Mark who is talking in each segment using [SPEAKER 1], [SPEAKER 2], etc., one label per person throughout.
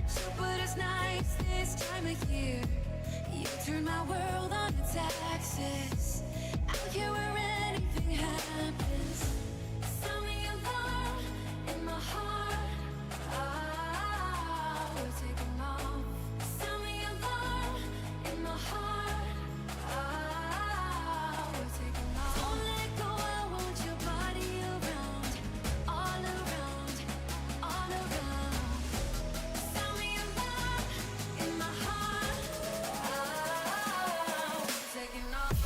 [SPEAKER 1] Jupiter's nights this time of year. You turn my world on its axis. Out here where anything happens. Sound the alarm in my heart. Ah, we're taking off. Sound the alarm in my heart. Ah, we're taking off. Don't let go, I want your body around, all around, all around. Sound the alarm in my heart. Ah, we're taking off.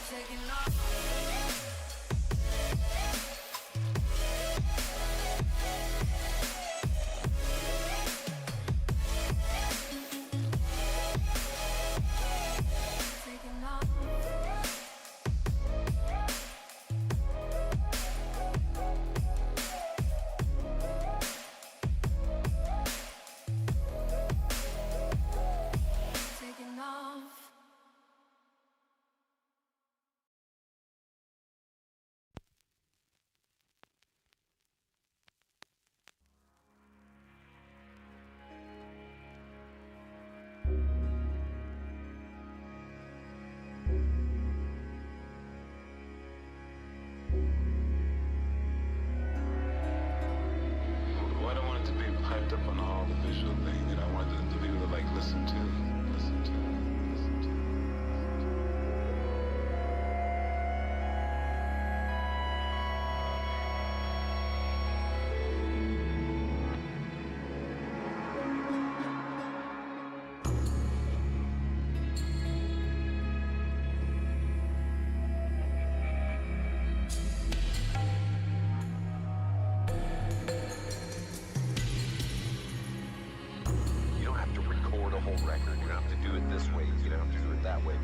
[SPEAKER 1] Taking off. Taking off. Taking off.
[SPEAKER 2] Well, I don't want it to be hyped up on all the visual thing, and I wanted the people to like listen to, listen to, listen to.
[SPEAKER 3] You don't have to record a whole record. You don't have to do it this way. You don't have to do it that way.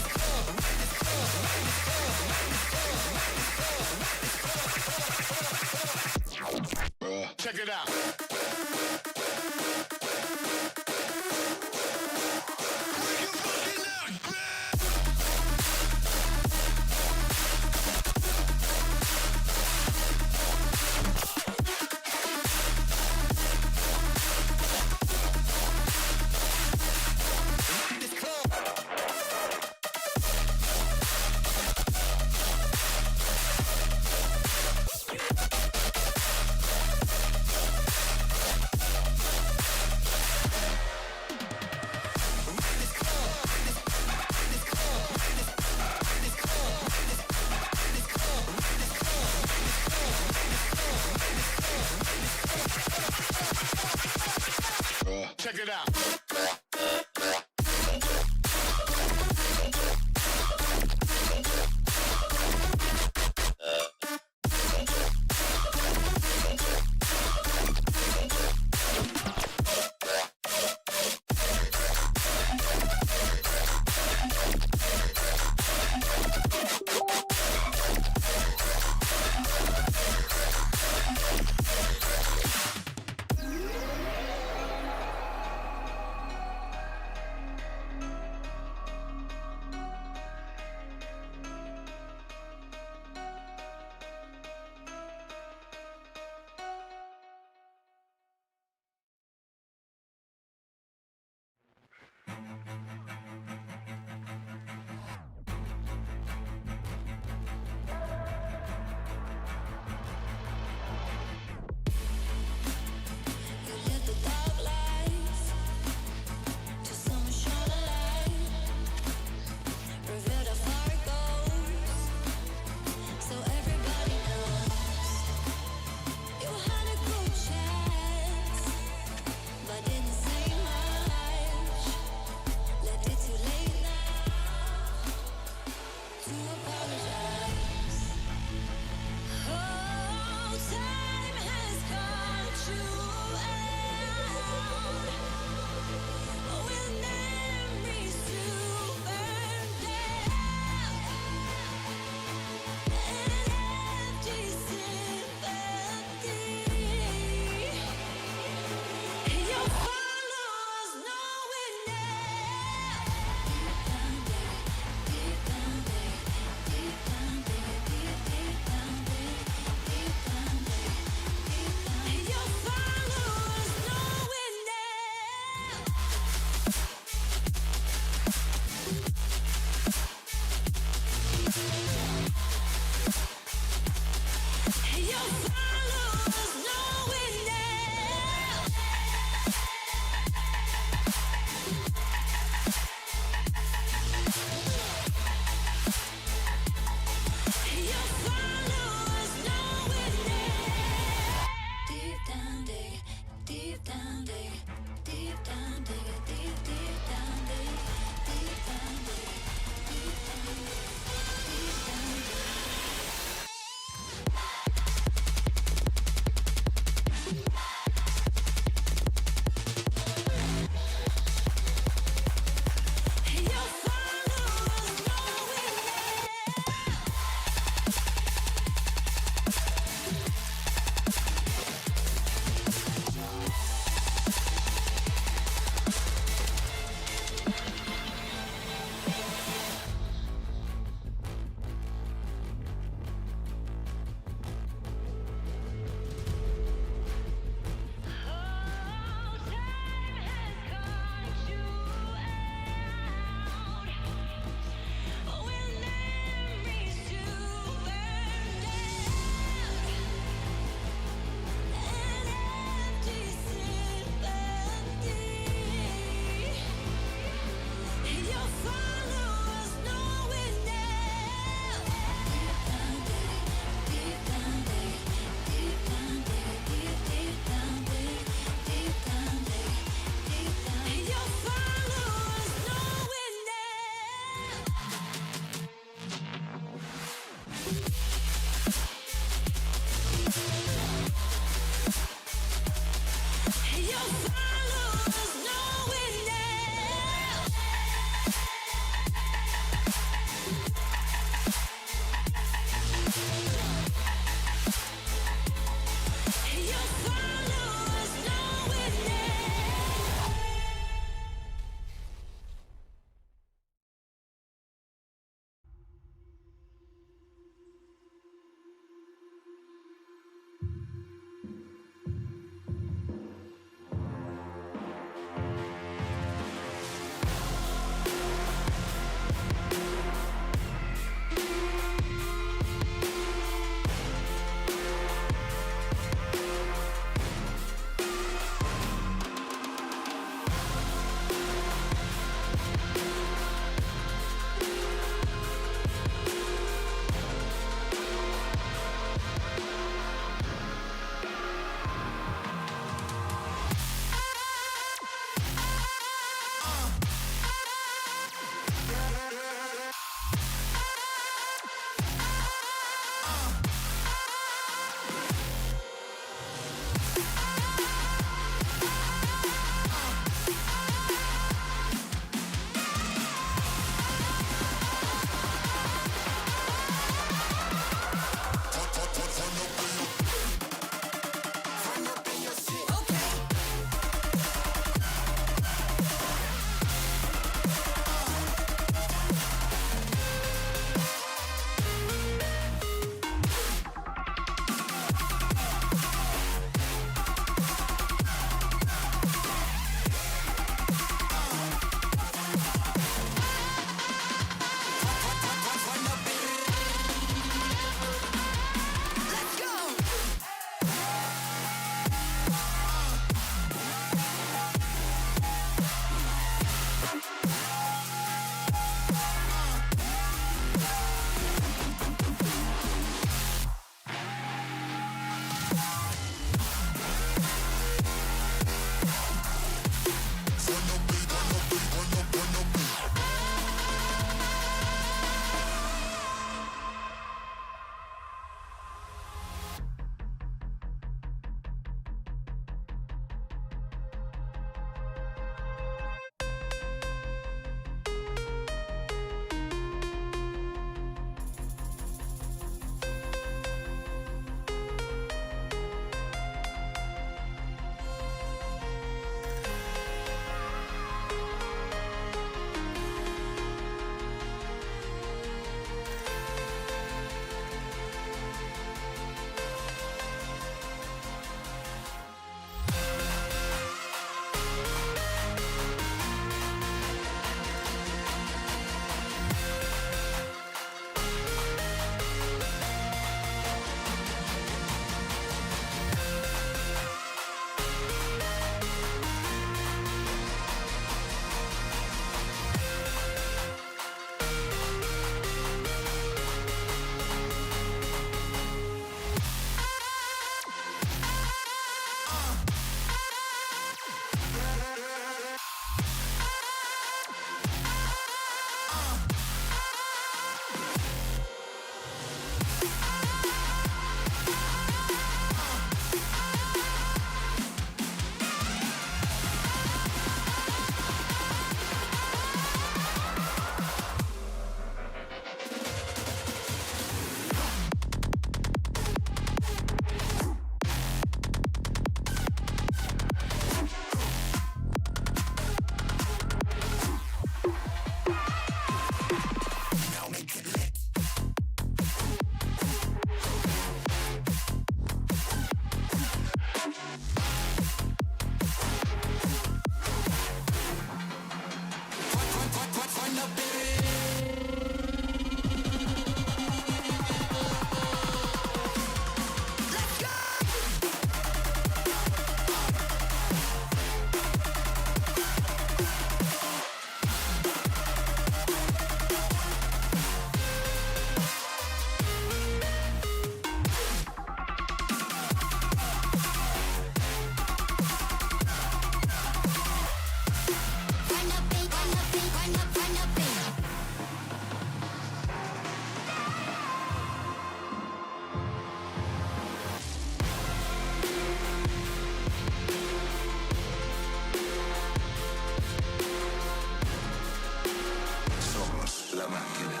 [SPEAKER 4] la macchina.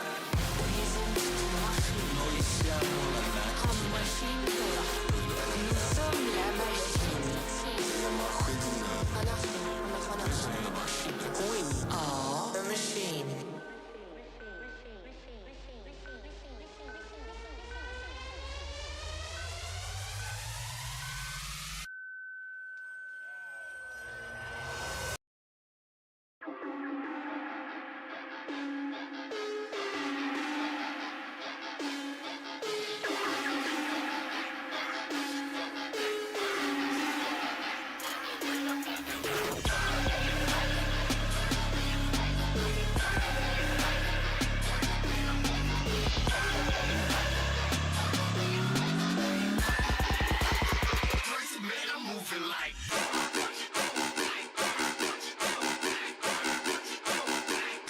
[SPEAKER 5] We are the machine.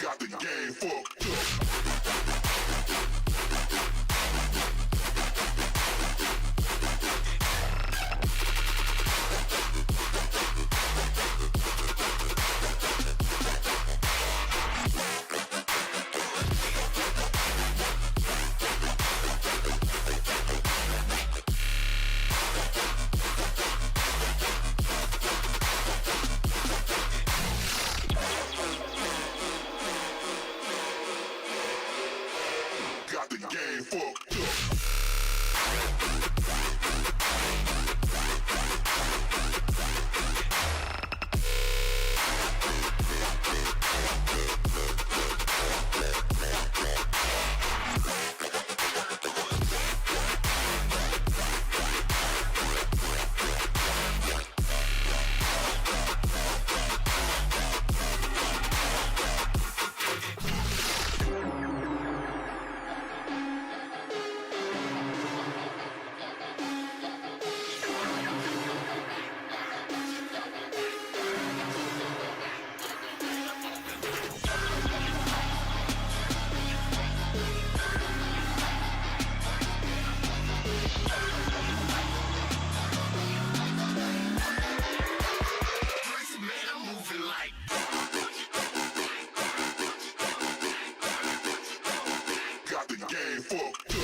[SPEAKER 4] Got the game fucked up. Got the game fucked up. Got the game fucked up.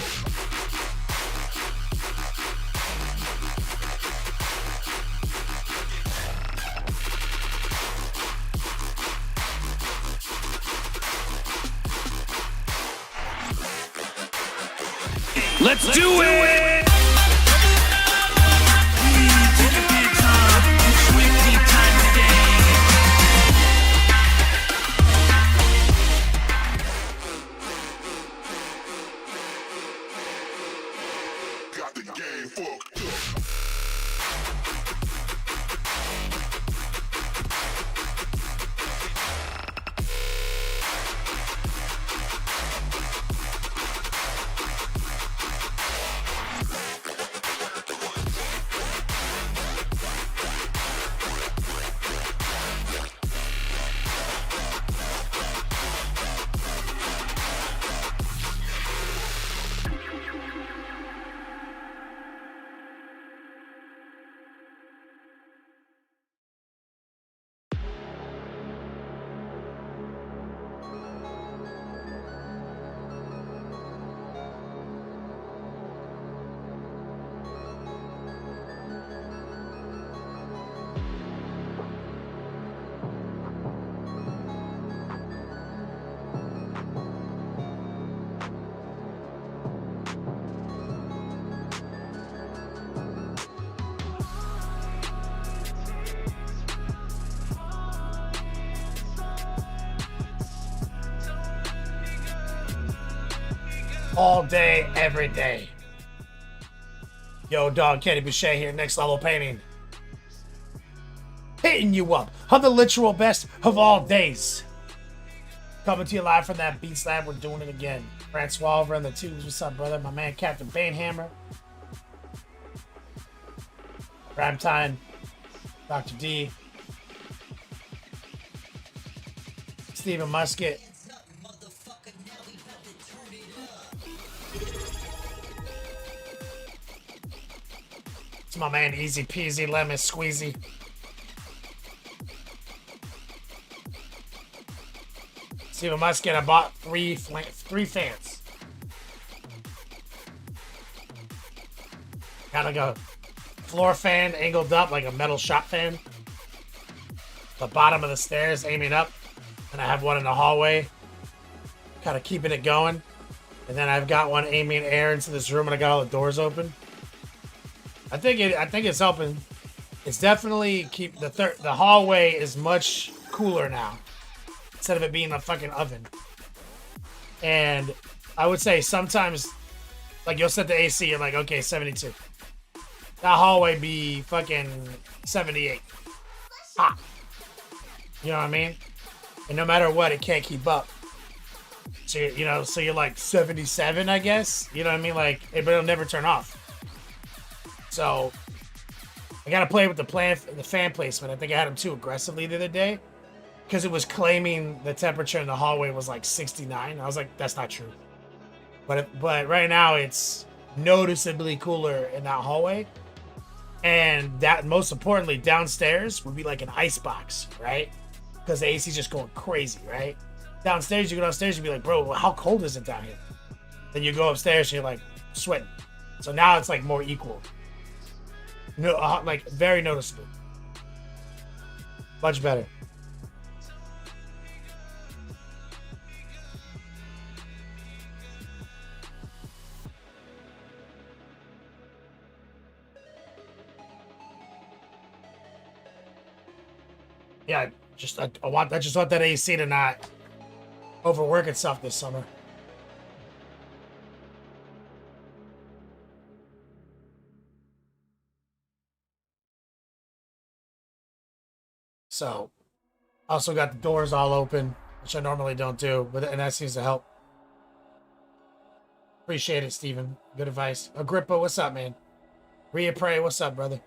[SPEAKER 6] Let's do it!
[SPEAKER 4] Got the game fucked up.
[SPEAKER 7] All day, every day. Yo, dog, Kenny Boucher here, Next Level Painting. Hitting you up on the literal best of all days. Coming to you live from that Beat Slam, we're doing it again. Francois over in the tubes, what's up, brother? My man, Captain Banehammer. Prime Time, Dr. D. Stephen Musket. It's my man, Easy Peasy Lemon Squeezy. Steven Musket, I bought three fans. Got like a floor fan angled up like a metal shop fan. The bottom of the stairs aiming up. And I have one in the hallway. Kind of keeping it going. And then I've got one aiming air into this room and I got all the doors open. I think it's helping. It's definitely the hallway is much cooler now. Instead of it being a fucking oven. And I would say sometimes, like, you'll set the AC, you're like, okay, 72. That hallway be fucking 78. Hot. You know what I mean? And no matter what, it can't keep up. So, so you're like 77, I guess. You know what I mean? Like, but it'll never turn off. So, I gotta play with the fan placement. I think I had them too aggressively the other day. Because it was claiming the temperature in the hallway was like 69. I was like, that's not true. But right now it's noticeably cooler in that hallway. And that, most importantly, downstairs would be like an ice box, right? Because the AC's just going crazy, right? Downstairs, you go downstairs, you'd be like, bro, how cold is it down here? Then you go upstairs, and you're like sweating. So now it's like more equal. No, like very noticeable. Much better. Yeah, I just want that AC to not overwork itself this summer. So, also got the doors all open, which I normally don't do, and that seems to help. Appreciate it, Steven. Good advice. Agrippa, what's up, man? Rhea Prey, what's up, brother?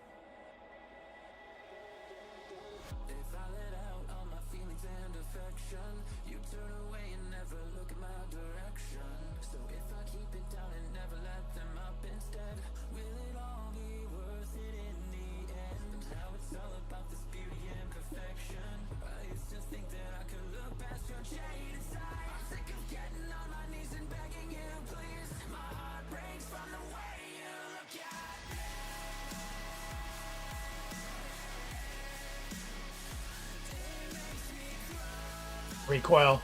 [SPEAKER 7] Recoil.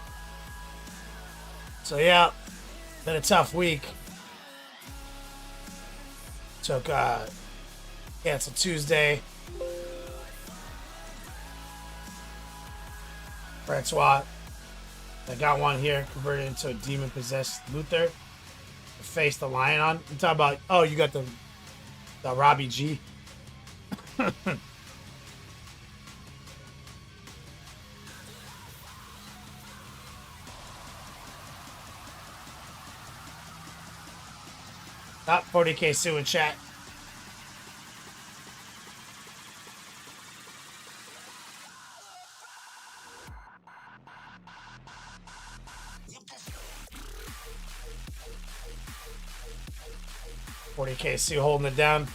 [SPEAKER 7] So yeah, been a tough week. Took canceled Tuesday. Francois. I got one here converted into a demon possessed Luther. The face the lion on. You talking about? Oh, you got the Robbie G. 40K Sue in chat. $40K Sue holding it down.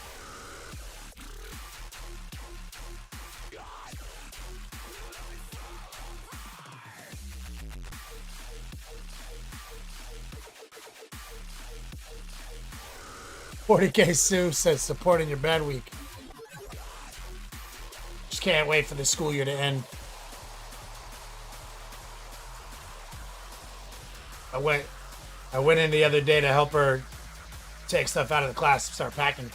[SPEAKER 7] $40K Sue says supporting your bad week. Just can't wait for the school year to end. I went in the other day to help her take stuff out of the class and start packing.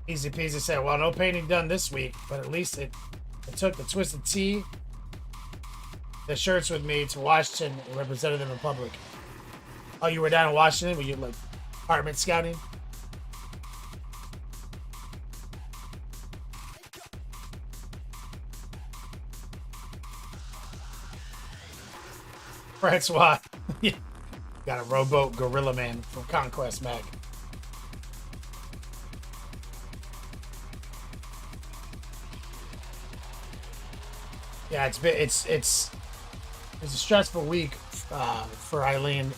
[SPEAKER 7] Easy peasy said, well, no painting done this week, but at least it took the Twisted Tea, the shirts with me to Washington and represented them in public. Oh, you were down in Washington? Were you like apartment scouting? Francois. Yeah. Got a Roboute Gorilla Man from Conquest Mag. Yeah, it's a stressful week for Eileen.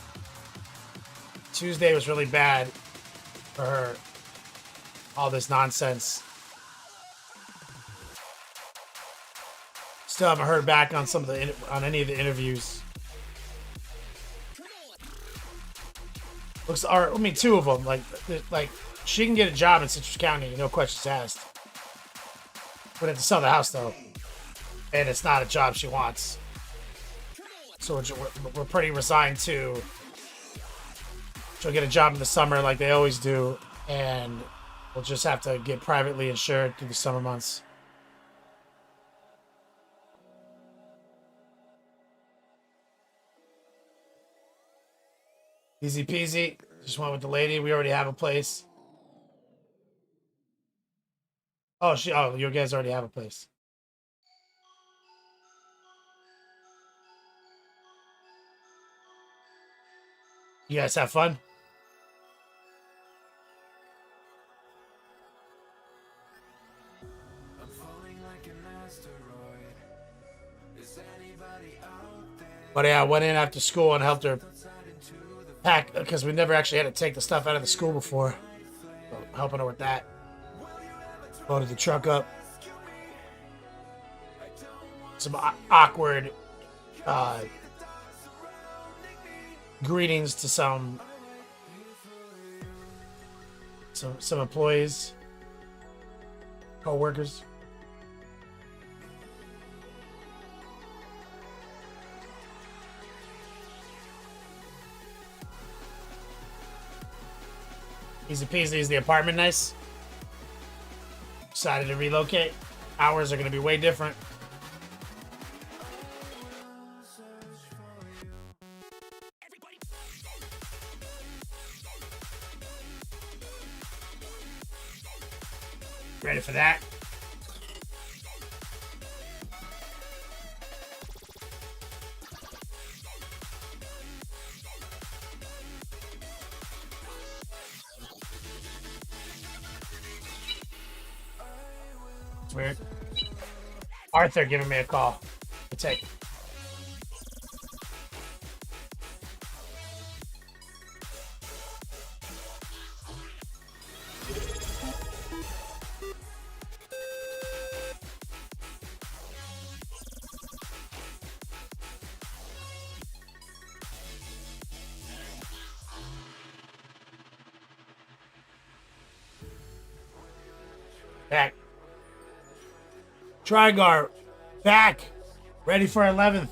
[SPEAKER 7] Tuesday was really bad for her. All this nonsense. Still haven't heard back on on any of the interviews. Looks, or I mean, two of them. Like she can get a job in Citrus County, no questions asked. But have to sell the house though, and it's not a job she wants. So we're pretty resigned to. She'll get a job in the summer like they always do, and we'll just have to get privately insured through the summer months. Easy peasy. Just went with the lady. We already have a place. Oh, you guys already have a place. You guys have fun? But yeah, I went in after school and helped her pack because we never actually had to take the stuff out of the school before. So helping her with that. Loaded the truck up. Some awkward greetings to some employees, co-workers. Easy peasy. Is the apartment nice? Decided to relocate. Hours are going to be way different. Ready for that? It's weird. Arthur giving me a call. I'll take. Back. Trigar. Back. Ready for 11th.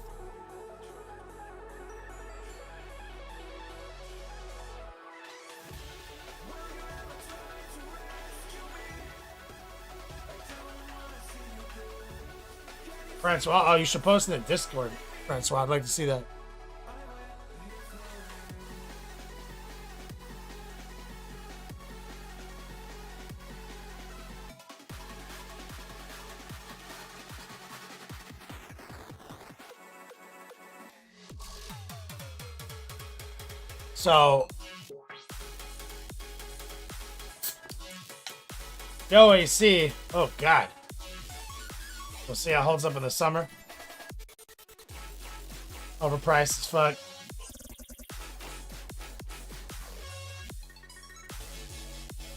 [SPEAKER 7] Francois, oh, you should post in the Discord, Francois. I'd like to see that. So, Yo AC. Oh God. We'll see how it holds up in the summer. Overpriced as fuck.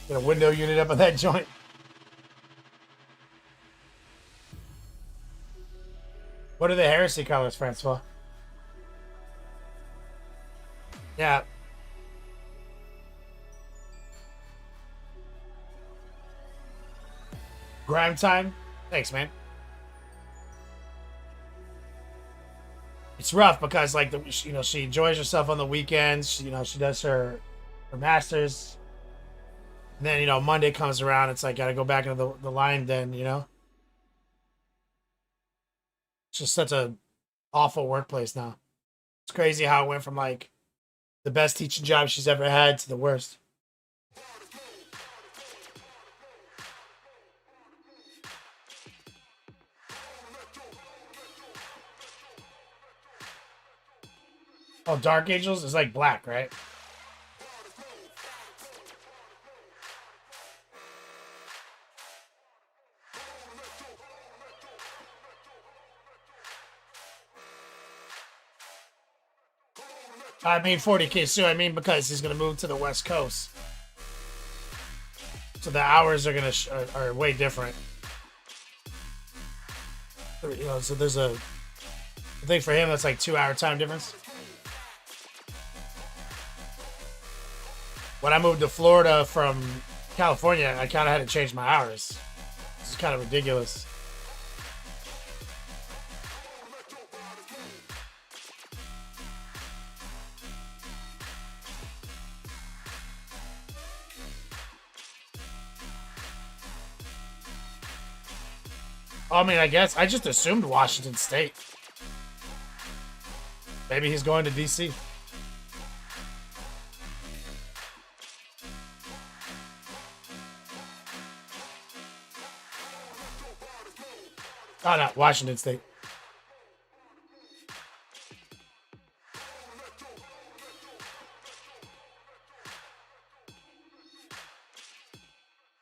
[SPEAKER 7] Get a window unit up on that joint. What are the Heresy colors, Francois? Yeah. Grime time? Thanks, man. It's rough because, like, she enjoys herself on the weekends. She does her masters. And then, Monday comes around. It's like, gotta go back into the line then, It's just such a awful workplace now. It's crazy how it went from, like, the best teaching job she's ever had to the worst. Oh, Dark Angels is like black, right? I mean 40K Sue. I mean because he's gonna move to the West Coast, so the hours are are way different. You know, so there's I think for him that's like 2-hour time difference. When I moved to Florida from California, I kind of had to change my hours. It's kind of ridiculous. I mean, I guess I just assumed Washington State. Maybe he's going to DC. Oh, no, Washington State.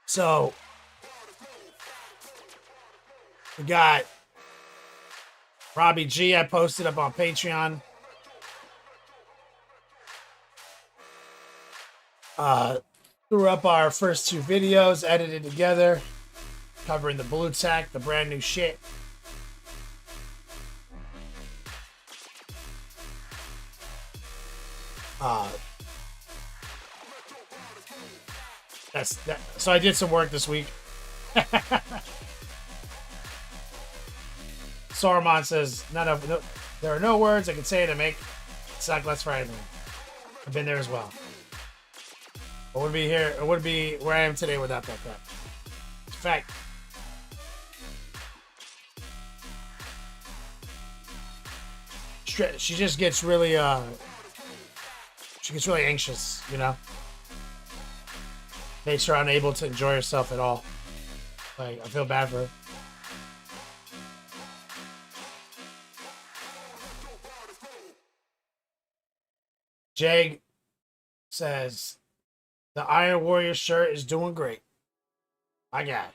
[SPEAKER 7] So, we got Robbie G. I posted up on Patreon. Threw up our first 2 videos, edited together, covering the blue tack, the brand new shit. That's that. So I did some work this week. Saruman says there are no words I can say to make it suck less for anything. I've been there as well. I wouldn't be here. I wouldn't be where I am today without that crap. In fact, she just gets really she gets really anxious, you know. Makes her unable to enjoy herself at all. Like, I feel bad for her. Jag says the Iron Warrior shirt is doing great. My guy.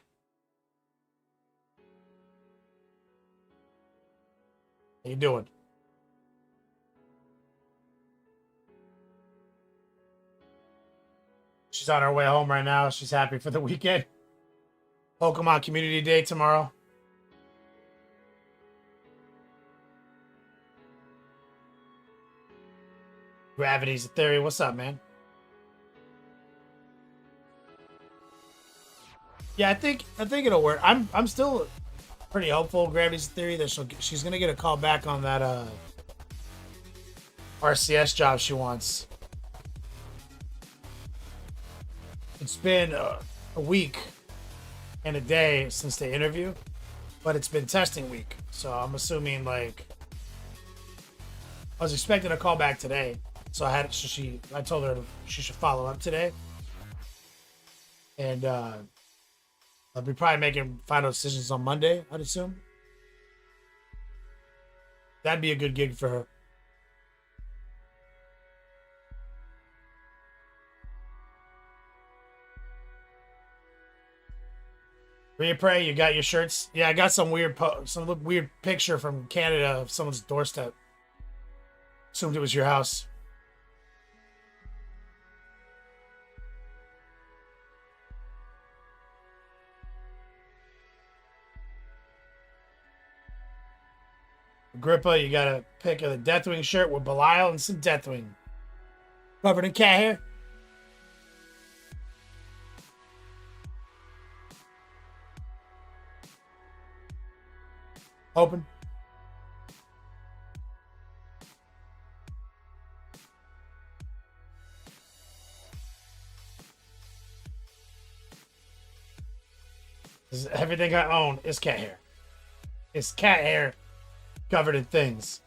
[SPEAKER 7] How you doing? She's on her way home right now. She's happy for the weekend. Pokemon Community Day tomorrow. Gravity's a theory. What's up, man? Yeah, I think it'll work. I'm still pretty hopeful. Gravity's a theory that she's gonna get a call back on that RCS job she wants. It's been a week and a day since the interview, but it's been testing week. So I'm assuming, like, I was expecting a call back today. So I told her she should follow up today. And I'll be probably making final decisions on Monday, I'd assume. That'd be a good gig for her. Rhea Prey, you got your shirts? Yeah, I got some weird picture from Canada of someone's doorstep. Assumed it was your house. Agrippa, you got a pic of the Deathwing shirt with Belial and some Deathwing. Covered in cat hair. Open. Everything I own is cat hair. It's cat hair covered in things.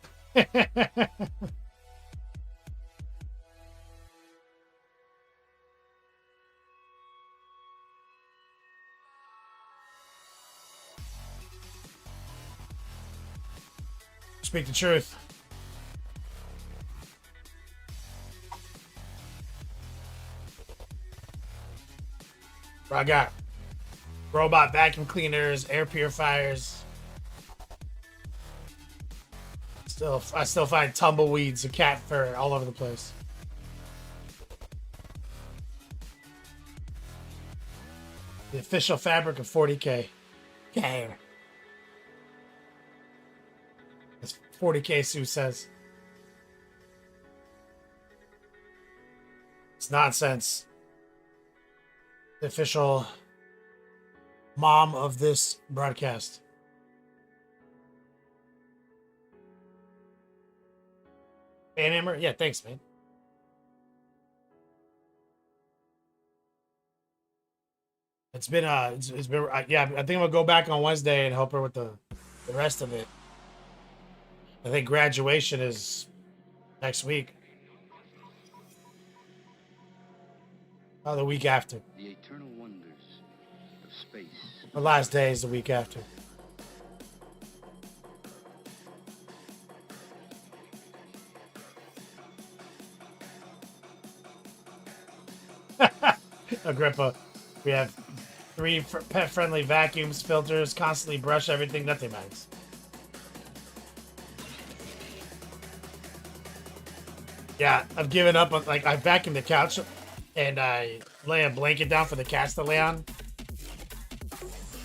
[SPEAKER 7] Speak the truth. I got robot vacuum cleaners, air purifiers. I still find tumbleweeds and cat fur all over the place. The official fabric of 40K. Cat hair. 40K Sue says. It's nonsense. The official mom of this broadcast. Panhammer? Yeah, thanks, man. It's been yeah, I think I'm gonna go back on Wednesday and help her with the rest of it. I think graduation is next week. Oh, the week after.
[SPEAKER 8] The eternal wonders of space.
[SPEAKER 7] The last day is the week after. Agrippa, we have 3 pet-friendly vacuums, filters, constantly brush everything, nothing matters. Yeah, I've given up on, like, I vacuumed the couch and I lay a blanket down for the cats to lay on.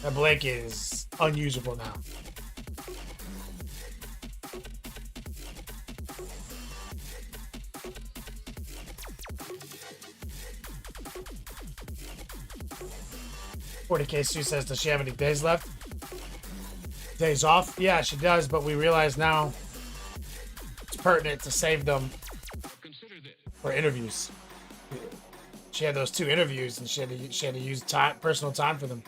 [SPEAKER 7] That blanket is unusable now. K Sue says, does she have any days left? Days off? Yeah, she does, but we realize now it's pertinent to save them for interviews. She had those 2 interviews and she had to use personal time for them.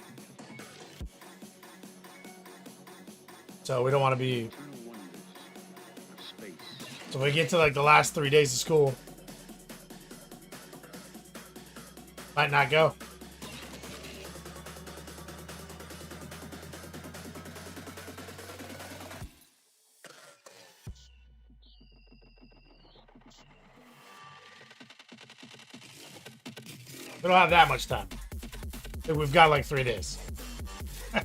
[SPEAKER 7] So we don't want to be. So we get to like the last 3 days of school. Might not go. We don't have that much time. We've got like 3 days. I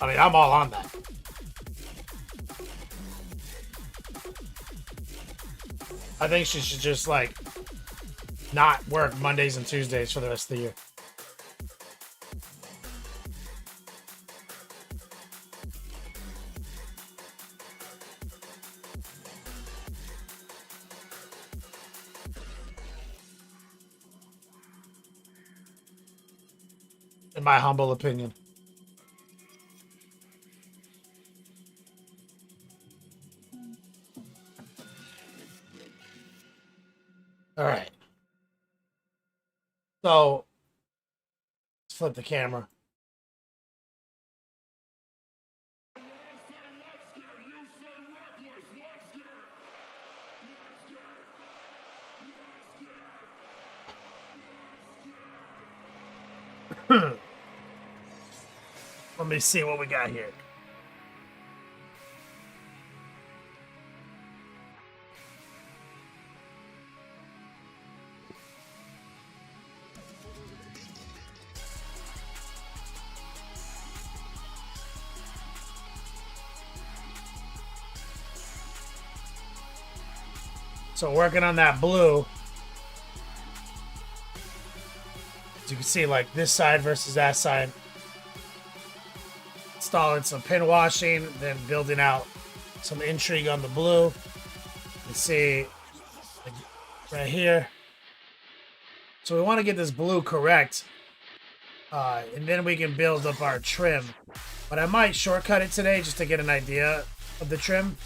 [SPEAKER 7] mean, I'm all on that. I think she should just like not work Mondays and Tuesdays for the rest of the year. In my humble opinion. All right. So, let's flip the camera. Let me see what we got here. So working on that blue. As you can see, like this side versus that side. Installing some pin washing, then building out some intrigue on the blue. You see, like, right here. So we want to get this blue correct, and then we can build up our trim. But I might shortcut it today just to get an idea of the trim.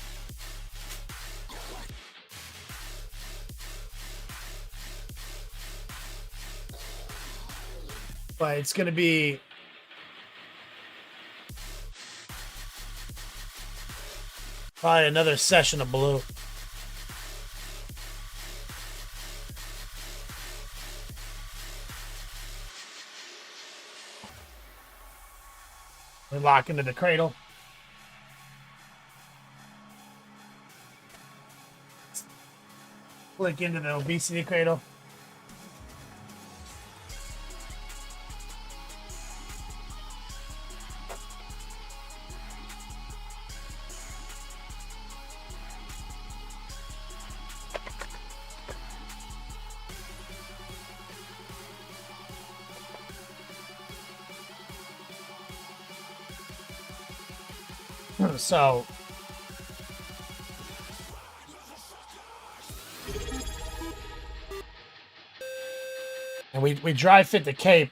[SPEAKER 7] But it's going to be probably another session of blue. We lock into the cradle. Click into the obesity cradle. So and we dry fit the cape,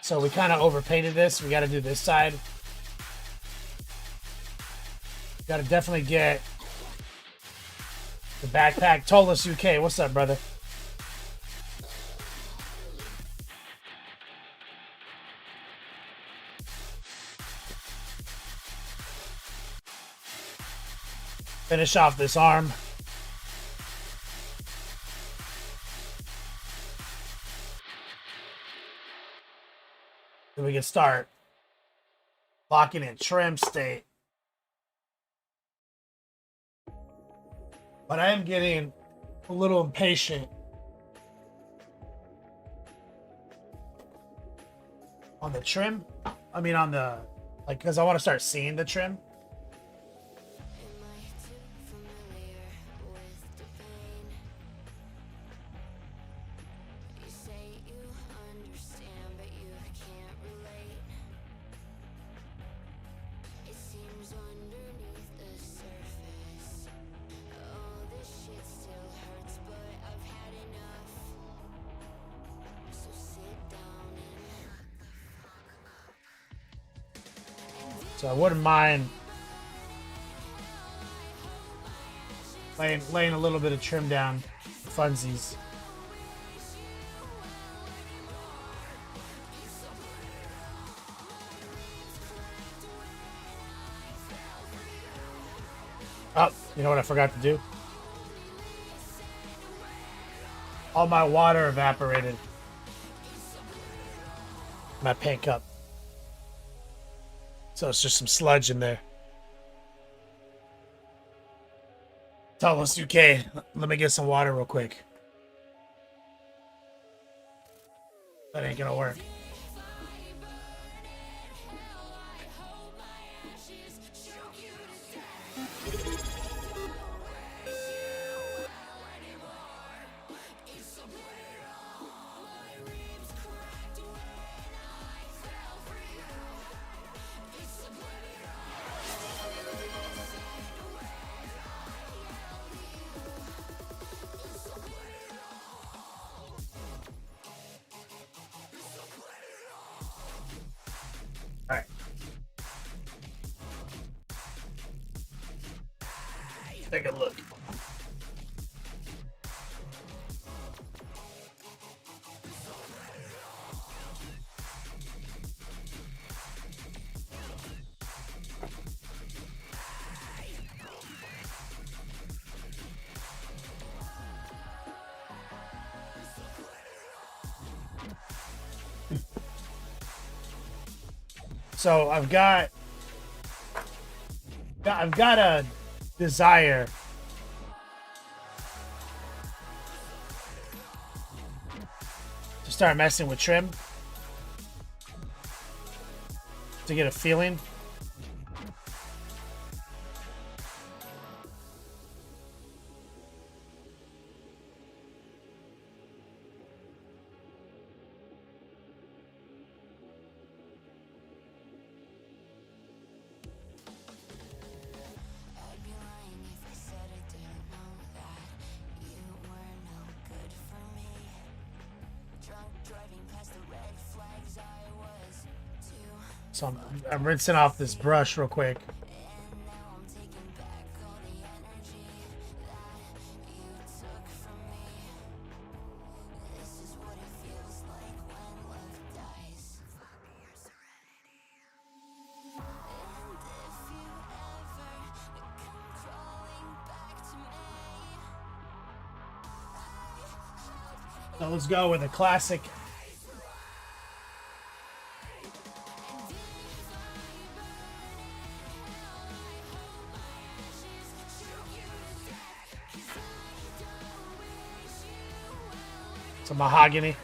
[SPEAKER 7] so we kind of overpainted this. We got to do this side. Got to definitely get the backpack. Tolus UK, what's up, brother? Finish off this arm. Then we can start locking in trim state. But I am getting a little impatient on the trim. I mean, on the, like, because I want to start seeing the trim. So I wouldn't mind laying a little bit of trim down, funsies. Oh, you know what I forgot to do? All my water evaporated. My paint cup. So it's just some sludge in there. Tolus UK, let me get some water real quick. That ain't gonna work. Alright. Take a look. So I've got a desire to start messing with trim to get a feeling. So I'm rinsing off this brush real quick. So let's go with a classic. Some mahogany.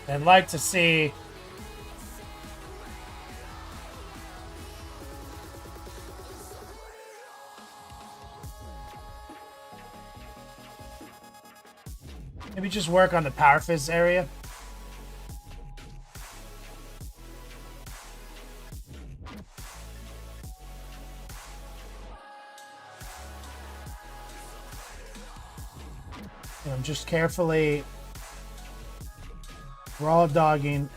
[SPEAKER 7] I'd like to see Maybe just work on the power fizz area. And I'm just carefully raw dogging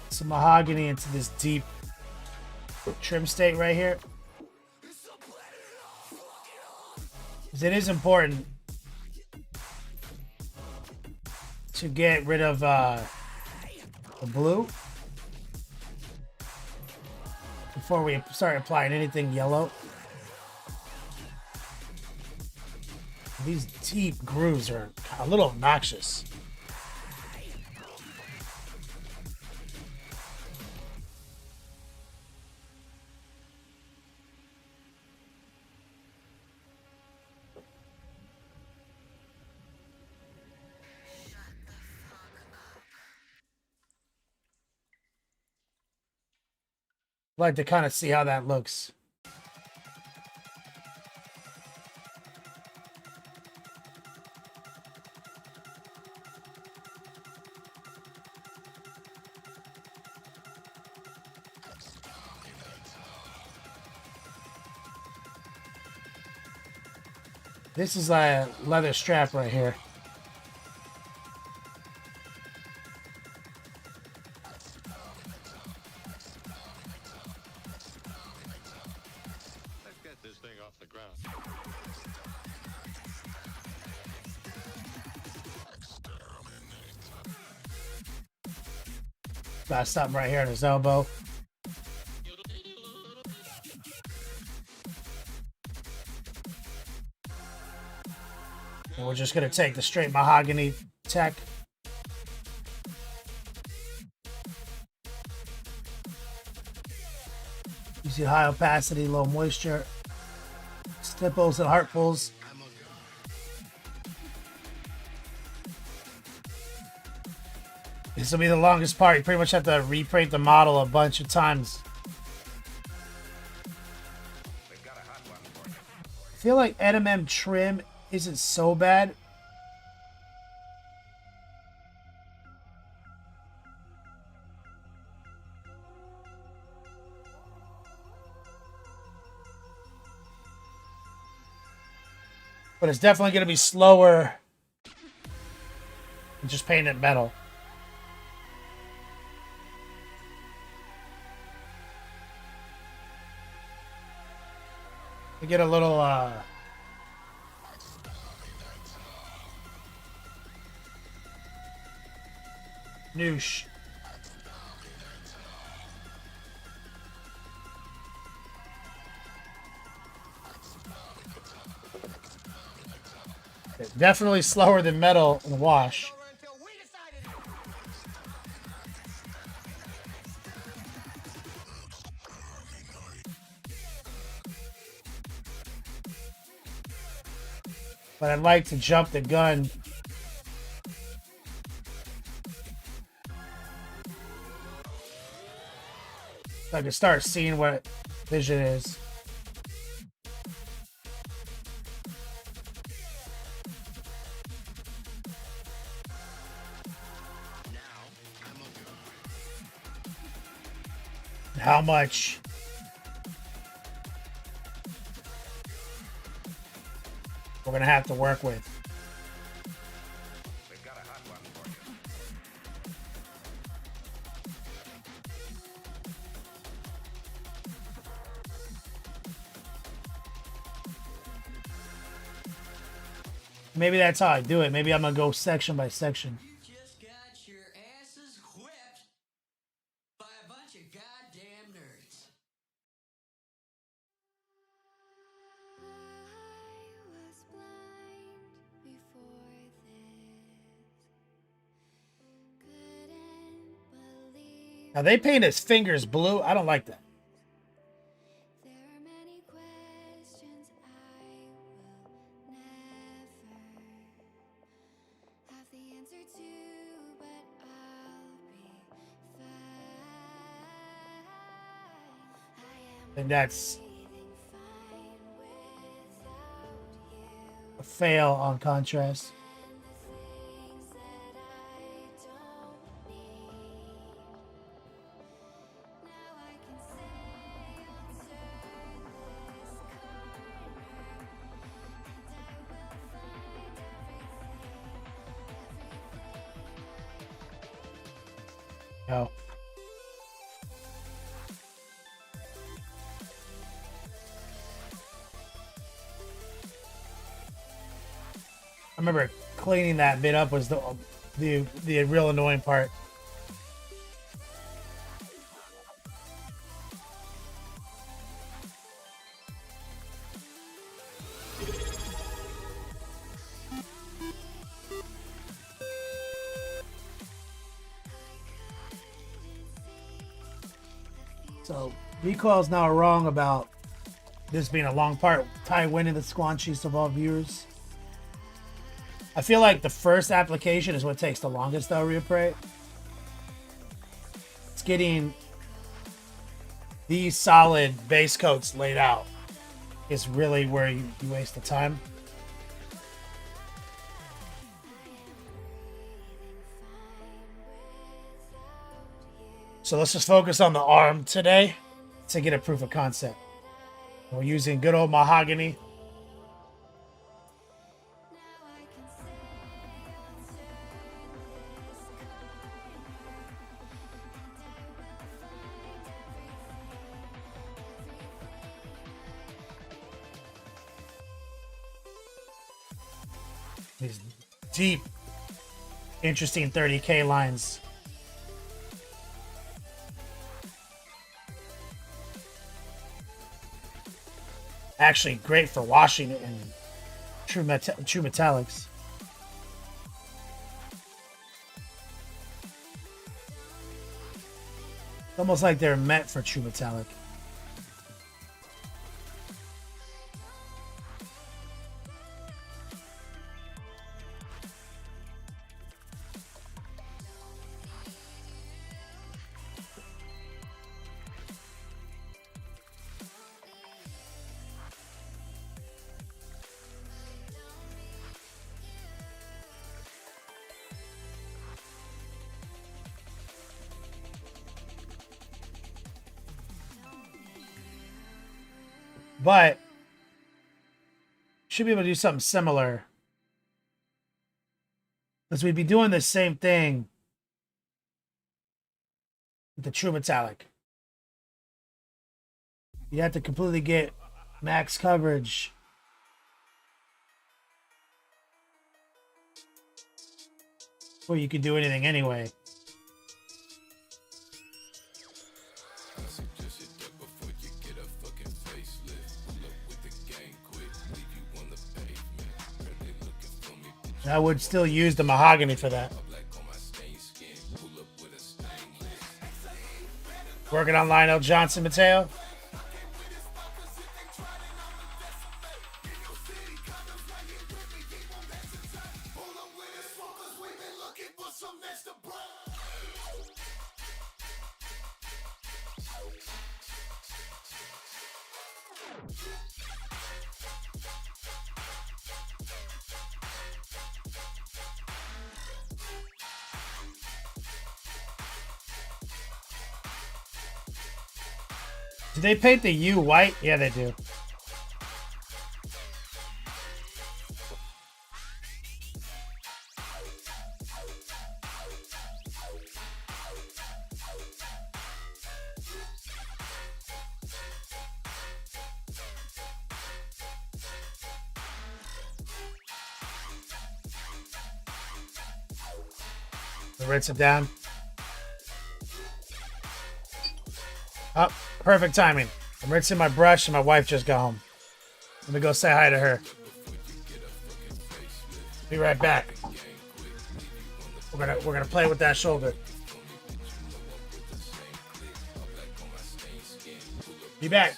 [SPEAKER 7] some mahogany into this deep trim state right here. Because it is important to get rid of the blue before we start applying anything yellow. These deep grooves are a little obnoxious. I'd like to kind of see how that looks. This is a leather strap right here.
[SPEAKER 9] Let's get this thing off the ground.
[SPEAKER 7] Got something right here in his elbow. And we're just going to take the straight mahogany tech. You see high opacity, low moisture, stipples and heart pulls. This will be the longest part. You pretty much have to reprint the model a bunch of times. I feel like NMM trim isn't so bad. But it's definitely going to be slower than just painting it metal. We get a little noosh. Definitely slower than metal in the wash. But I'd like to jump the gun. So I can start seeing what vision is. How much? We're gonna have to work with. Maybe that's how I do it. Maybe I'm gonna go section by section.
[SPEAKER 5] You just got your asses whipped by a bunch of goddamn nerds.
[SPEAKER 1] I was blind before this. Couldn't believe
[SPEAKER 7] Now they paint his fingers blue. I don't like that.
[SPEAKER 1] there are many questions I will never have the answer to, but I'll be fine. I am
[SPEAKER 7] And that's
[SPEAKER 1] breathing fine without you.
[SPEAKER 7] a fail on contrast.
[SPEAKER 1] And the
[SPEAKER 7] Oh. I remember cleaning that bit up was the real annoying part. So Recoil's now wrong about this being a long part. Ty winning the squanchiest of all viewers. I feel like the first application is what takes the longest though, Reapray. It's getting these solid base coats laid out is really where you waste the time. So let's just focus on the arm today to get a proof of concept. We're using good old mahogany. These deep, interesting 30K lines. Actually great for washing it in true metallics. It's almost like they're meant for true metallic. But should be able to do something similar. Because we'd be doing the same thing with the true metallic. You have to completely get max coverage. Before you can do anything anyway. I would still use the mahogany for that. Working on Lionel Johnson, Mateo. Do they paint the U white? Yeah, they do. Rinse it down. Oh, perfect timing. I'm rinsing my brush and my wife just got home. Let me go say hi to her. Be right back. We're gonna play with that shoulder. Be back.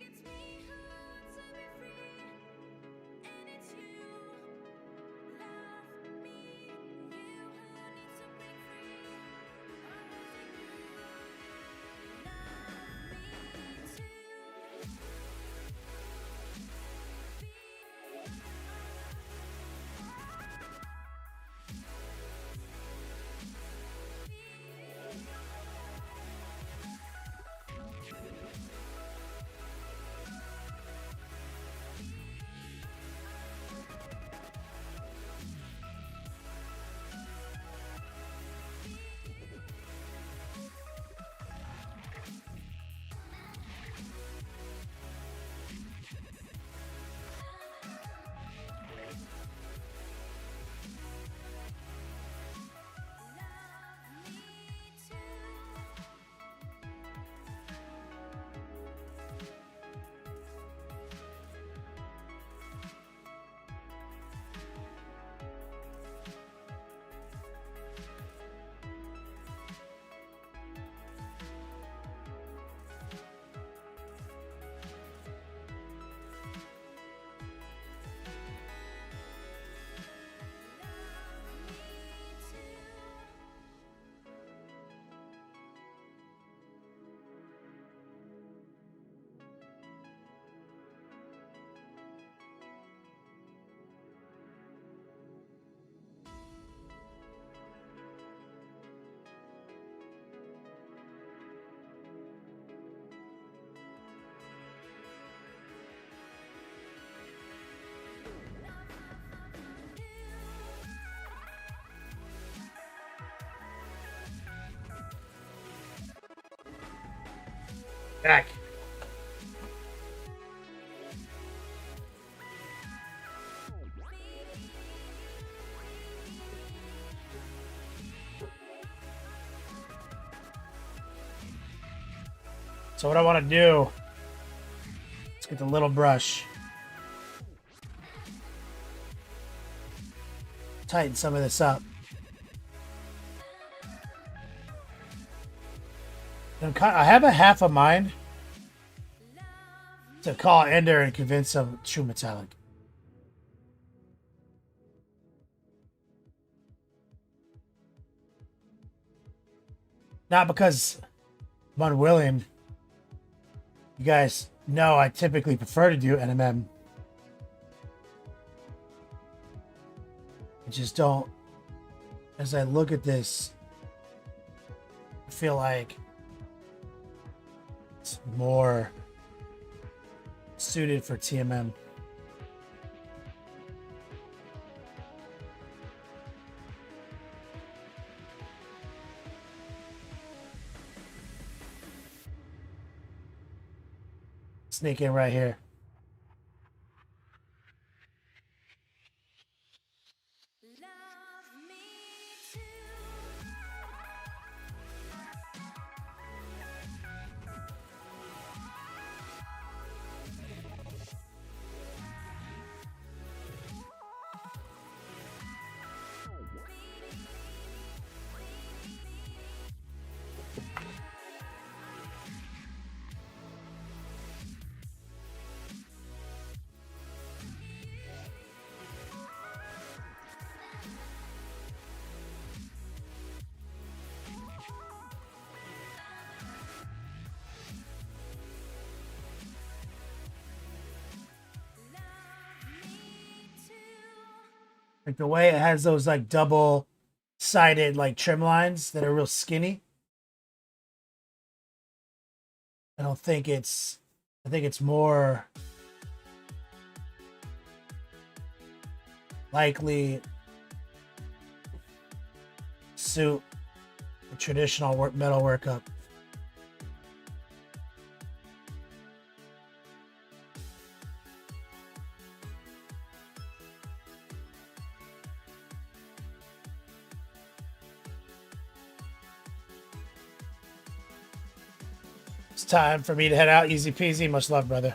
[SPEAKER 1] it's me who wants to be free, and it's you. Love me, you who needs to break free. Or was it you? Love me too. Love me too.
[SPEAKER 7] Back. So what I want to do, let's get the little brush. Tighten some of this up. I have a half a mind to call Ender and convince him true metallic. Not because I'm unwilling. You guys know I typically prefer to do NMM. I just don't. As I look at this, I feel like it's more suited for TMM. Sneak in right here.
[SPEAKER 1] Love me too.
[SPEAKER 7] Like the way it has those like double sided like trim lines that are real skinny. I think it's more likely suit a traditional metal workup. It's time for me to head out. Easy peasy. Much love, brother.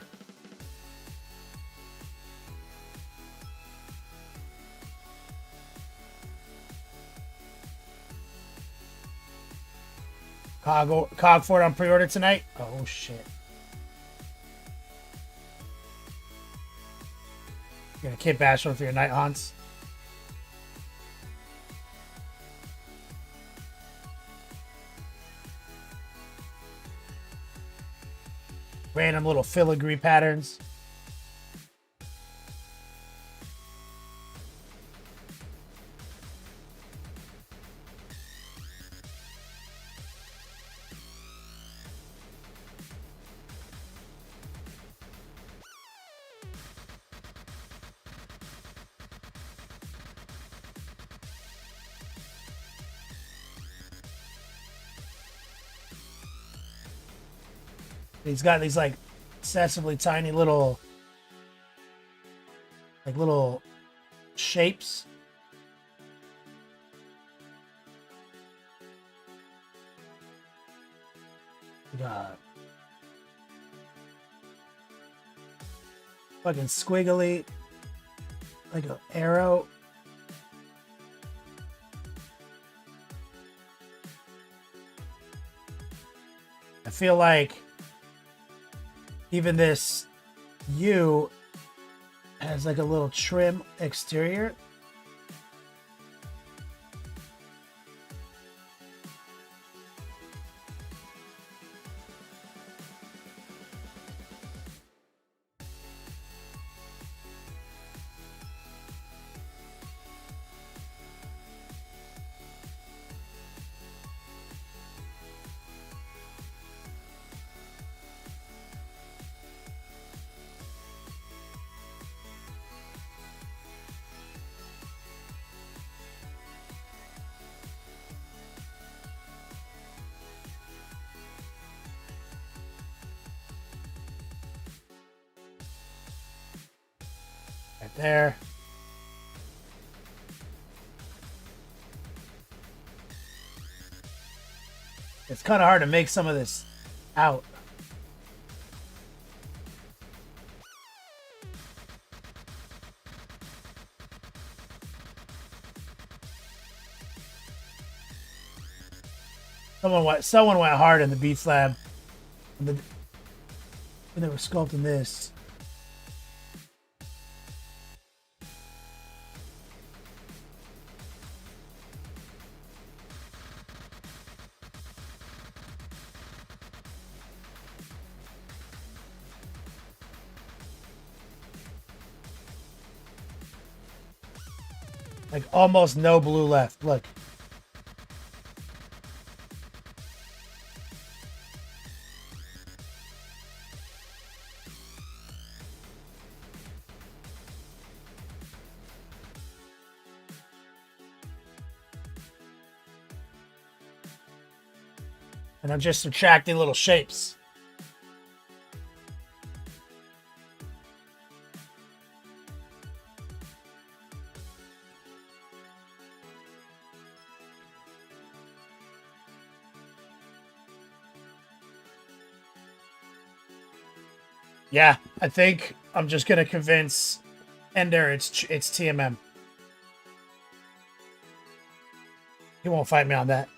[SPEAKER 7] Cog Ford on pre-order tonight. Oh shit. You're gonna Kit Bash one for your night haunts. Random little filigree patterns. He's got these like excessively tiny little shapes. God. Fucking squiggly, like an arrow. I feel like even this U has like a little trim exterior. Right there. It's kind of hard to make some of this out. Someone went hard in the beat slab when they were sculpting this. Like almost no blue left. Look. And I'm just subtracting little shapes. Yeah, I think I'm just gonna convince Ender it's TMM. He won't fight me on that.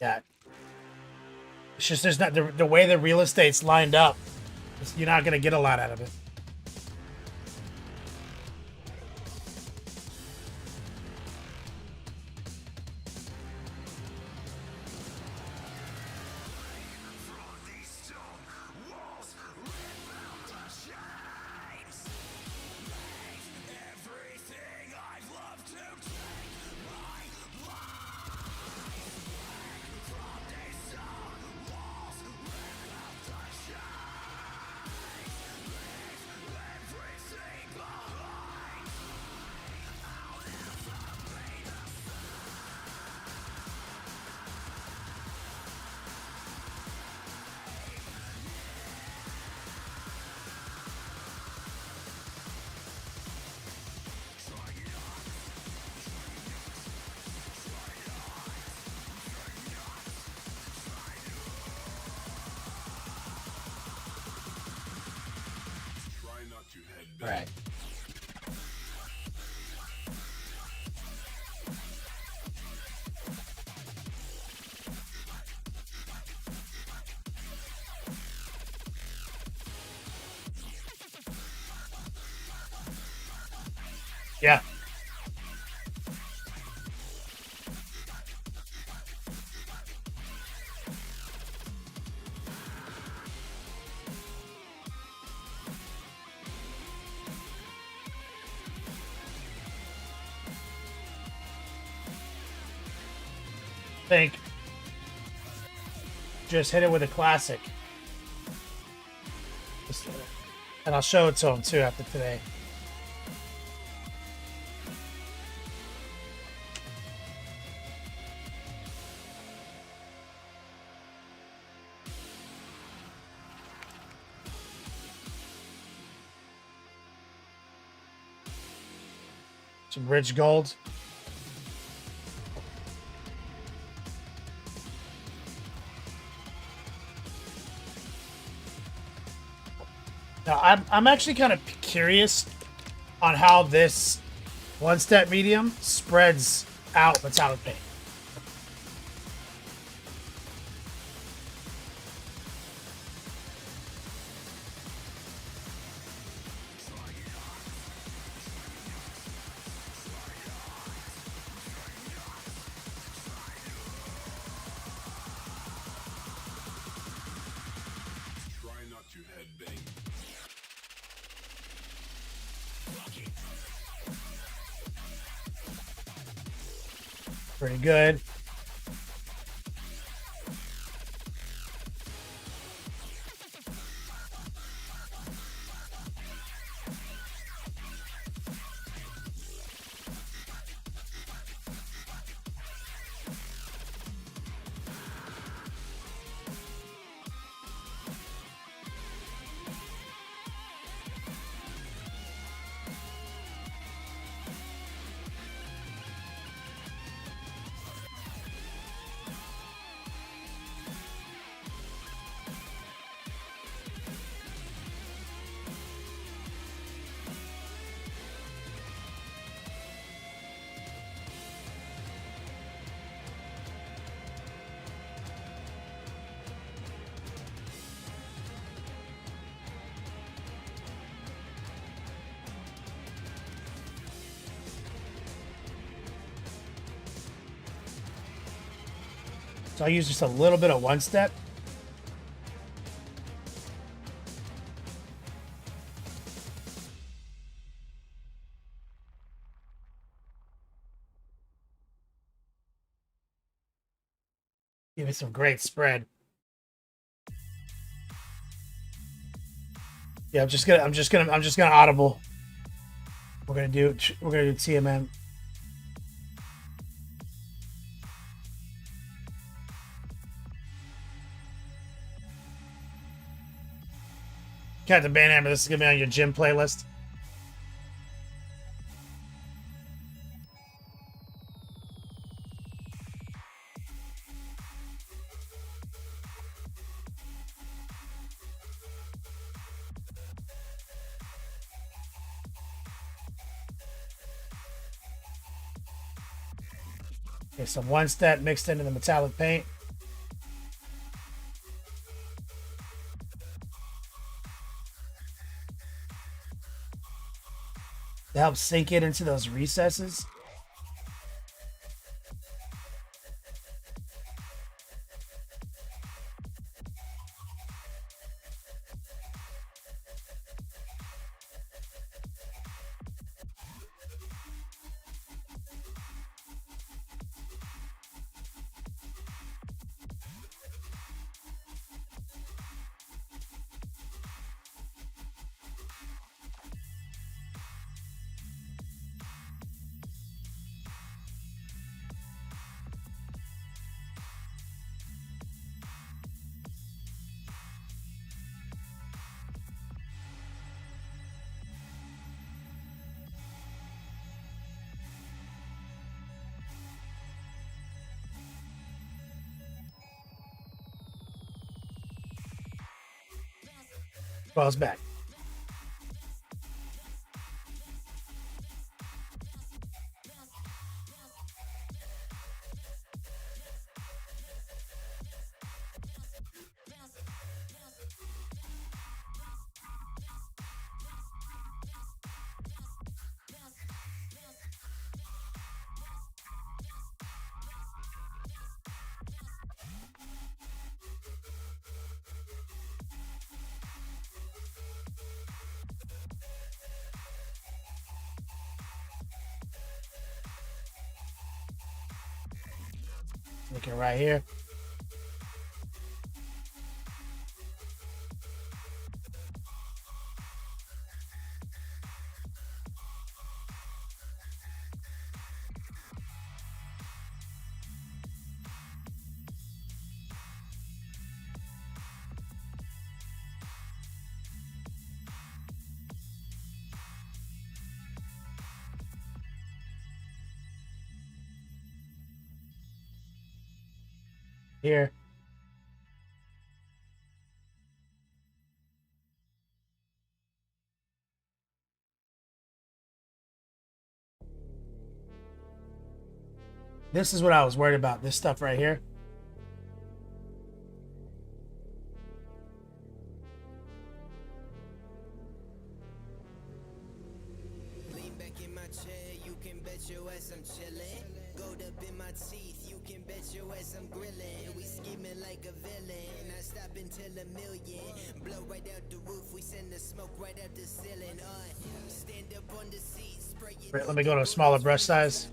[SPEAKER 7] Yeah. It's just there's not the way the real estate's lined up. You're not gonna get a lot out of it. Right. Yeah. Think. Just hit it with a classic. And I'll show it to him too after today. Some rich gold. Now, I'm actually kind of curious on how this one-step medium spreads out metallic paint.
[SPEAKER 4] Try not to headbang.
[SPEAKER 7] Pretty good. So I use just a little bit of one step. Give it some great spread. Yeah, I'm just gonna audible. We're gonna do TMM. Captain Banhammer, this is gonna be on your gym playlist. Okay, some one step mixed into the metallic paint. To help sink it into those recesses. Ball's back. Looking right here. Here. This is what I was worried about. This stuff right here.
[SPEAKER 9] Lean back in my chair, you can bet your ass I'm chillin'. Gold up in my teeth, you can bet your ass I'm grillin'. We scheming like a villain, I stop until a million. Blow right out the roof, we send the smoke right out the ceiling. Stand up on the seat, spray it.
[SPEAKER 7] Right, let me go to a smaller brush size.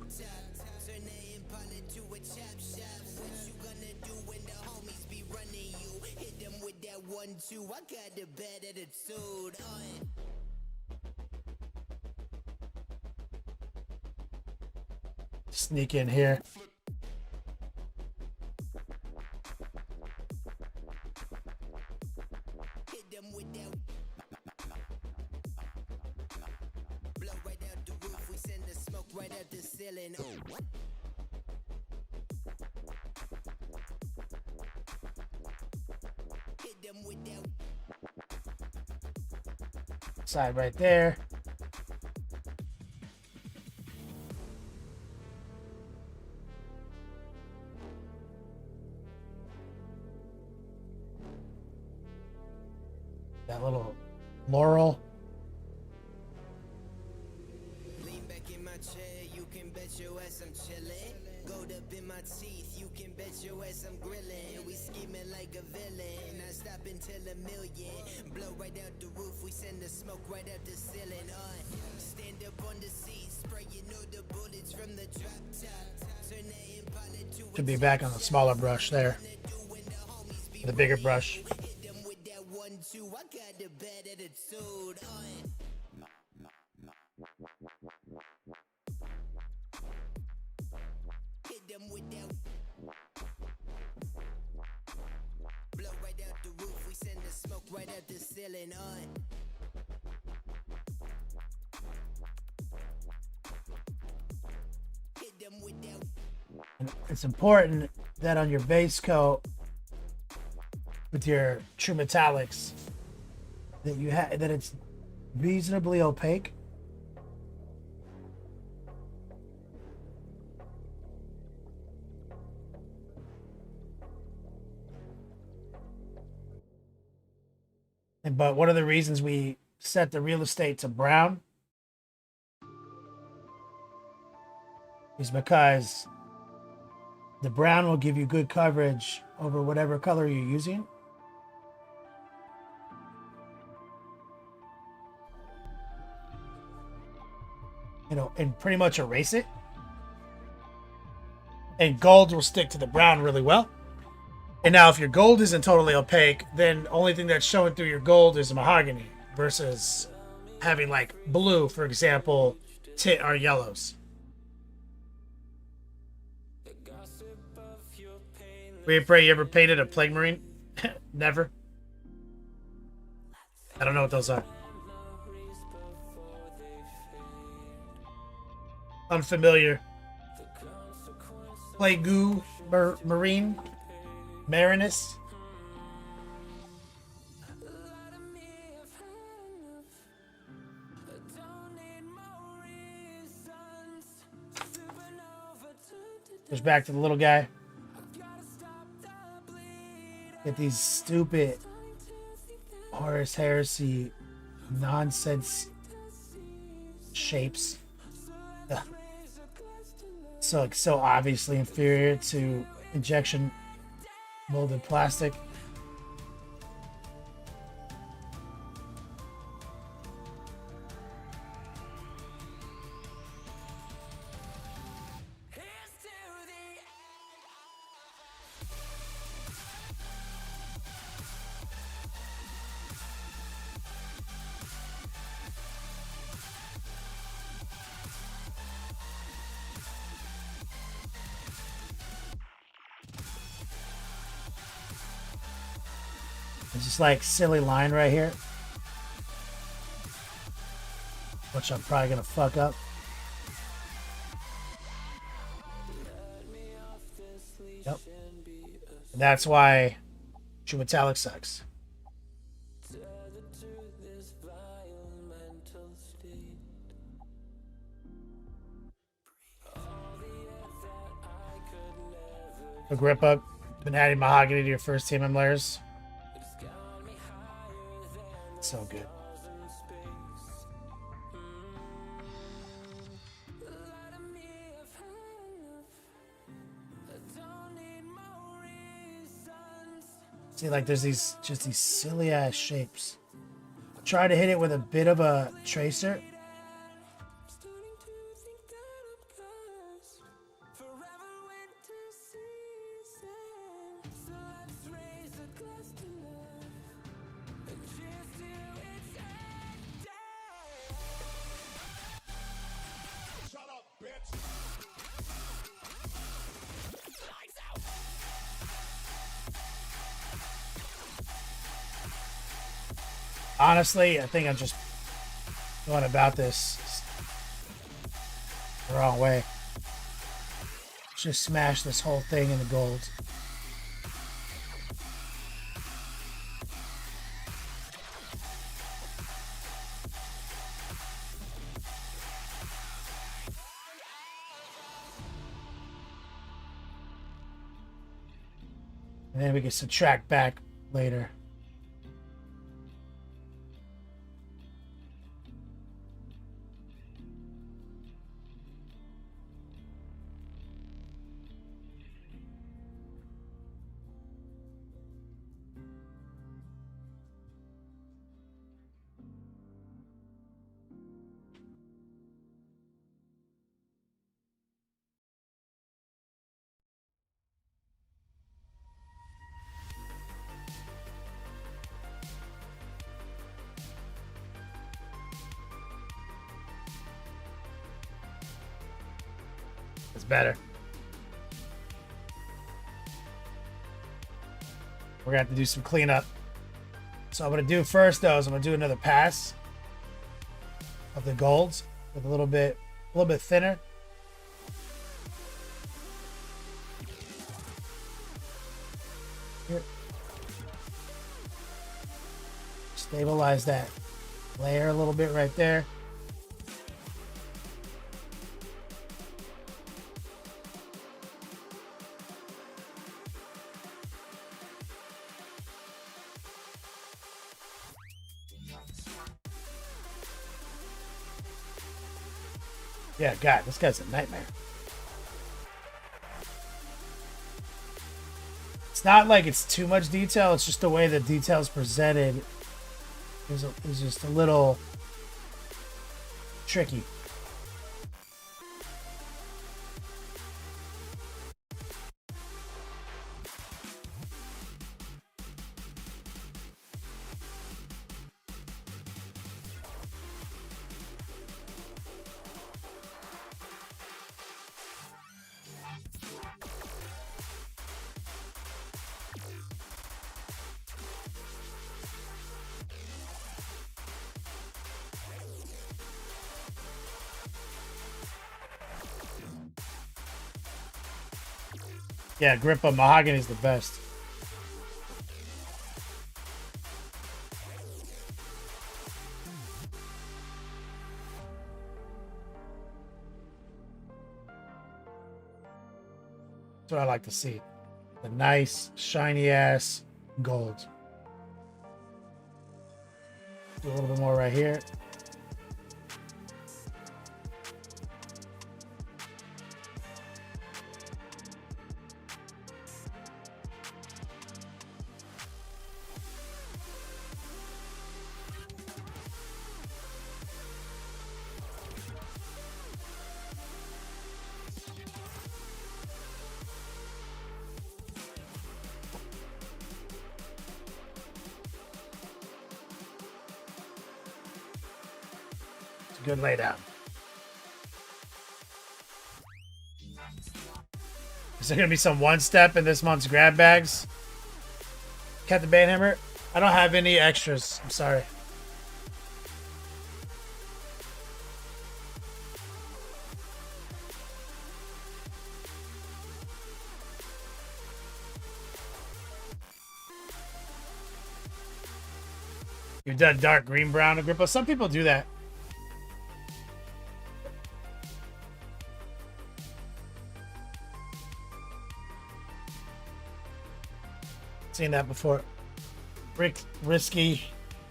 [SPEAKER 9] Turn the Impala to a chop shop. What you gonna do when the homies be running you? Hit them with that 1-2, I got the bad attitude.
[SPEAKER 7] Sneak in here.
[SPEAKER 9] Hit them with that. Blow right out the roof, we send the smoke right out the ceiling. Hit them with that.
[SPEAKER 7] Side right there. That little laurel.
[SPEAKER 9] Lean back in my chair, you can bet your ass I'm chillin'. Gold up in my teeth, you can bet your ass I'm grillin'. We scheming like a villain, I stop until a million. Blow right out the roof, we send the smoke right out the ceiling. Stand up on the seat, spray you know the bullets from the drop top. Turn the Impala to a
[SPEAKER 7] Should be back on the smaller brush there. The bigger brush.
[SPEAKER 9] hit them with that 1-2, I got the bad attitude. Hit them with that. Blow right out the roof, we send the smoke right out the ceiling. Hit them with that.
[SPEAKER 7] And it's important that on your base coat with your true metallics that you have that it's reasonably opaque. But one of the reasons we set the real estate to brown is because the brown will give you good coverage over whatever color you're using. You know, and pretty much erase it. And gold will stick to the brown really well. And now if your gold isn't totally opaque, then only thing that's showing through your gold is mahogany versus having like blue, for example, tint or yellows. We pray you ever painted a plague marine? Never. I don't know what those are. Unfamiliar. Plague marine. Marinus. Goes back to the little guy. Get these stupid Horus Heresy nonsense shapes. Ugh. So obviously inferior to injection molded plastic. There's this like silly line right here, which I'm probably gonna fuck up. Yep. And that's why True Metallic sucks. Agrippa, been adding mahogany to your first team of layers. So good. See, like there's these silly ass shapes. Try to hit it with a bit of a tracer. Honestly, I think I'm just going about this the wrong way. Just smash this whole thing into gold. And then we can subtract back later. It's better. We're gonna have to do some cleanup. So I'm gonna do first though is I'm gonna do another pass of the golds with a little bit thinner. Here. Stabilize that layer a little bit right there. Yeah, God, this guy's a nightmare. It's not like it's too much detail, it's just the way the detail's presented is just a little tricky. Yeah, Grippa Mahogany is the best. That's what I like to see. The nice, shiny ass gold. Do a little bit more right here. Good laydown. Is there gonna be some one step in this month's grab bags? Captain Banhammer? I don't have any extras. I'm sorry. You've done dark green brown, Agrippa. Some people do that. Seen that before. Rick Risky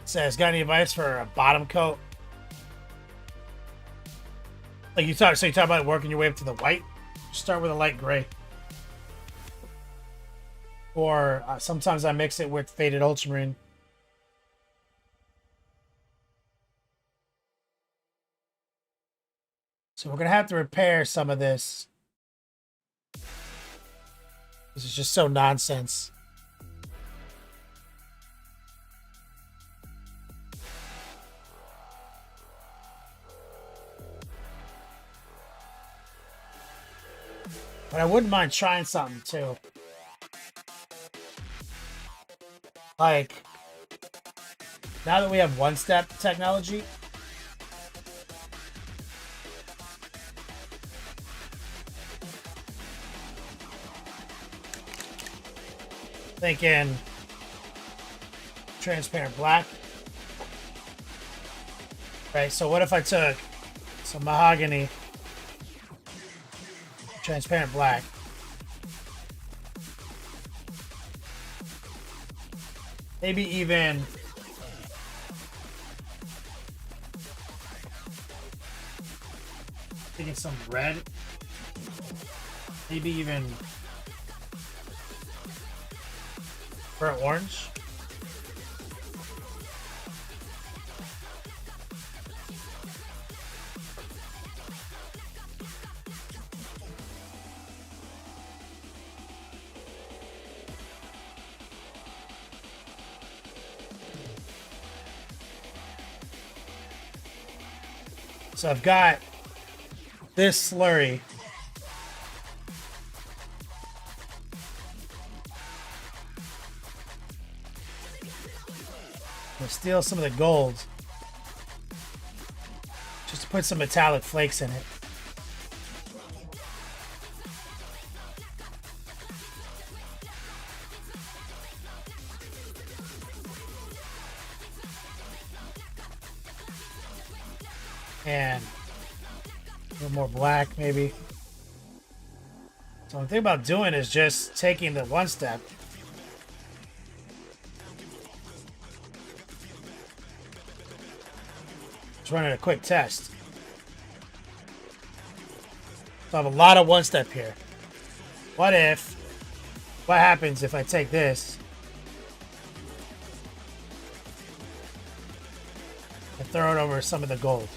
[SPEAKER 7] says, got any advice for a bottom coat? Like you talk, so you talk about working your way up to the white. Start with a light gray. Or sometimes I mix it with faded ultramarine. So we're gonna have to repair some of this. This is just so nonsense. But I wouldn't mind trying something too. Like, now that we have one-step technology, thinking transparent black. Right, so what if I took some mahogany, transparent black, maybe even thinking some red, maybe even burnt orange. So I've got this slurry. I'll steal some of the gold just to put some metallic flakes in it. And a little more black, maybe. So the thing about doing is just taking the one step. Just running a quick test. So I have a lot of one step here. What happens if I take this and throw it over some of the gold?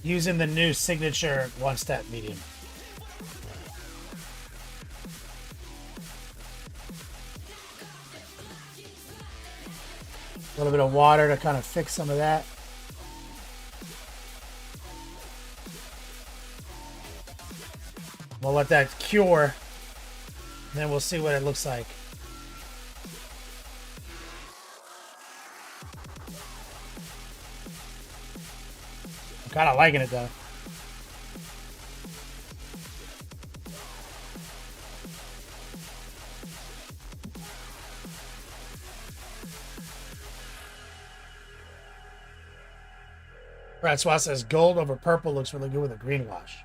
[SPEAKER 7] Using the new signature one-step medium. A little bit of water to kind of fix some of that. We'll let that cure, and then we'll see what it looks like. I'm kind of liking it though. Francois says gold over purple looks really good with a green wash.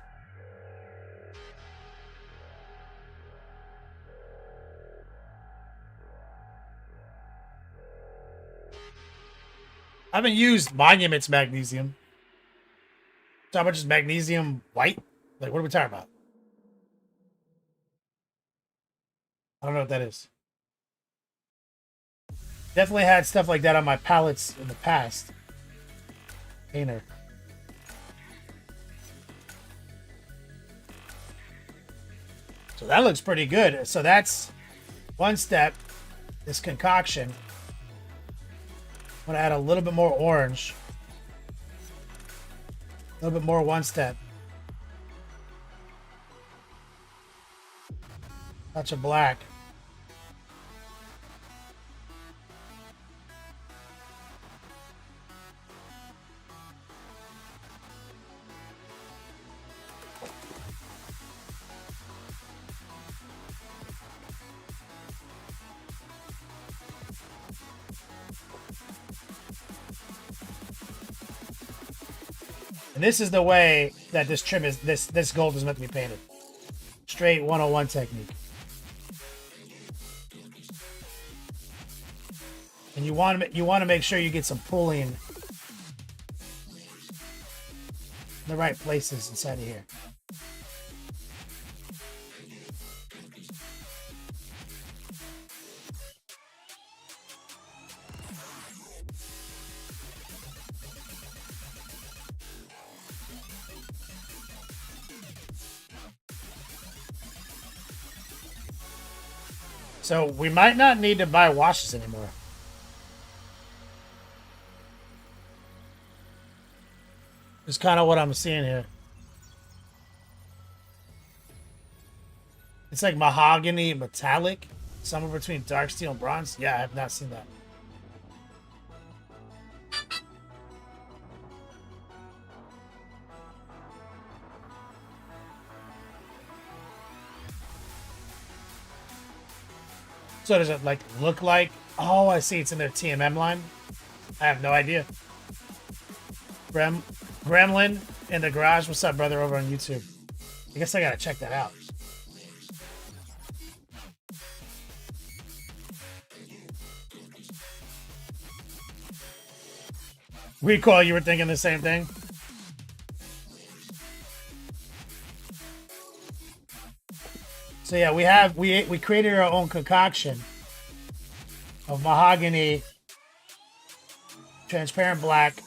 [SPEAKER 7] I haven't used Monument's magnesium. So how much is magnesium white? Like, what are we talking about? I don't know what that is. Definitely had stuff like that on my palettes in the past. Painter. So that looks pretty good. So that's one step. This concoction. I'm going to add a little bit more orange. A little bit more one step. Touch of black. And this is the way that this trim is, this gold is meant to be painted. Straight 101 technique. And you want to make sure you get some pooling in the right places inside of here. So we might not need to buy washes anymore. Is kind of what I'm seeing here. It's like mahogany metallic, somewhere between dark steel and bronze. Yeah, I have not seen that. So does it like look like? Oh, I see. It's in their TMM line. I have no idea. Gremlin in the garage. What's up, brother? Over on YouTube. I guess I gotta check that out. Recall, you were thinking the same thing? So yeah, we created our own concoction of mahogany, transparent black,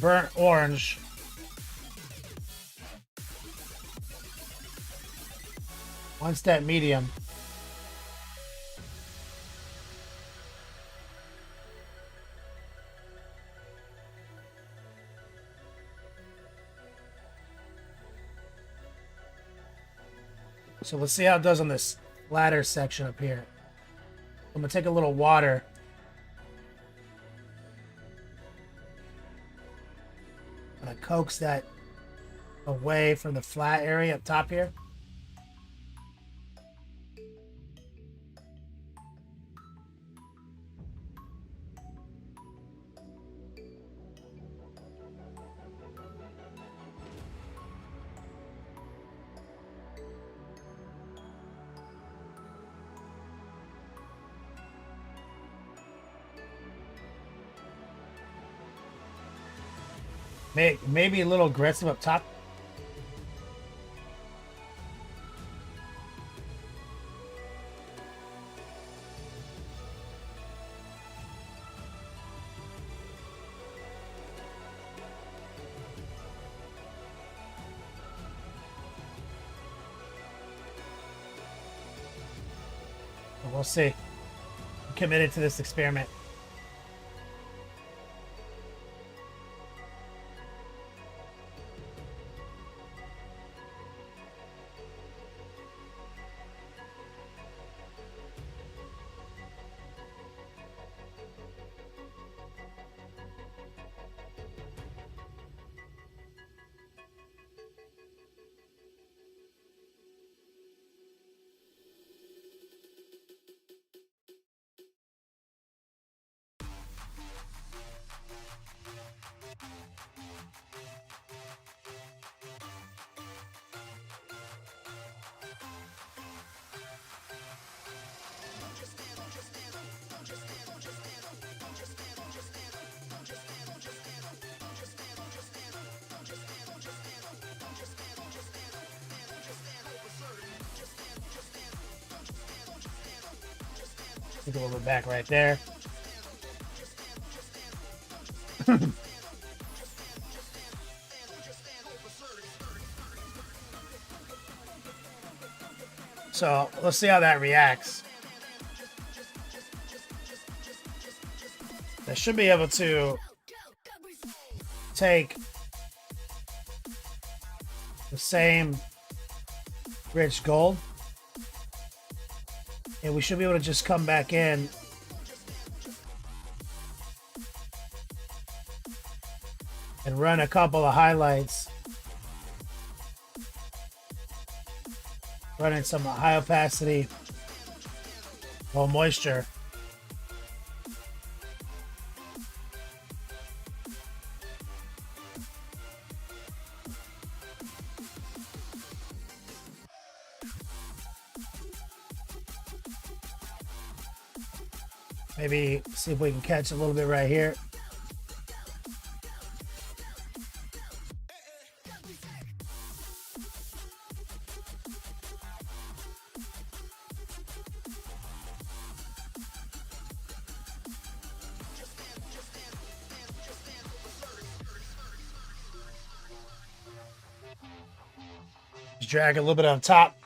[SPEAKER 7] burnt orange, one step medium, so let's see how it does on this ladder section up here. I'm gonna take a little water. I'm gonna coax that away from the flat area up top here. Maybe a little aggressive up top. But we'll see. I'm committed to this experiment. Take a little bit back right there. So let's see how that reacts. I should be able to take the same rich gold, and we should be able to just come back in and run a couple of highlights, running some high opacity, low moisture. Maybe see if we can catch a little bit right here. Just drag a little bit on top.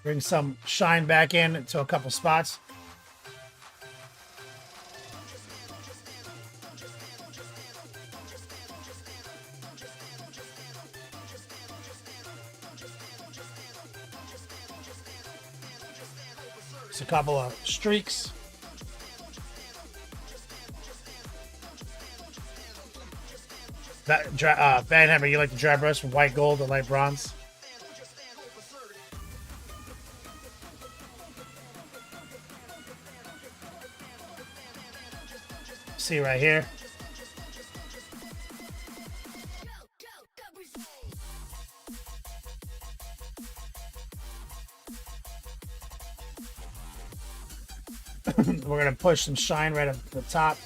[SPEAKER 7] Bring some shine back in to a couple spots. Just a couple of streaks. Van Hammer, you like the dry brush from white gold to light bronze? See right here. We're gonna push some shine right up the top.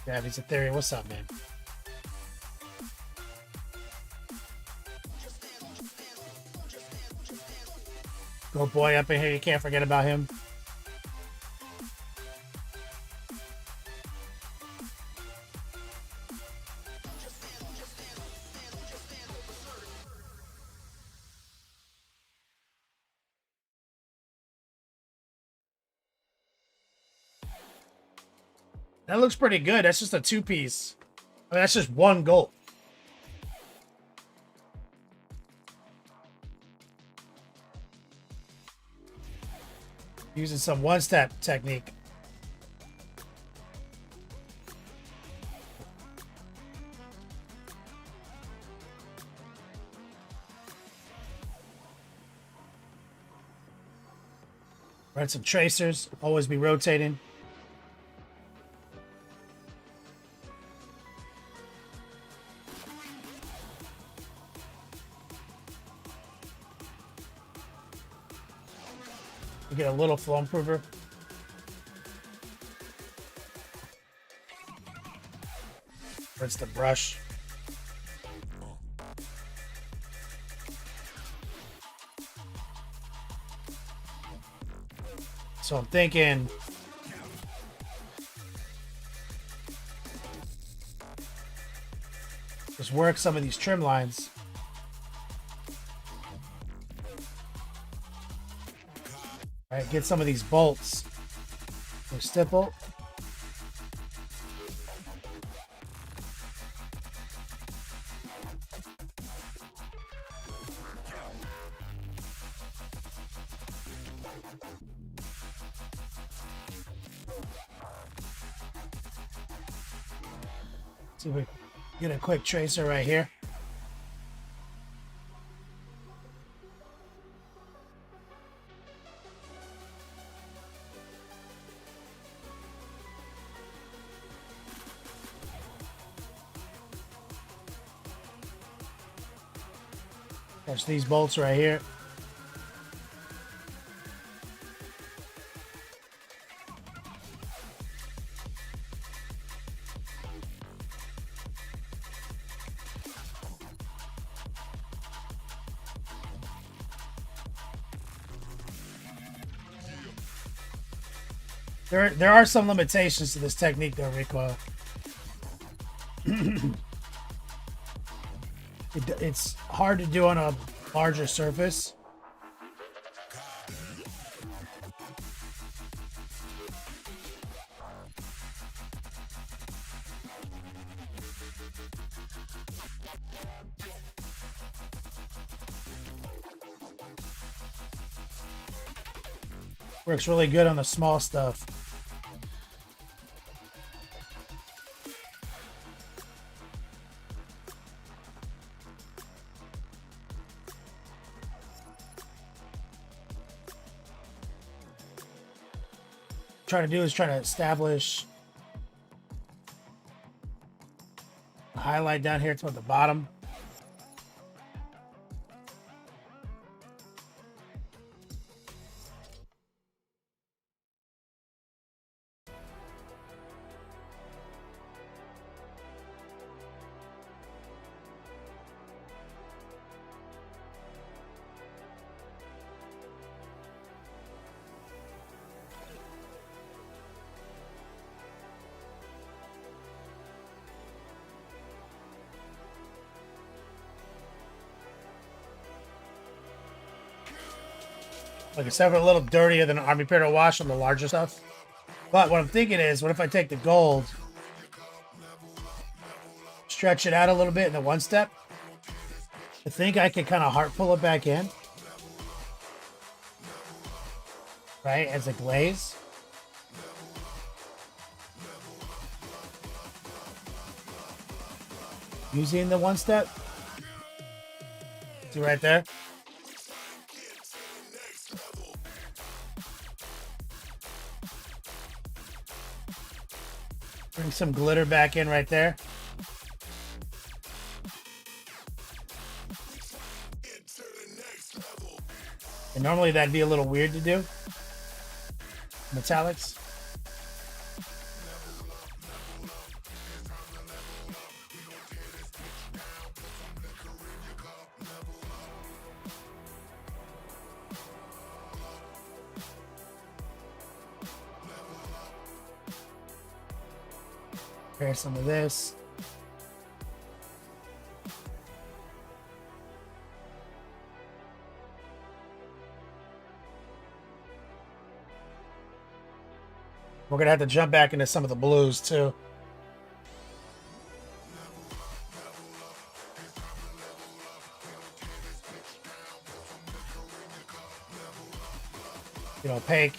[SPEAKER 7] Yeah, he's Ethereum. What's up, man? Go boy up in here. You can't forget about him. That looks pretty good. That's just a two-piece. I mean, that's just one gold. Using some one-step technique. Run some tracers. Always be rotating. Get a little flow improver. Rinse the brush. So I'm thinking just work some of these trim lines. All right, get some of these bolts. Or stipple. See if we get a quick tracer right here. Catch these bolts right here. There are some limitations to this technique though, recoil. It's hard to do on a larger surface. Works really good on the small stuff. Trying to do is try to establish a highlight down here toward the bottom. Like I said, a little dirtier than an Army Imperial wash on the larger stuff. But what I'm thinking is, what if I take the gold, stretch it out a little bit in the one step? I think I can kind of heart pull it back in. Right, as a glaze. Using the one step. See right there? Bring some glitter back in right there. And normally that'd be a little weird to do. Metallics. Prepare some of this. We're gonna have to jump back into some of the blues too. You know, opaque.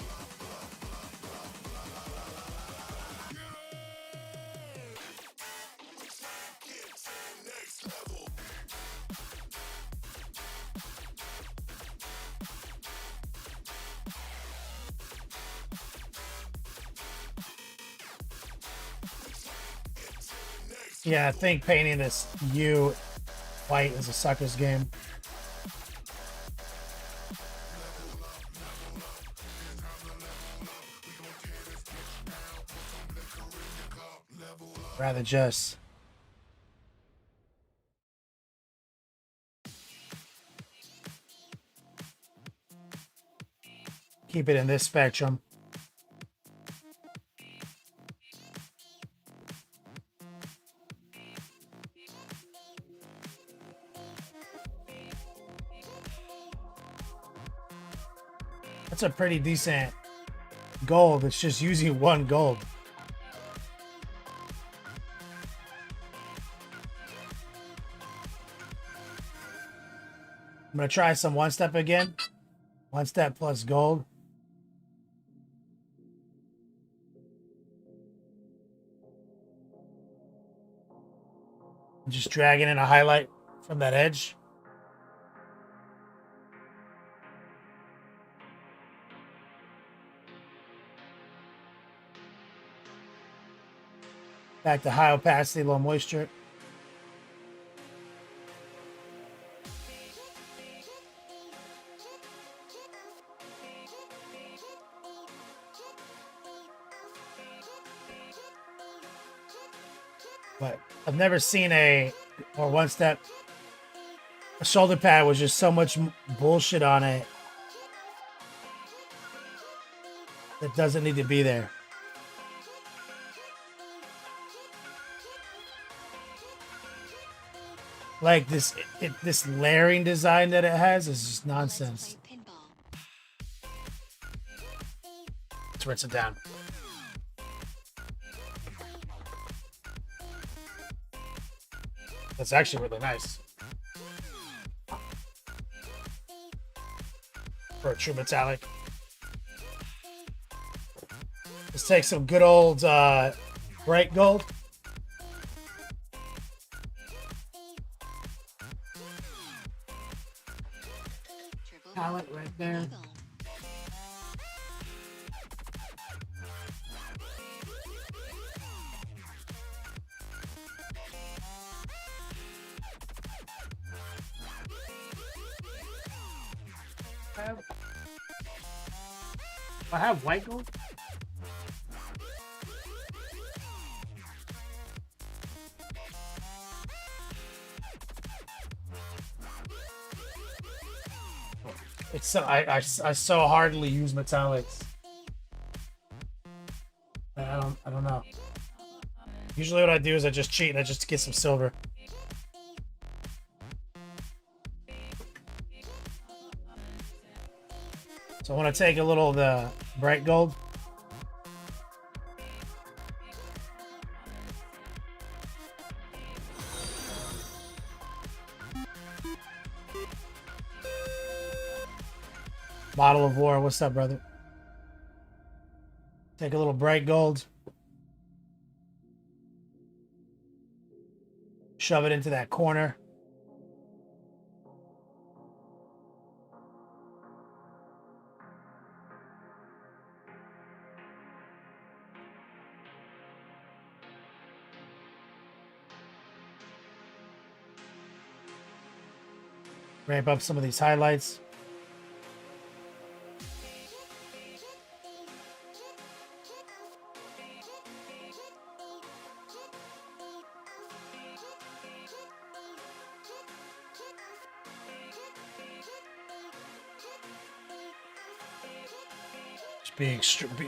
[SPEAKER 7] Yeah, I think painting this U white is a sucker's game. Rather just keep it in this spectrum. That's a pretty decent gold. It's just using one gold. I'm going to try some one step again. One step plus gold. I'm just dragging in a highlight from that edge. Back to high opacity, low moisture. But I've never seen a shoulder pad with just so much bullshit on it that doesn't need to be there. Like this layering design that it has is just nonsense.
[SPEAKER 1] Let's play pinball.
[SPEAKER 7] Let's rinse it down. That's actually really nice. For a true metallic. Let's take some good old bright gold.
[SPEAKER 1] Triple
[SPEAKER 7] Palette right there.
[SPEAKER 1] eagle.
[SPEAKER 7] I have white gold. It's so I so hardly use metallics. I don't know. Usually what I do is I just cheat and I just get some silver. So I want to take a little of the bright gold. Bottle of War, what's up, brother? Take a little bright gold. Shove it into that corner. Ramp up some of these highlights.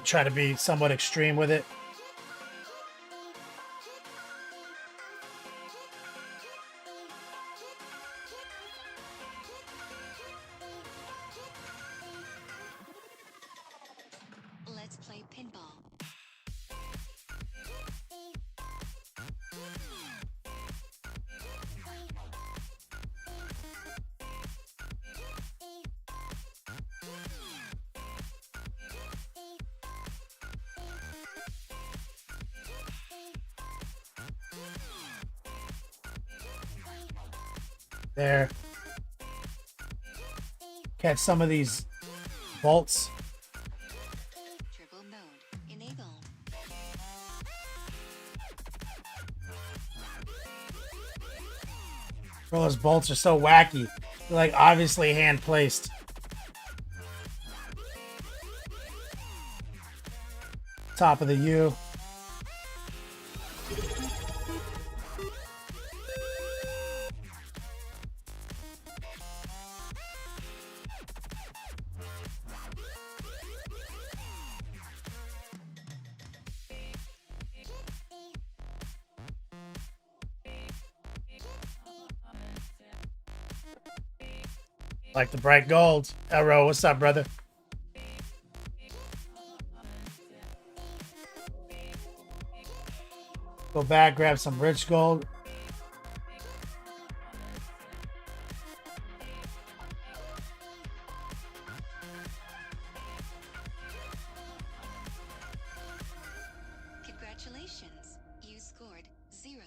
[SPEAKER 7] Try to be somewhat extreme with it.
[SPEAKER 1] Let's play pinball.
[SPEAKER 7] There. Catch some of these bolts.
[SPEAKER 1] Triple mode. Enable.
[SPEAKER 7] Bro, those bolts are so wacky. They're like obviously hand placed. Top of the U. Like the bright gold. Elro, what's up, brother? Go back, grab some rich gold.
[SPEAKER 1] Congratulations. You scored 0.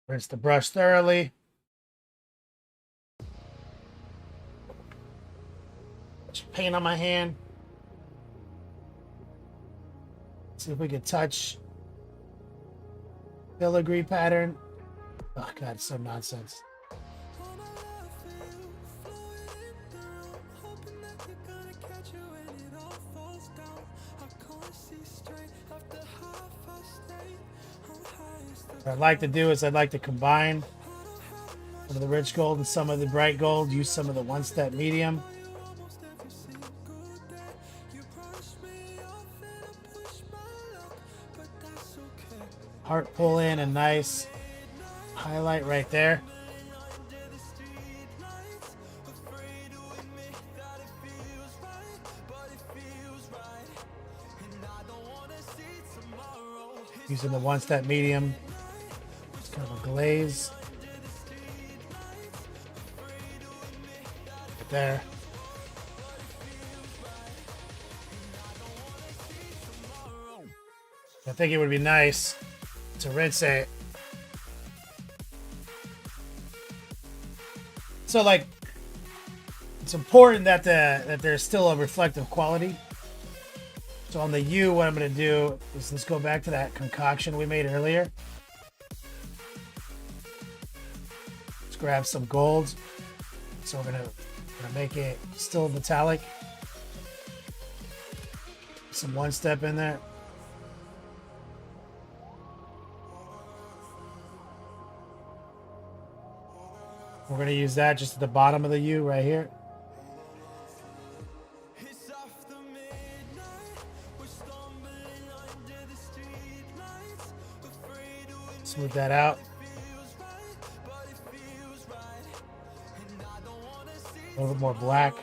[SPEAKER 7] Rinse the brush thoroughly. Just paint on my hand. See if we can touch filigree pattern. Oh god, it's so nonsense. What I'd like to do is I'd like to combine some of the rich gold and some of the bright gold, use some of the one-step medium. Heart pull in a nice highlight right there. Using the one-step medium. It's kind of a glaze. Right there. I think it would be nice to rinse it. So like, it's important that there's still a reflective quality. So on the U, what I'm going to do is let's go back to that concoction we made earlier. Let's grab some gold. So we're gonna make it still metallic. Some one step in there. We're going to use that just at the bottom of the U right here. Smooth that out. A little bit more black.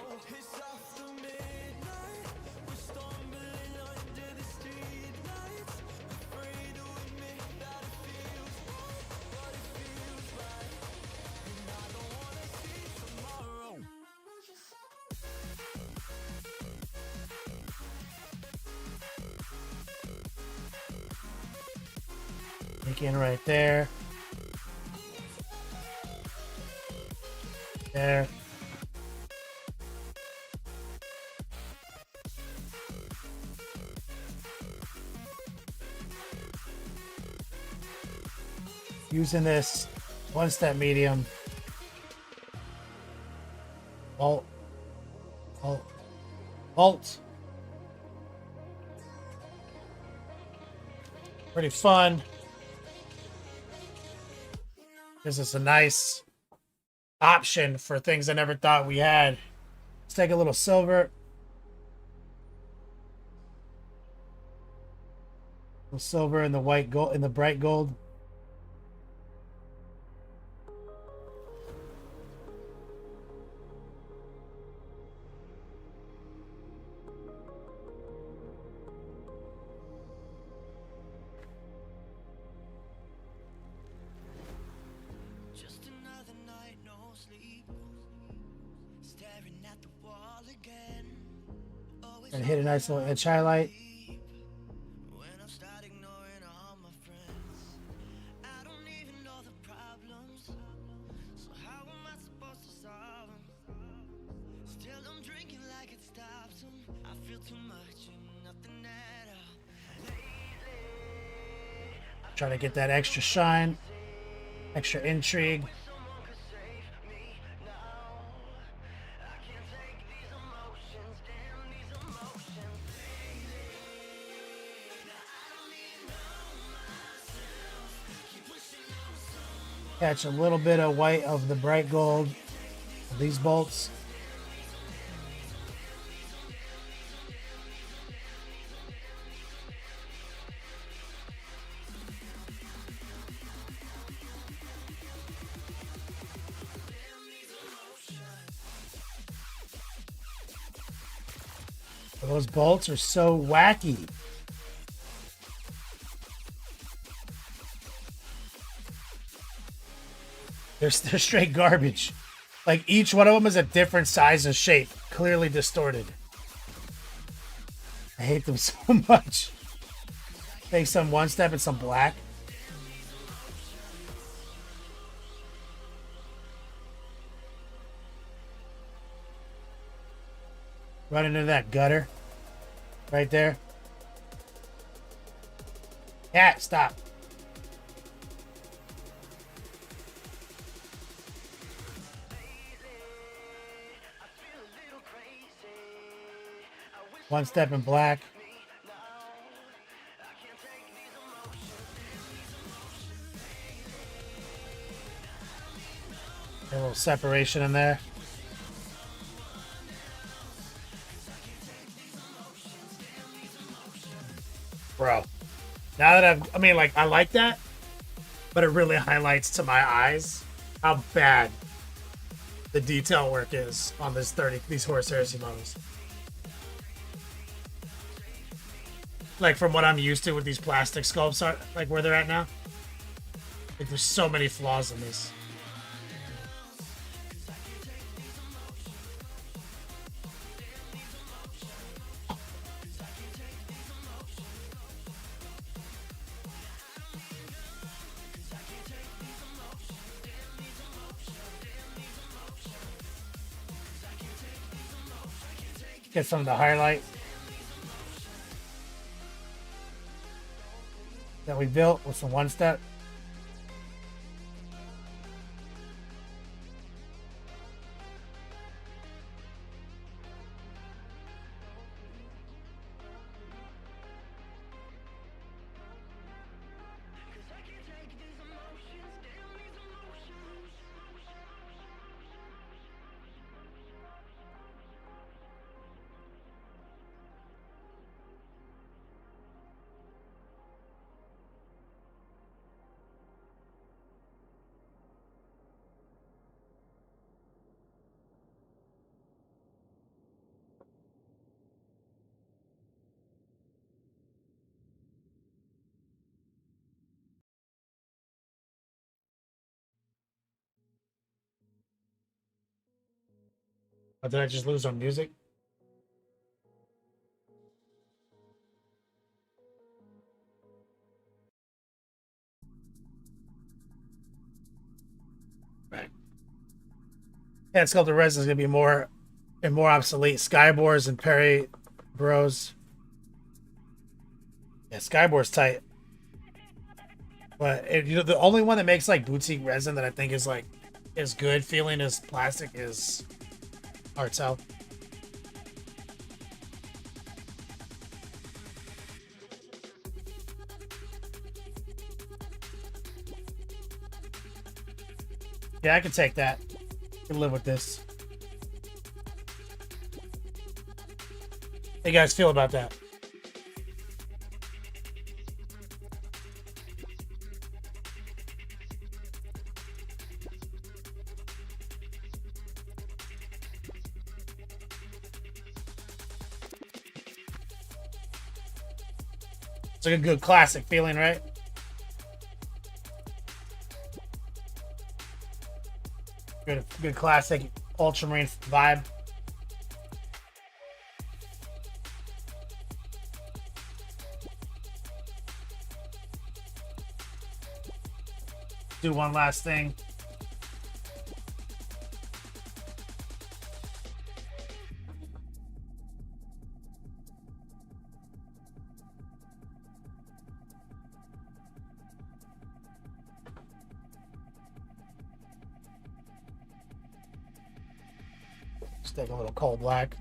[SPEAKER 7] In right there. There. Using this one-step medium. Bolt. Pretty fun. This is a nice option for things I never thought we had. Let's take a little silver. The silver and the white gold and the bright gold. And hit a nice little edge highlight. Try to get that extra shine, extra intrigue. Catch a little bit of white of the bright gold of these bolts. Those bolts are so wacky. They're straight garbage. Like each one of them is a different size and shape, clearly distorted. I hate them so much. Take some one step and some black. Run into that gutter right there. Cat, stop. One Step in Black. A little separation in there. Bro. Now that I mean, like, I like that, but it really highlights to my eyes how bad the detail work is on these Horus Heresy models. Like, from what I'm used to with these plastic sculpts, are like where they're at now. Like, there's so many flaws in this. Get some of the highlight that we built with some One Step. Or did I just lose our music? Right. Yeah, Sculptor Res is gonna be more and more obsolete. Skyboars and Perry Bros. Yeah, Skyboar's tight. But the only one that makes like boutique resin that I think is like as good feeling as plastic is Artel. Yeah, I can take that. I can live with this. How you guys feel about that? It's like a good classic feeling, right? Good classic ultramarine vibe. Do one last thing. Just take a little coal black.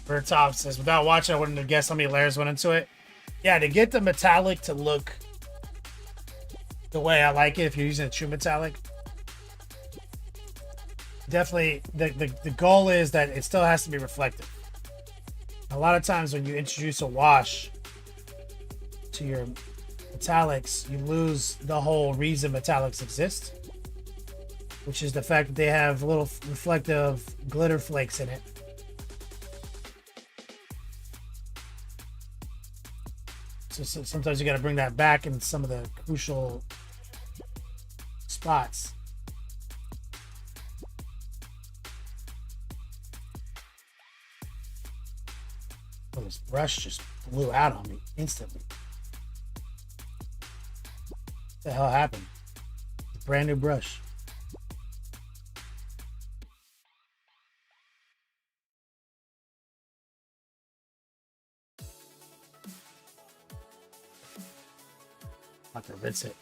[SPEAKER 7] Bertov says, without watching, I wouldn't have guessed how many layers went into it. Yeah, to get the metallic to look the way I like it, if you're using a true metallic, definitely the goal is that it still has to be reflective. A lot of times when you introduce a wash to your metallics, you lose the whole reason metallics exist, which is the fact that they have little reflective glitter flakes in it. So sometimes you got to bring that back in some of the crucial spots. Oh, this brush just blew out on me instantly. What the hell happened? It's a brand new brush. I'll have to rinse it.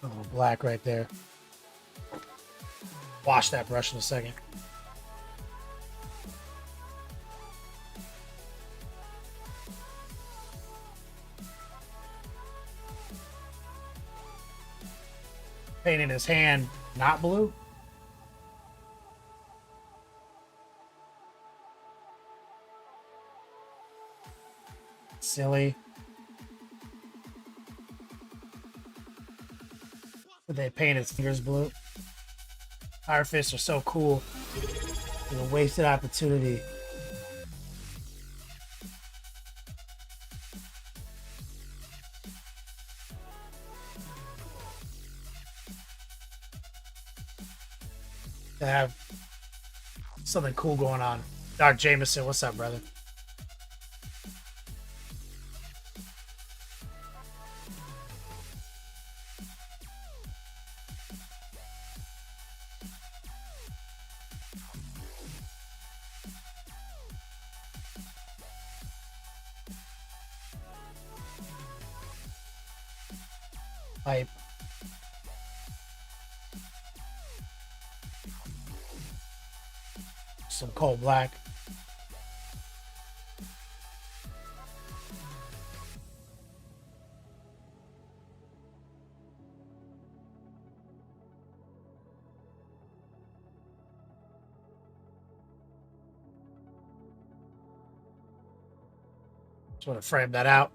[SPEAKER 7] A little black right there. Wash that brush in a second. Painting his hand not blue. Silly. But they paint his fingers blue. Fire fists are so cool. It's a wasted opportunity. To have something cool going on. Doc Jameson, what's up, brother? Pipe. Some cold black. Just want to frame that out.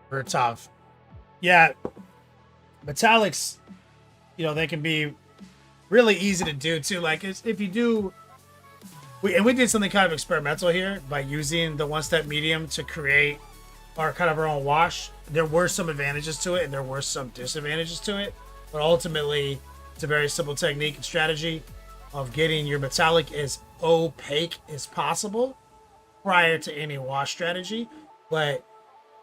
[SPEAKER 7] Vertov. Yeah, metallics, you know, they can be really easy to do too. Like if you do, we did something kind of experimental here by using the one-step medium to create our kind of our own wash. There were some advantages to it and there were some disadvantages to it, but ultimately it's a very simple technique and strategy of getting your metallic as opaque as possible prior to any wash strategy, but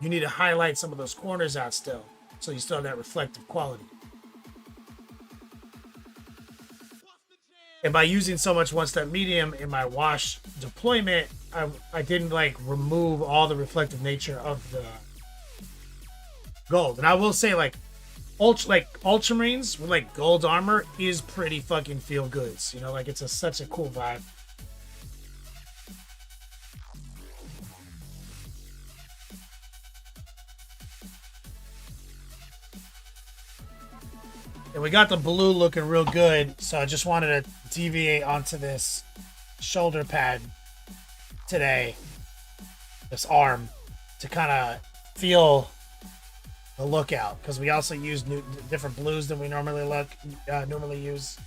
[SPEAKER 7] you need to highlight some of those corners out still, so you still have that reflective quality. And by using so much one-step medium in my wash deployment, I didn't like remove all the reflective nature of the gold. And I will say, like ultramarines with like gold armor is pretty fucking feel goods. You know, like it's such a cool vibe. And we got the blue looking real good, so I just wanted to deviate onto this shoulder pad today, this arm, to kind of feel the lookout, because we also use different blues than we normally use.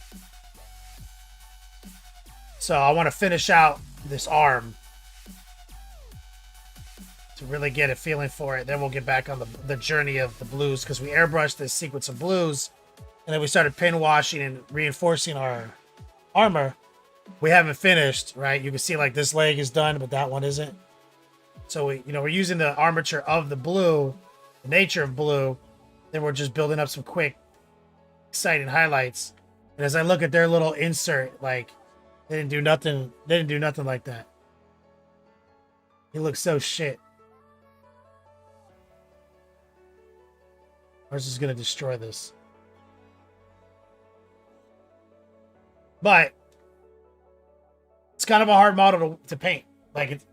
[SPEAKER 7] So I want to finish out this arm to really get a feeling for it. Then we'll get back on the journey of the blues, because we airbrushed this sequence of blues. And then we started pin washing and reinforcing our armor. We haven't finished, right? You can see like this leg is done, but that one isn't. So we're using the armature of the blue, the nature of blue. Then we're just building up some quick, exciting highlights. And as I look at their little insert, like they didn't do nothing. They didn't do nothing like that. He looks so shit. Ours is gonna destroy this. But it's kind of a hard model to paint. Like it's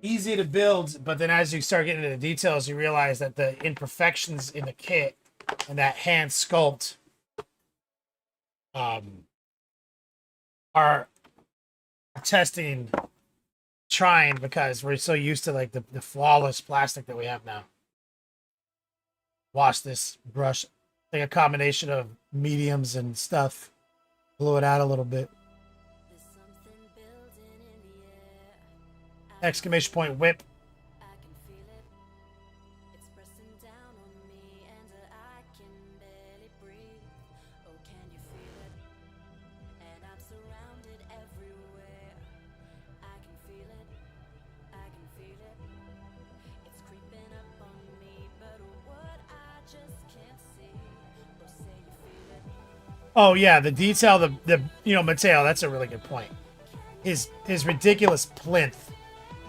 [SPEAKER 7] easy to build, but then as you start getting into the details, you realize that the imperfections in the kit and that hand sculpt are testing, trying, because we're so used to like the flawless plastic that we have now. Wash this brush, like a combination of mediums and stuff. Blow it out a little bit. Exclamation point whip. Oh yeah, the detail, the Mateo, that's a really good point. His ridiculous plinth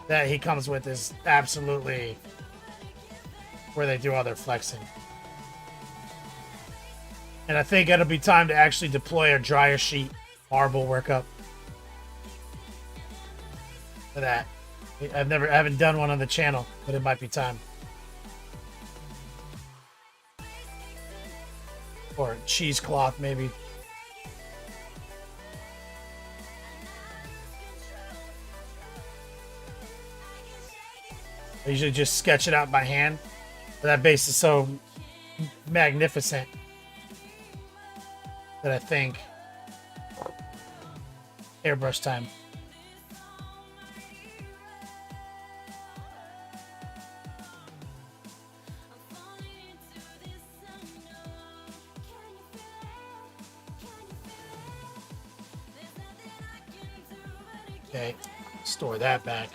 [SPEAKER 7] that he comes with is absolutely where they do all their flexing. And I think it'll be time to actually deploy a dryer sheet marble workup for that. I haven't done one on the channel, but it might be time. Or cheesecloth, maybe. I usually just sketch it out by hand. But that base is so magnificent that I think airbrush time. Okay, store that back.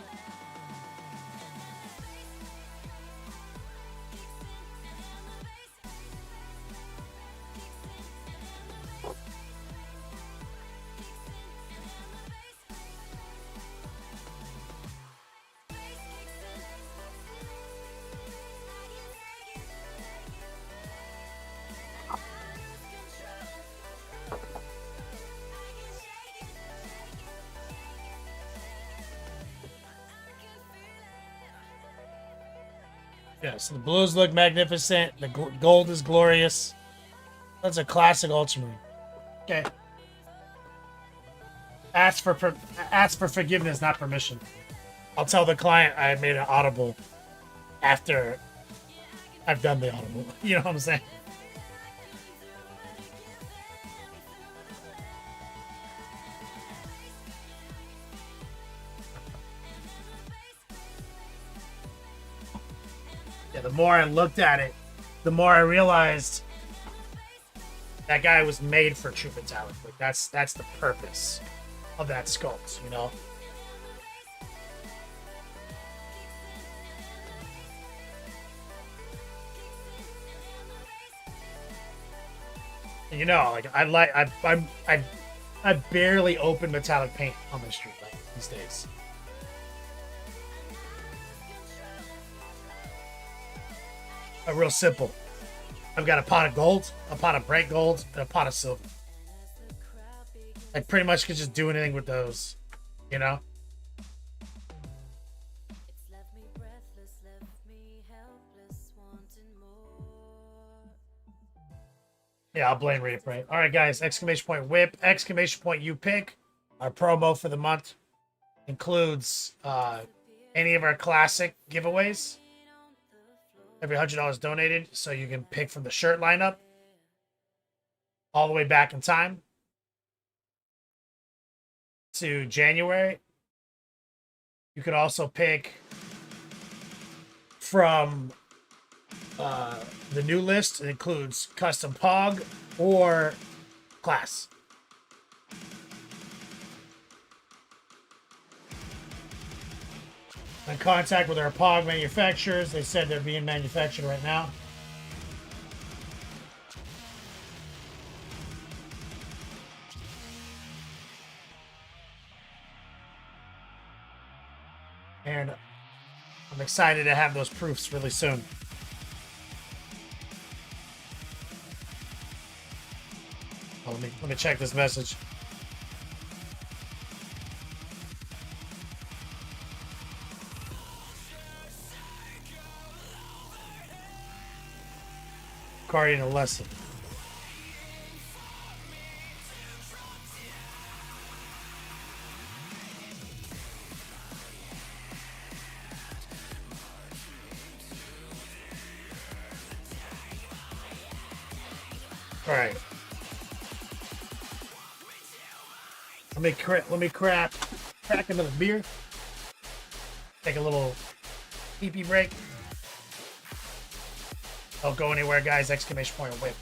[SPEAKER 7] Yes, the blues look magnificent. The gold is glorious. That's a classic Ultramarine. Okay. Ask for forgiveness, not permission. I'll tell the client I made an audible after I've done the audible. You know what I'm saying? Yeah, the more I looked at it, the more I realized that guy was made for true metallic. Like that's the purpose of that sculpt, you know? And you know, like I barely open metallic paint on the street like these days. Real simple. I've got a pot of gold, a pot of bright gold, and a pot of silver. I pretty much could just do anything with those, you know? Yeah, I'll blame Reap, right? All right, guys. Exclamation point whip, exclamation point you pick. Our promo for the month includes any of our classic giveaways. Every $100 donated, so you can pick from the shirt lineup all the way back in time to January. You could also pick from the new list. It includes custom Pog or class. In contact with our Pog manufacturers. They said they're being manufactured right now. And I'm excited to have those proofs really soon. Oh, let me check this message. Guardian a lesson. All right. Let me crack another beer. Take a little pee-pee break. Don't go anywhere, guys. Exclamation point whip.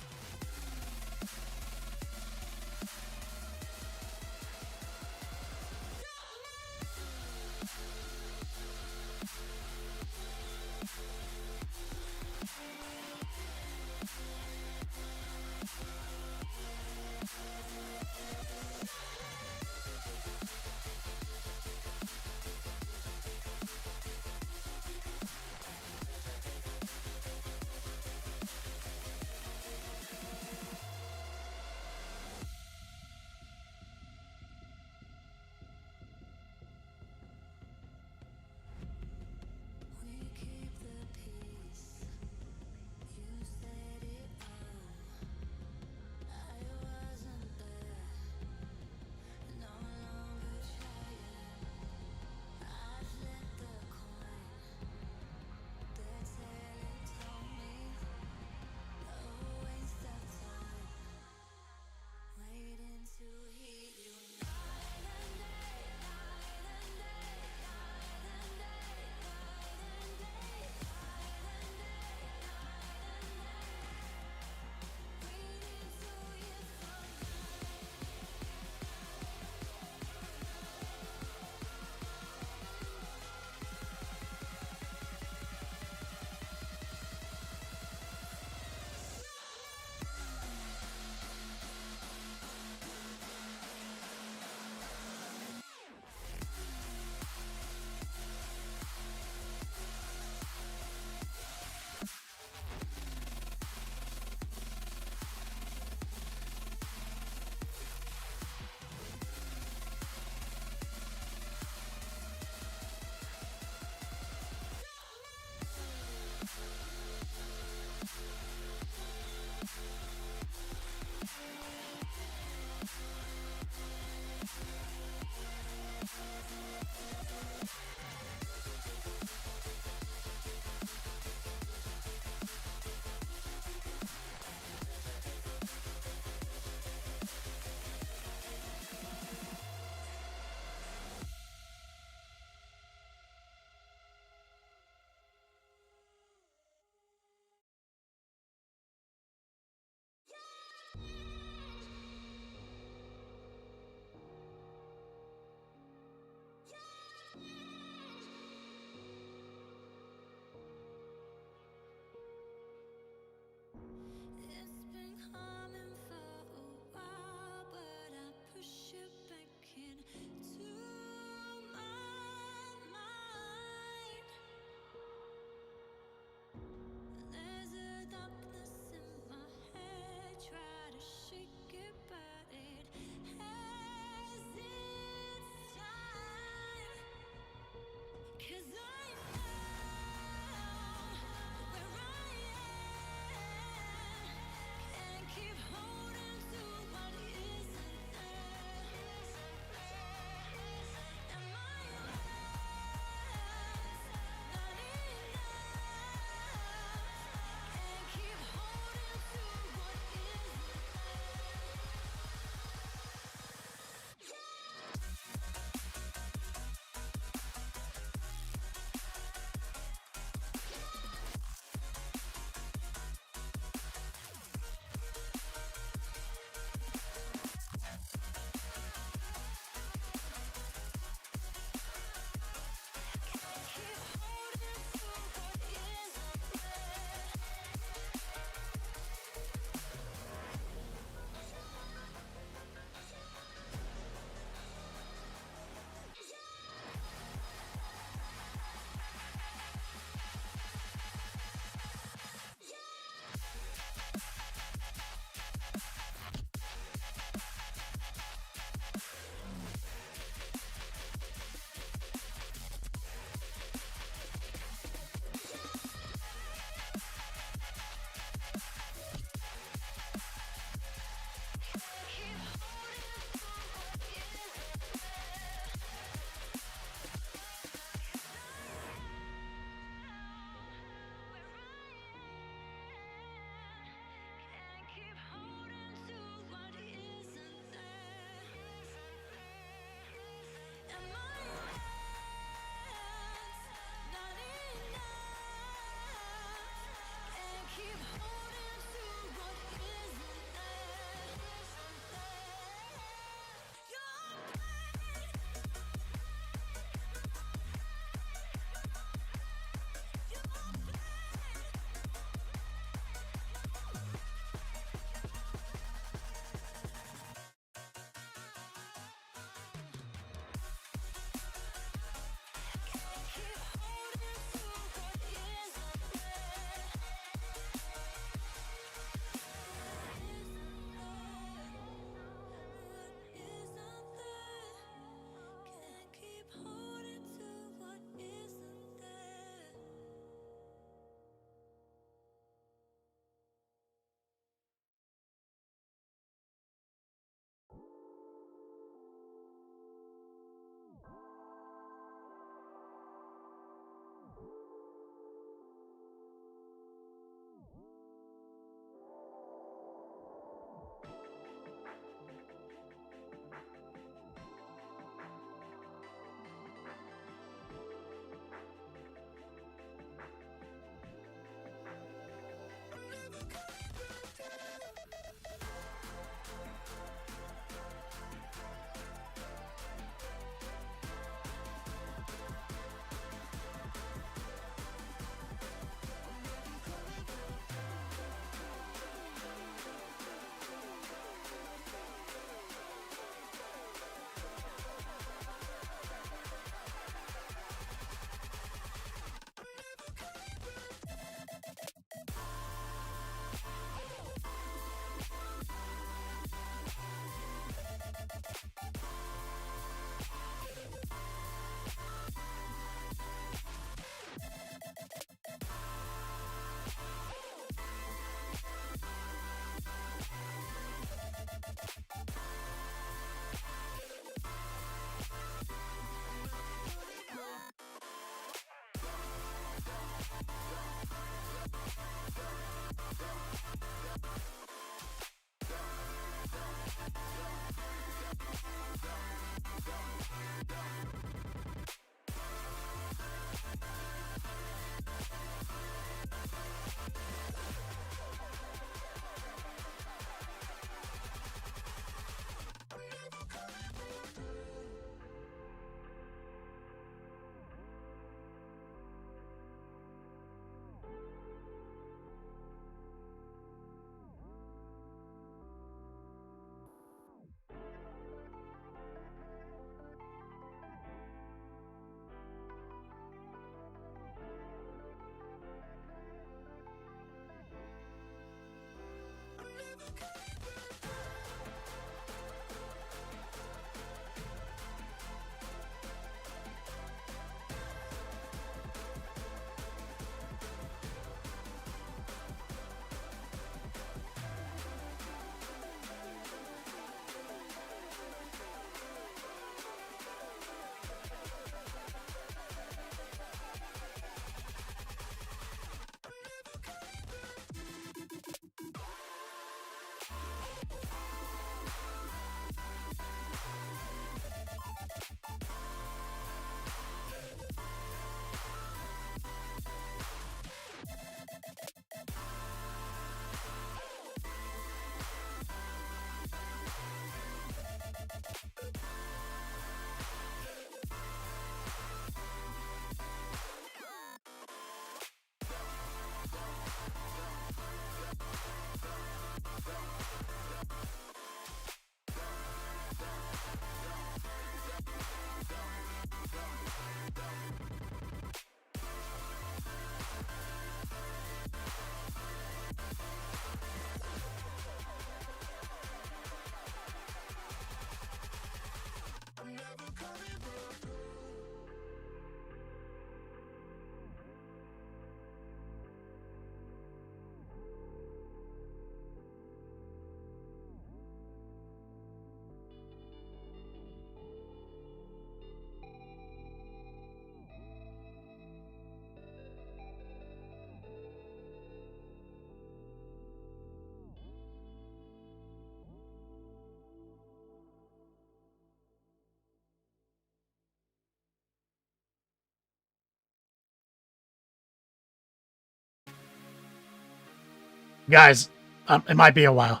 [SPEAKER 7] Guys, it might be a while.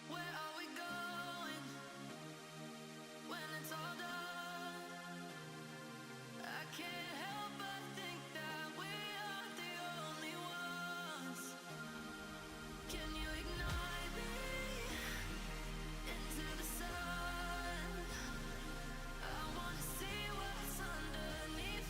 [SPEAKER 1] Where are we going when it's all done? I can't help but think that we are the only ones. Can you ignite me into the sun? I wanna see what's underneath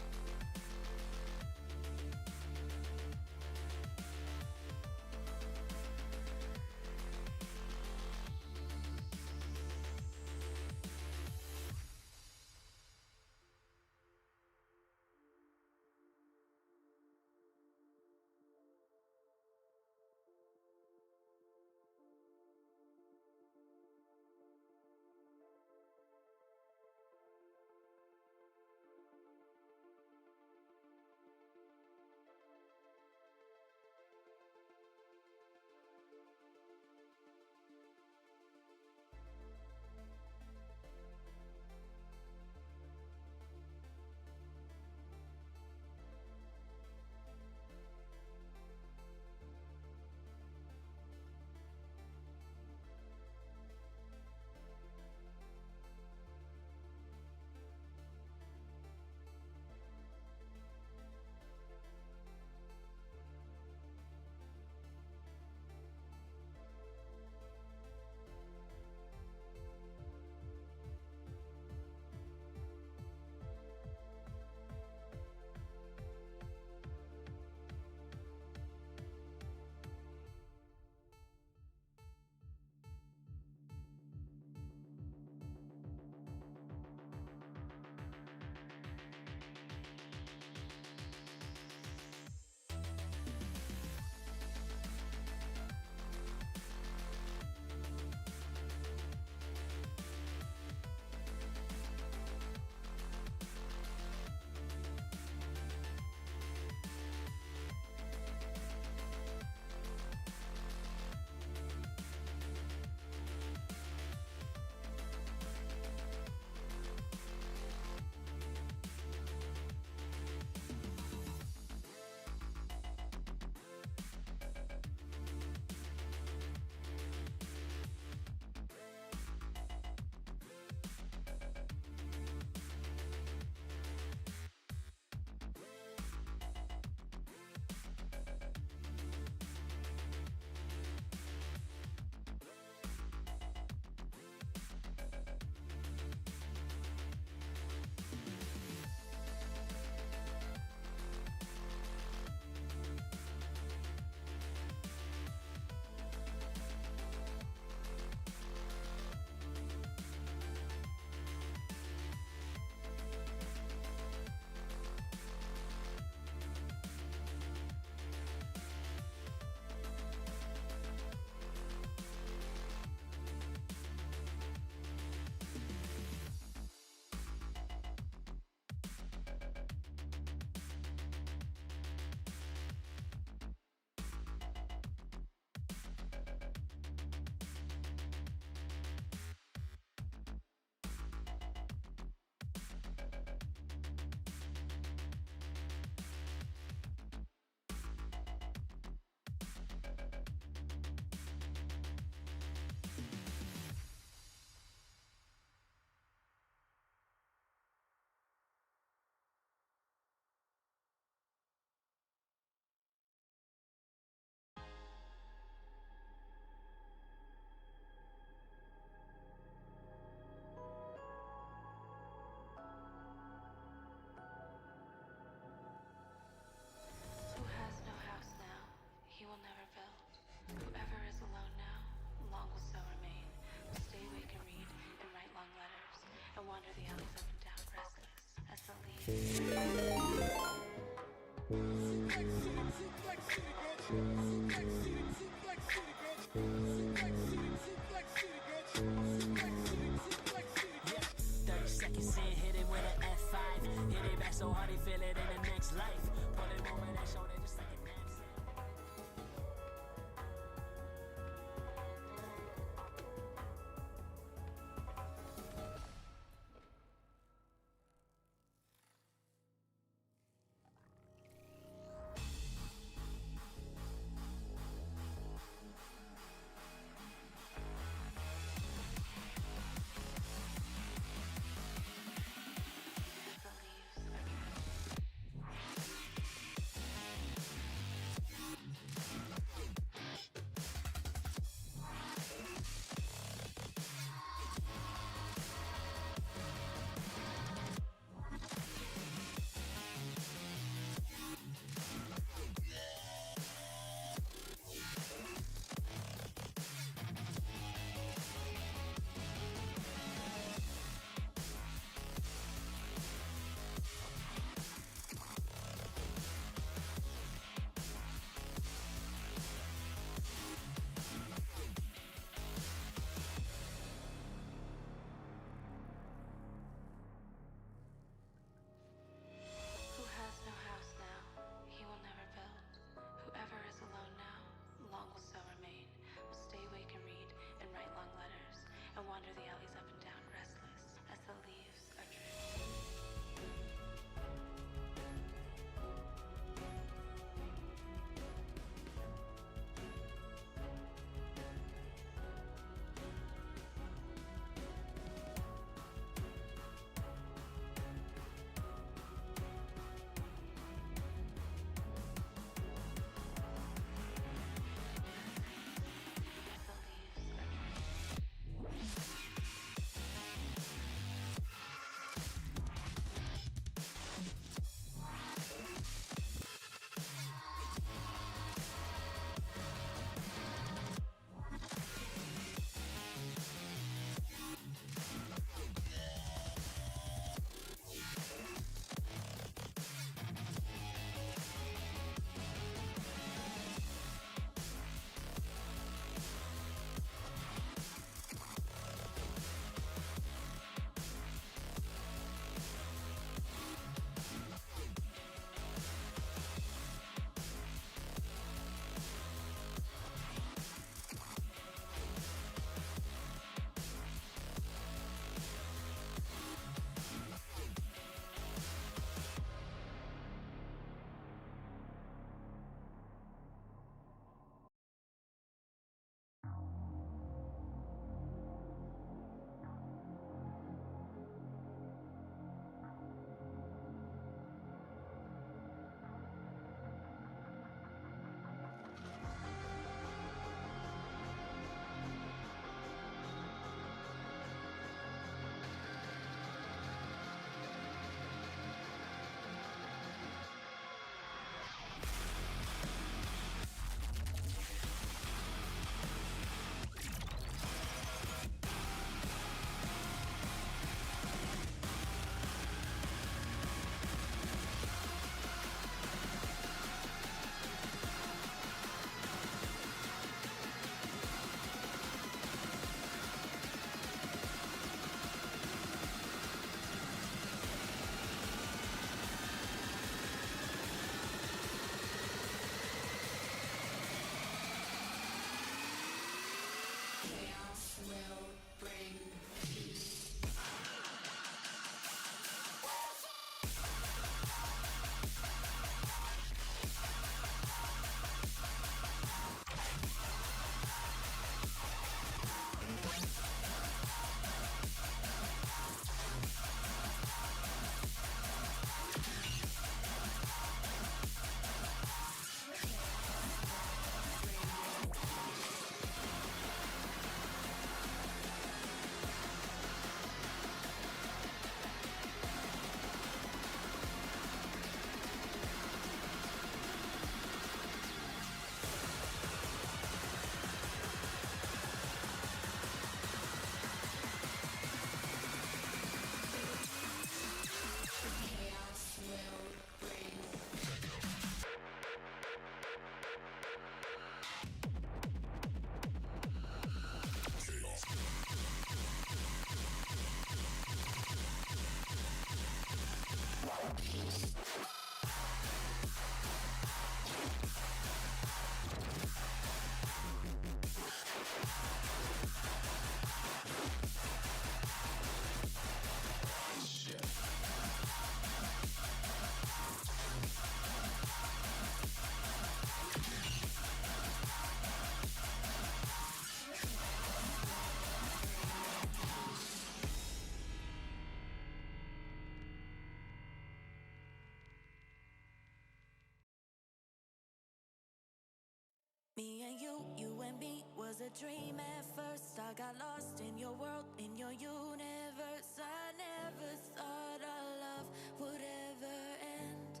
[SPEAKER 1] Me and you and me was a dream at first. I got lost in your world, in your universe. I never thought our love would ever end.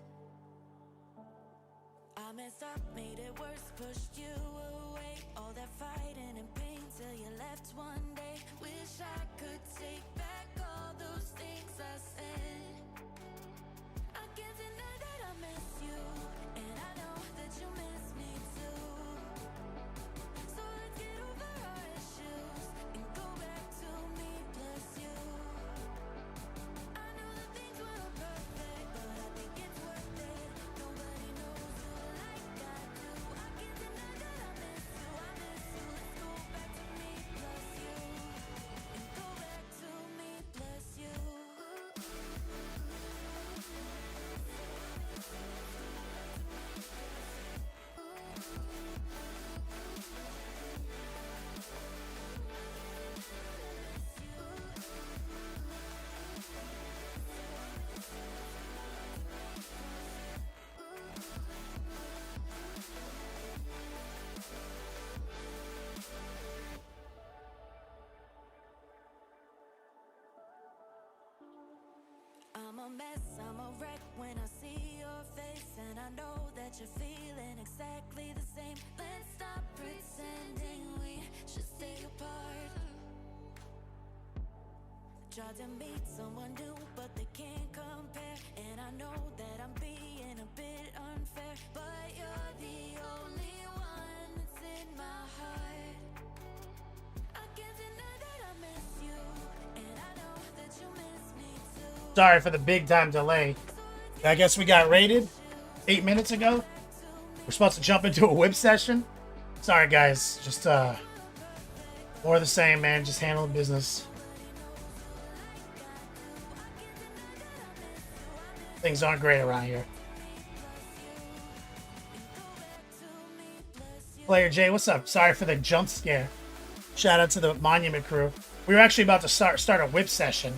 [SPEAKER 1] I messed up, made it worse, pushed you away. All that fighting and pain till you left one day. Wish I could take back all those things I said. I can't deny that I miss you, and I know that you miss me too. So let's get over our issues and go back to me plus you. I know that things weren't perfect, but I think it's worth it. Nobody knows you like I do. I can't deny that I miss you, I miss you. Let's go back to me plus you, and go back to me plus you. I'm a mess, I'm a wreck when I see your face, and I know that you're feeling exactly the same. Let's stop pretending we should stay apart. Tried to meet someone new, but they can't compare. And I know that I'm being a bit unfair, but you're the only one that's in my heart. I can't deny that I miss you, and I know that you miss me too.
[SPEAKER 7] Sorry for the big time delay. I guess we got raided 8 minutes ago. We're supposed to jump into a whip session. Sorry, guys. Just more of the same, man. Just handling business. Things aren't great around here. Player J, what's up? Sorry for the jump scare. Shout out to the Monument crew. We were actually about to start a whip session.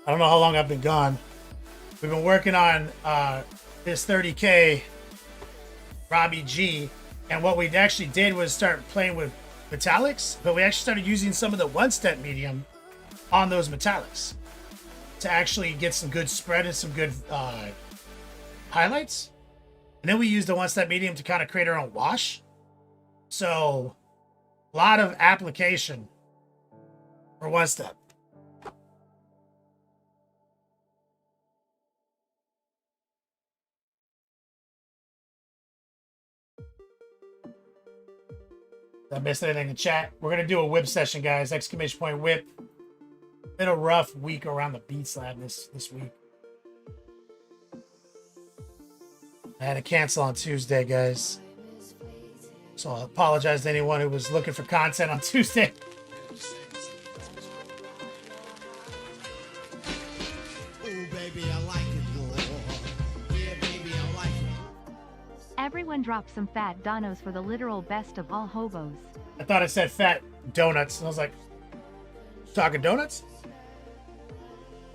[SPEAKER 7] I don't know how long I've been gone. We've been working on this 30K Robbie G, and what we actually did was start playing with metallics, but we actually started using some of the one-step medium on those metallics to actually get some good spread and some good highlights. And then we used the one-step medium to kind of create our own wash. So a lot of application for one-step. Did I miss anything in chat? We're going to do a whip session, guys. Exclamation point whip. Been a rough week around the Beat Slab this week. I had to cancel on Tuesday, guys. So I apologize to anyone who was looking for content on Tuesday.
[SPEAKER 10] Everyone drop some fat donos for the literal best of all hobos.
[SPEAKER 7] I thought it said fat donuts. And I was like, talking donuts?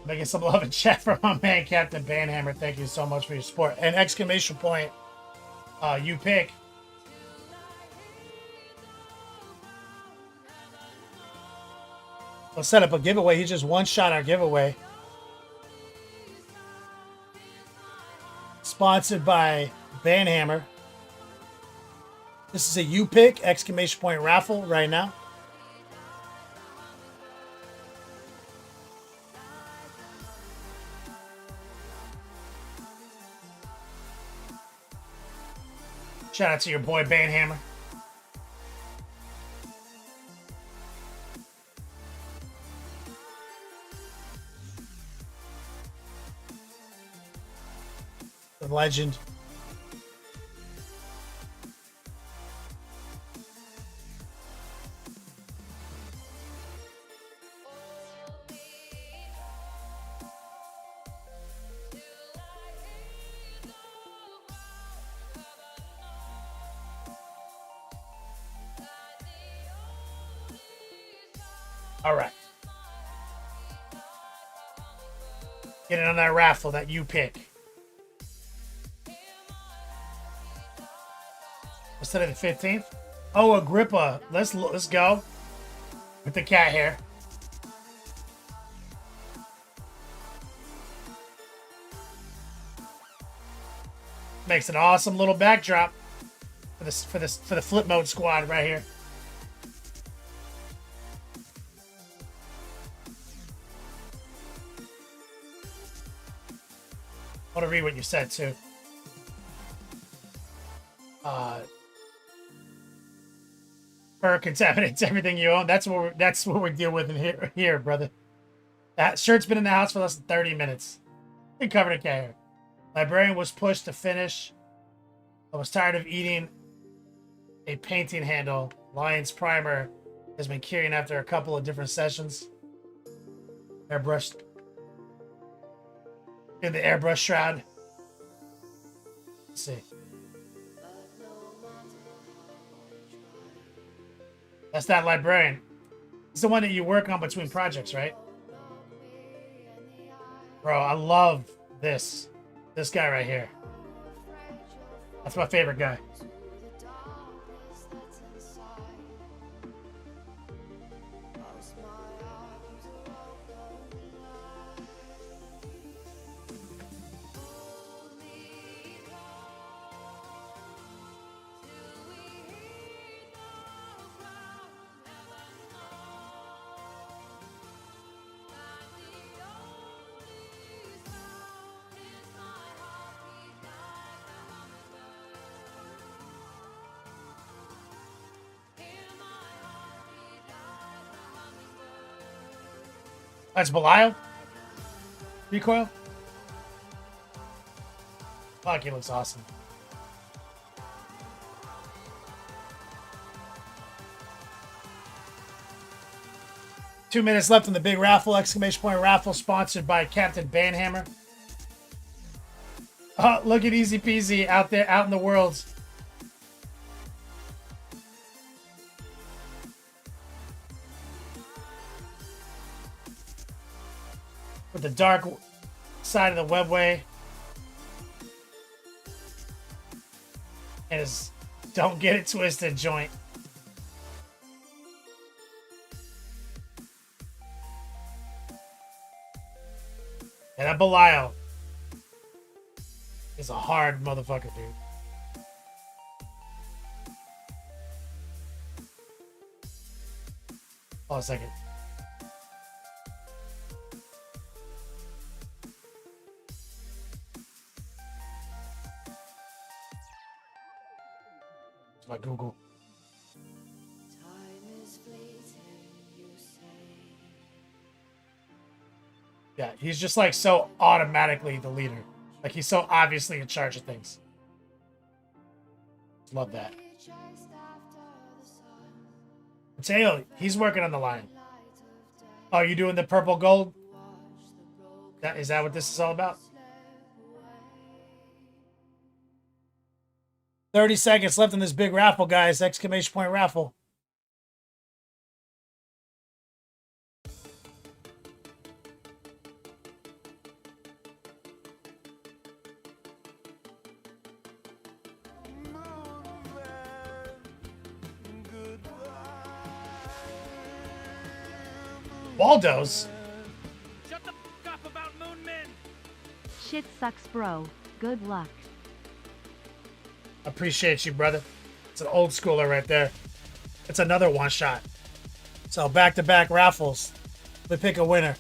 [SPEAKER 7] Making some love in chat for my man, Captain Banhammer. Thank you so much for your support. And exclamation point, you pick. Let's set up a giveaway. He just one-shot our giveaway. Sponsored by Banhammer. This is a you pick exclamation point raffle right now. Shout out to your boy Banhammer. The legend. All right. Get it on that raffle that you pick. Instead of the 15th. Oh, Agrippa. Let's go with the cat hair. Makes an awesome little backdrop for the flip mode squad right here. I want to read what you said too. Fur contaminates everything you own. That's what we deal with in here, brother. That shirt's been in the house for less than 30 minutes. Been covered in cat hair. Librarian was pushed to finish. I was tired of eating a painting handle. Lion's primer has been curing after a couple of different sessions. Airbrushed. In the airbrush shroud. Let's see. That's that librarian. It's the one that you work on between projects, right? Bro, I love this. This guy right here. That's my favorite guy. That's Belial? Recoil? Fuck, he looks awesome. Two minutes left in the big raffle, exclamation point raffle, sponsored by Captain Banhammer. Oh, look at Easy Peasy out there, out in the world. With the dark side of the webway. And his don't get it twisted joint. And that Belial is a hard motherfucker, dude. Hold on a second. My Google. Yeah, he's just like so automatically the leader. Like he's so obviously in charge of things. Love that. Mateo, he's working on the line. Oh, you doing the purple gold? Is that what this is all about? 30 seconds left in this big raffle, guys. Exclamation point raffle. Waldo's?
[SPEAKER 6] Shut the fuck up about Moon Men!
[SPEAKER 10] Shit sucks, bro. Good luck.
[SPEAKER 7] Appreciate you, brother. It's an old schooler right there. It's another one shot. So back-to-back raffles. We pick a winner.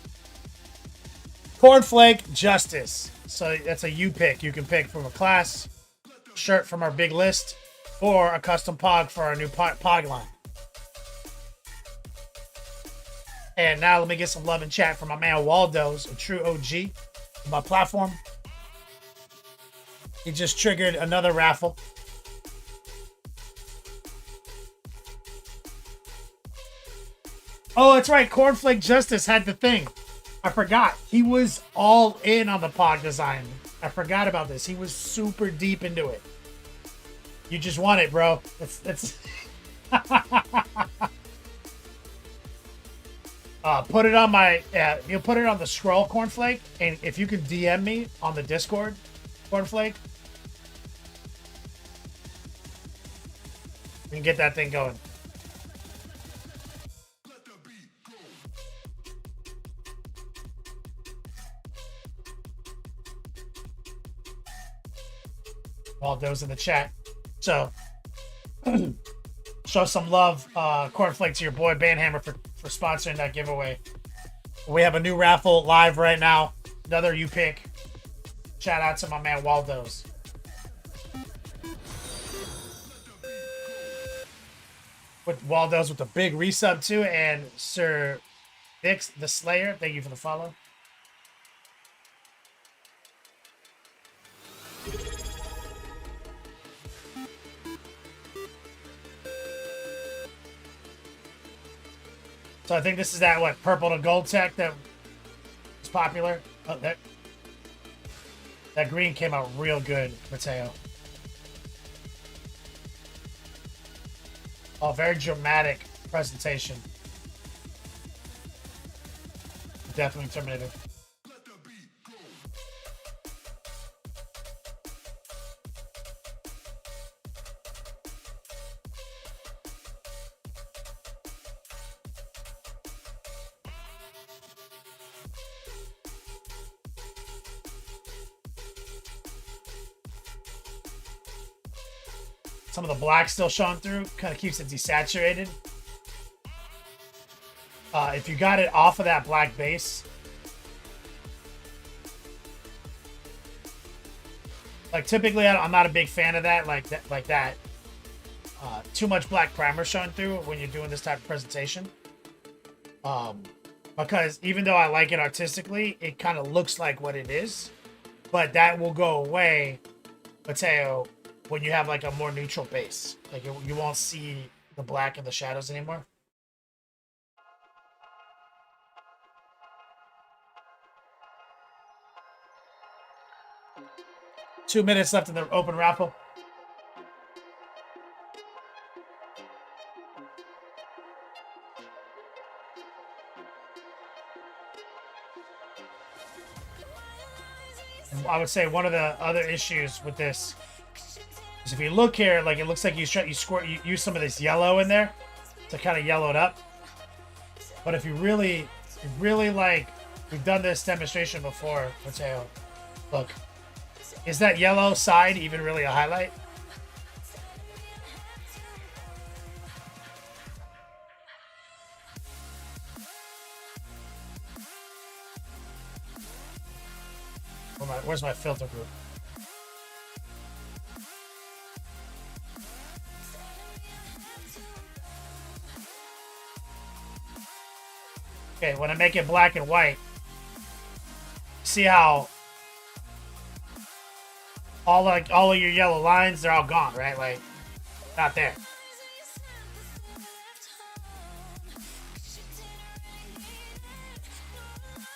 [SPEAKER 7] Cornflake Justice. So that's a you pick. You can pick from a class, shirt from our big list, or a custom pog for our new pog line. And now let me get some love and chat from my man Waldo's, a true OG on my platform. He just triggered another raffle. Oh, that's right. Cornflake Justice had the thing. I forgot. He was all in on the pod design. I forgot about this. He was super deep into it. You just won it, bro. That's put it on my you'll put it on the scroll, Cornflake, and if you can DM me on the Discord, Cornflake. We can get that thing going. Waldo's in the chat. So, show some love, Cornflake, to your boy Banhammer for sponsoring that giveaway. We have a new raffle live right now. Another you pick. Shout out to my man Waldo's. With Waldo's with a big resub too, and Sir Vix the Slayer, thank you for the follow. So I think this is that, what, purple to gold tech that was popular. Oh, that green came out real good, Mateo. Oh, very dramatic presentation. Definitely Terminator. Some of the black still showing through, kind of keeps it desaturated. If you got it off of that black base, like typically I'm not a big fan of that, like that. Too much black primer showing through when you're doing this type of presentation. Because even though I like it artistically, it kind of looks like what it is, but that will go away, Mateo, when you have like a more neutral base. Like you won't see the black and the shadows anymore. Two minutes left in the open raffle. And I would say one of the other issues with this is if you look here, like it looks like you use some of this yellow in there to kind of yellow it up. But if you really like, we've done this demonstration before, Mateo. Look, is that yellow side even really a highlight? Where's my filter group? Okay, when I make it black and white, see how all of your yellow lines, they're all gone, right? Like, not there.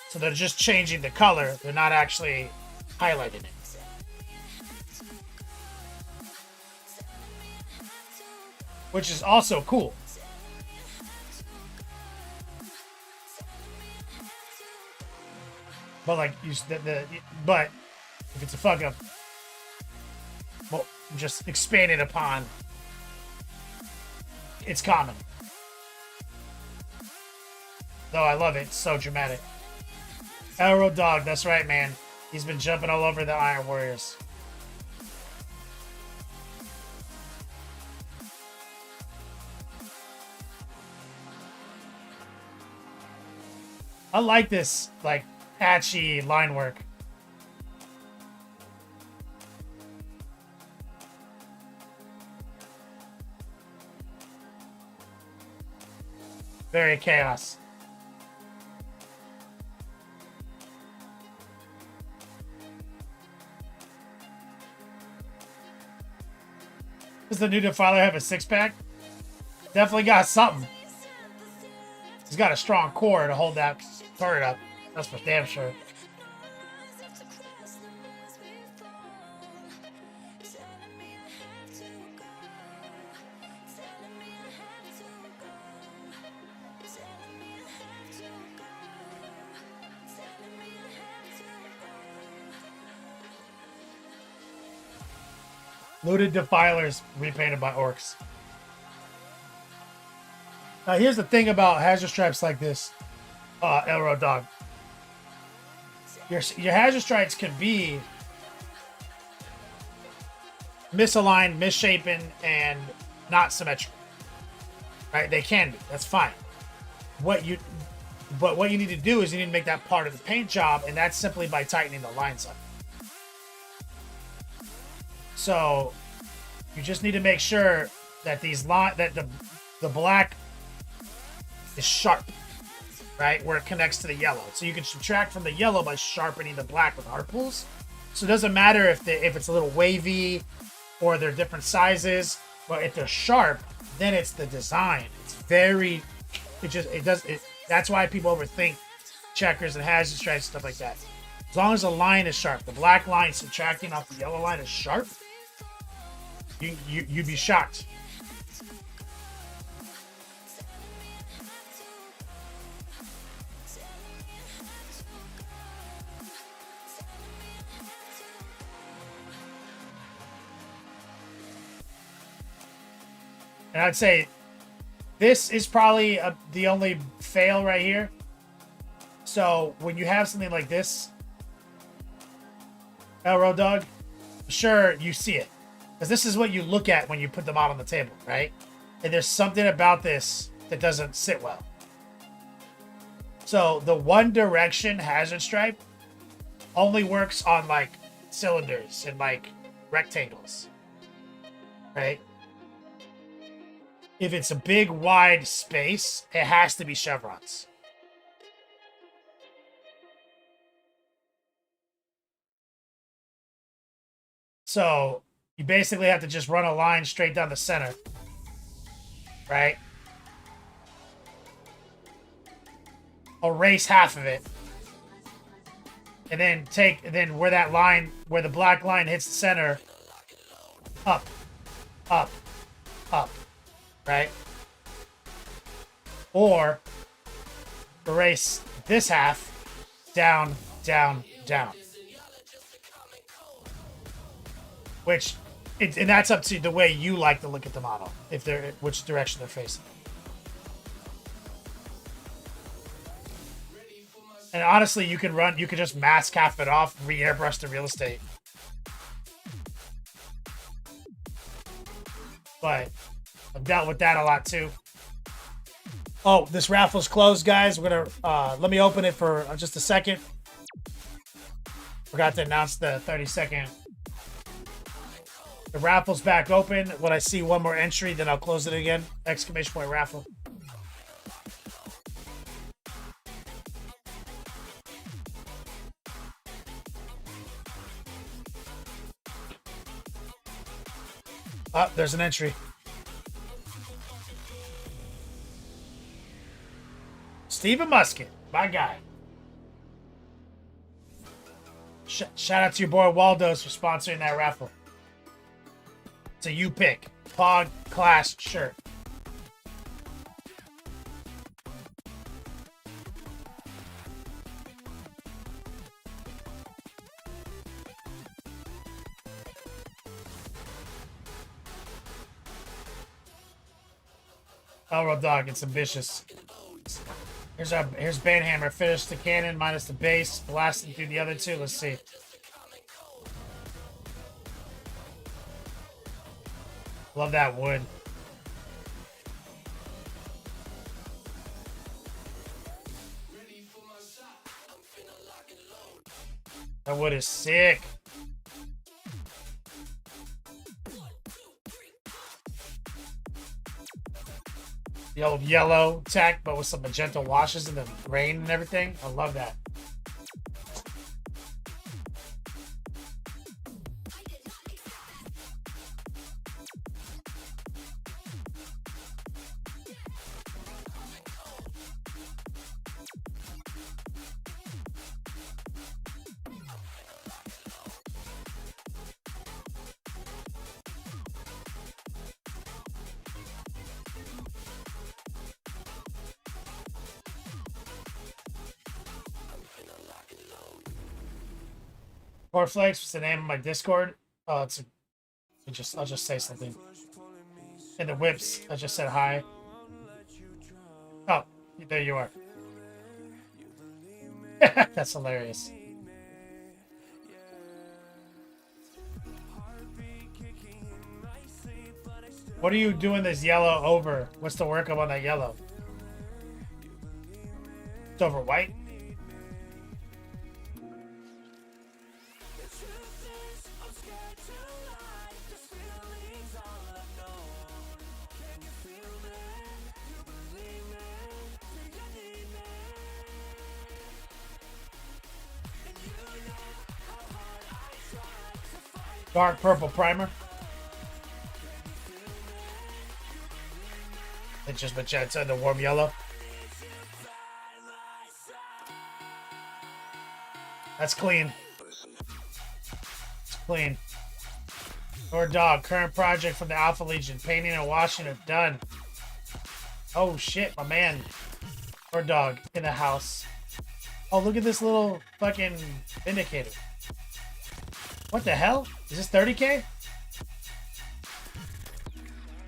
[SPEAKER 7] So they're just changing the color. They're not actually highlighting it. Which is also cool. But like but if it's a fuck up, well, just expanded upon, it's common. Though I love it, it's so dramatic. Arrow Dog, that's right, man. He's been jumping all over the Iron Warriors. I like this, like, patchy line work. Very chaos. Does the new Defiler have a six-pack? Definitely got something. He's got a strong core to hold that turret up. That's for damn sure. Looted Defilers repainted by orcs. Here's the thing about hazard stripes like this, Elro Dog. Your hazard stripes can be misaligned, misshapen, and not symmetrical. Right? They can be. That's fine. But what you need to do is you need to make that part of the paint job, and that's simply by tightening the lines up. So you just need to make sure that the black is sharp, right, where it connects to the yellow. So you can subtract from the yellow by sharpening the black with art pools. So it doesn't matter if it's a little wavy or they're different sizes, but if they're sharp, then it's the design. It's very, that's why people overthink checkers and hazard stripes, stuff like that. As long as the line is sharp, the black line subtracting off the yellow line is sharp, you'd be shocked. And I'd say this is probably the only fail right here. So when you have something like this, Elro Dog, sure, you see it. Because this is what you look at when you put them out on the table, right? And there's something about this that doesn't sit well. So the one direction hazard stripe only works on like cylinders and like rectangles, right? If it's a big wide space, it has to be chevrons. So you basically have to just run a line straight down the center, right? Erase half of it, and then where the black line hits the center, up, up, up, right? Or erase this half, down, down, down. And that's up to the way you like to look at the model, which direction they're facing. And honestly, you could just mask half it off, re-airbrush the real estate. But I've dealt with that a lot too. Oh, this raffle's closed, guys. We're gonna let me open it for just a second. Forgot to announce the 30-second. The raffle's back open. When I see one more entry, then I'll close it again. Exclamation point raffle. Oh, there's an entry. Stephen Musket, my guy. Shout out to your boy Waldo's for sponsoring that raffle. It's a you pick. Pog class shirt. Elro Dog, it's ambitious. Here's Banhammer. Finish the cannon minus the base. Blasting through the other two. Let's see. Love that wood. That wood is sick. The old yellow tech, but with some magenta washes and the rain and everything. I love that. Cornflakes was the name of my Discord. Oh, I'll just say something. In the whips, I just said hi. Oh, there you are. That's hilarious. What are you doing this yellow over? What's the workup on that yellow? It's over white? Dark purple primer. It's just magenta and the warm yellow. That's clean. It's clean. Or dog. Current project from the Alpha Legion. Painting and washing it done. Oh shit, my man. Or dog in the house. Oh, look at this little fucking indicator. What the hell? Is this 30K?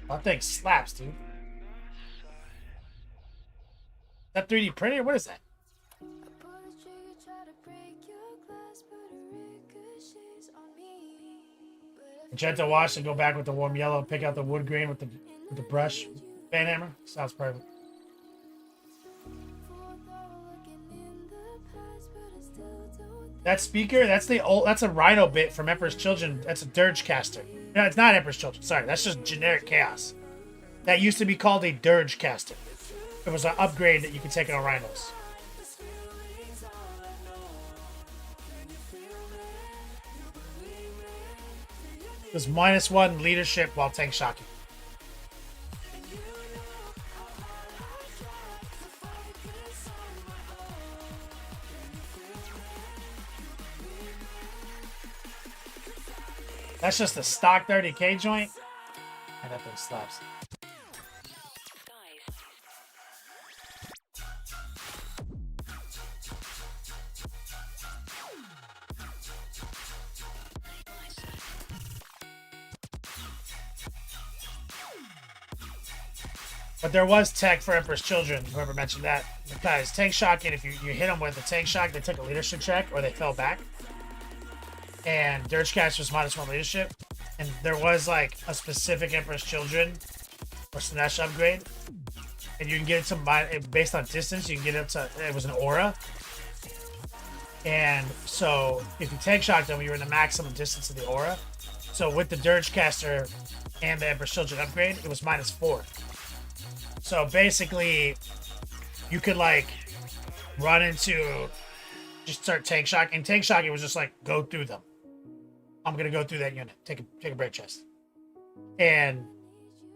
[SPEAKER 7] That thing slaps, dude. That 3D printer? What is that? Magenta wash and go back with the warm yellow. Pick out the wood grain with the brush. Fan hammer. Sounds perfect. That speaker, that's a Rhino bit from Emperor's Children. That's a dirge caster. No, it's not Emperor's Children. Sorry, that's just generic chaos. That used to be called a dirge caster. It was an upgrade that you could take on Rhinos. It was -1 leadership while tank shocking. That's just a stock 30K joint. And that thing slaps. But there was tech for Emperor's Children, whoever mentioned that. Guys, tank shocking, if you hit them with a tank shock, they took a leadership check or they fell back. And Dirge Cast was -1 leadership. And there was like a specific Emperor's Children or Slanesh upgrade. And you can get it to, based on distance, you can get it up to, it was an aura. And so if you tank shocked them, you were in the maximum distance of the aura. So with the Dirge Caster and the Emperor's Children upgrade, it was -4. So basically, you could like run into, just start tank shock, and tank shocking was just like go through them. I'm gonna go through that unit. Take a break chest. And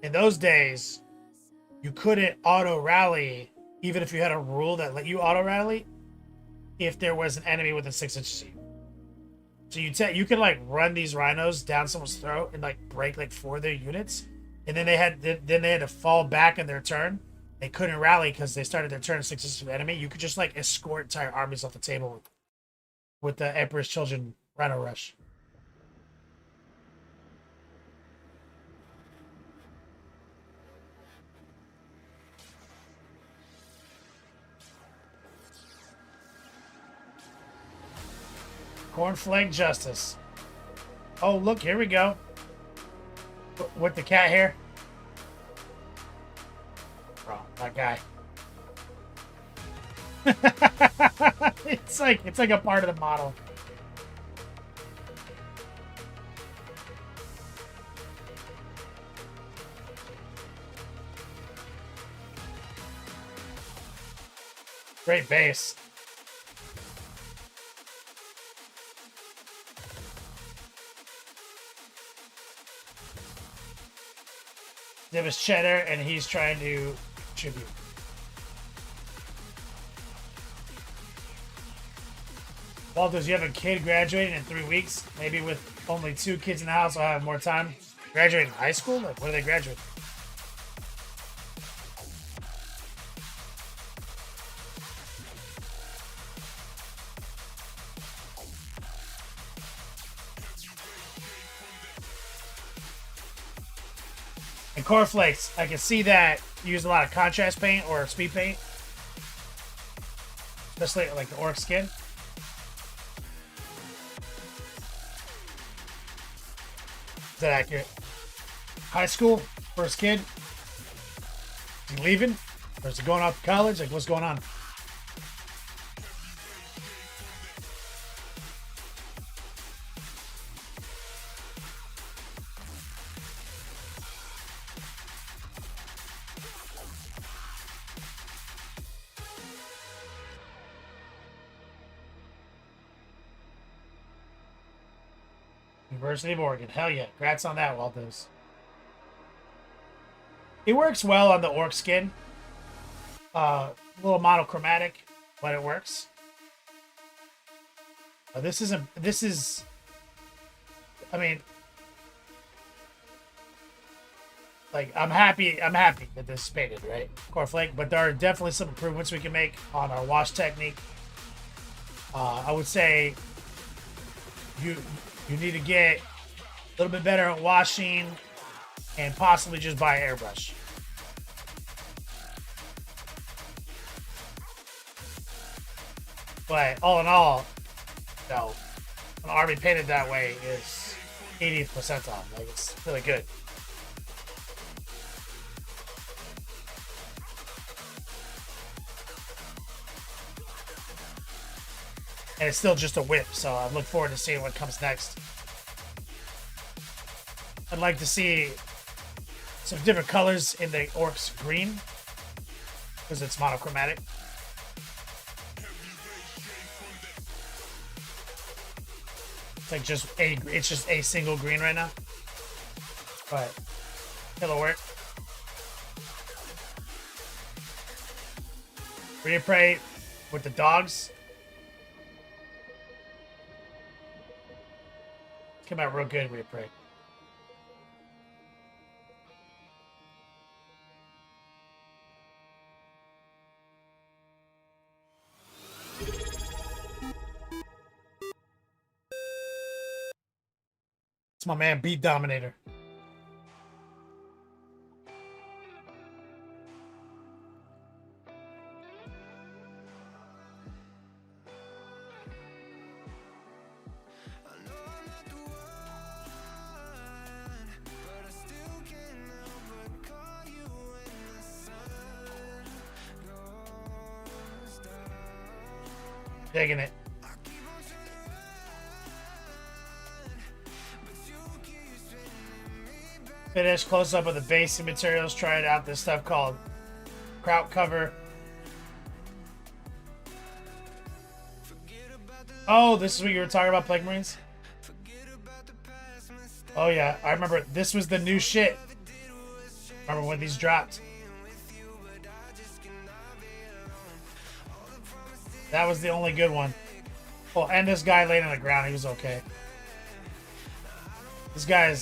[SPEAKER 7] in those days, you couldn't auto rally, even if you had a rule that let you auto rally, if there was an enemy within 6 inches of you. So you could like run these rhinos down someone's throat and like break like 4 of their units. And then they had to fall back in their turn. They couldn't rally because they started their turn at 6 inches of enemy. You could just like escort entire armies off the table with the Emperor's Children Rhino Rush. Cornflake Justice. Oh, look, here we go. With the cat hair. Bro, that guy. It's like a part of the model. Great base. There was Cheddar, and he's trying to contribute. Walters, you have a kid graduating in 3 weeks? Maybe with only 2 kids in the house, I'll have more time. Graduating high school? Like, what are they graduating? And Cornflakes, I can see that use a lot of contrast paint or speed paint, especially like the orc skin. Is that accurate? High school, first kid. Is he leaving? Or is he going off to college? Like, what's going on? University of Oregon. Hell yeah. Congrats on that, Waldos. It works well on the orc skin. A little monochromatic, but it works. This is, I mean, like, I'm happy that this is painted, right? Cornflake, but there are definitely some improvements we can make on our wash technique. I would say you need to get a little bit better at washing and possibly just buy an airbrush. But all in all, no, an army painted that way is 80th percentile. Like, it's really good. And it's still just a whip, so I look forward to seeing what comes next. I'd like to see some different colors in the orc's green, because it's monochromatic. It's like it's just a single green right now. But it'll work. Reapray with the dogs. Came out real good, Reapray. It's my man, Beat Dominator. Digging it. Finish close up of the basic materials. Try it out. This stuff called kraut cover. Oh, this is what you were talking about, Plague Marines? Oh yeah, I remember. This was the new shit. Remember when these dropped? That was the only good one. Oh, and this guy laid on the ground. He was okay. This guy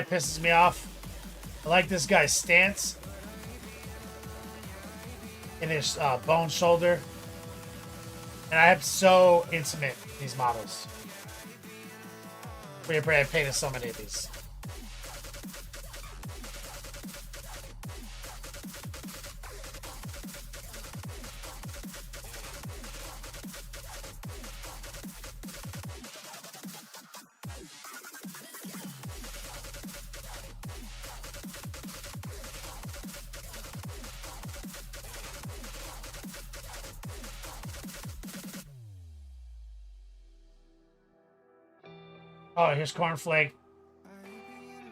[SPEAKER 7] pisses me off. I like this guy's stance in his bone shoulder. And I have so intimate these models. I painted so many of these. Oh, here's Cornflake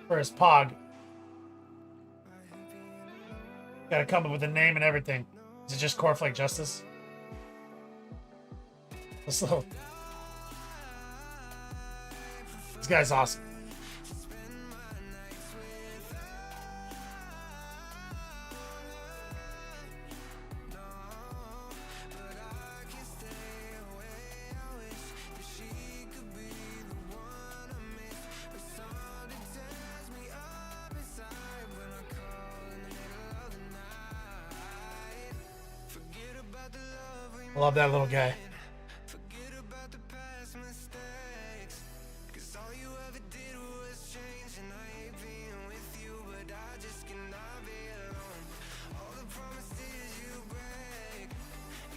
[SPEAKER 7] for his pog. Gotta come up with a name and everything. Is it just Cornflake Justice? This guy's awesome. I love that little guy.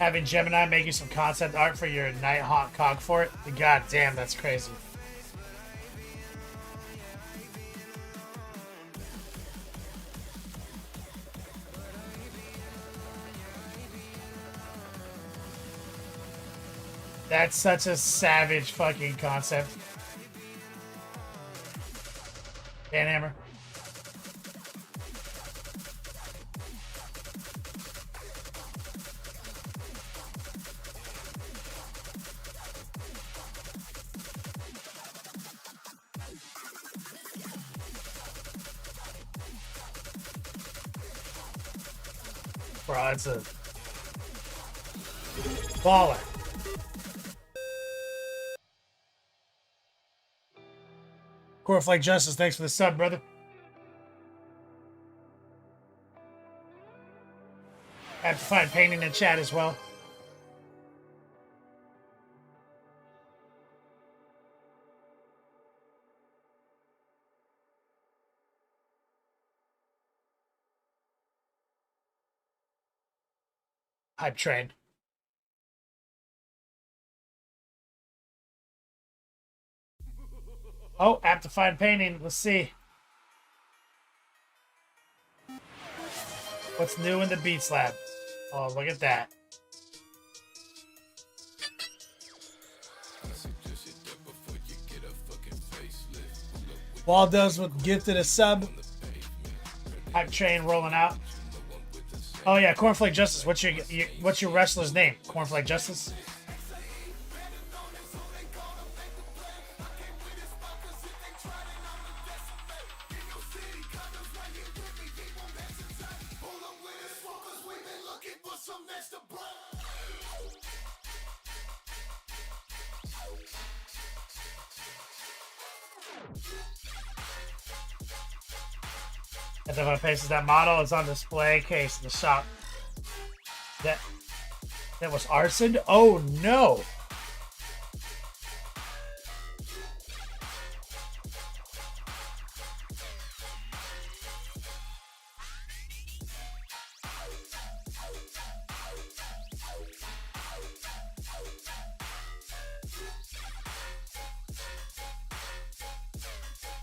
[SPEAKER 7] Having Gemini make you some concept art for your Nighthawk cog fort? God damn, that's crazy. That's such a savage fucking concept. Panhammer. Bro, it's a baller. Cornflake Justice, thanks for the sub, brother. I have to find painting in chat as well. Hype train. Oh, app to find painting. Let's see. What's new in the Beats Lab? Oh, look at that. Waldo's with gifted a sub. Hype train rolling out. Oh yeah, Cornflake Justice. What's your wrestler's name? Cornflake Justice. And then when I pasted that model, it's on display case in the shop. That was arson? Oh no!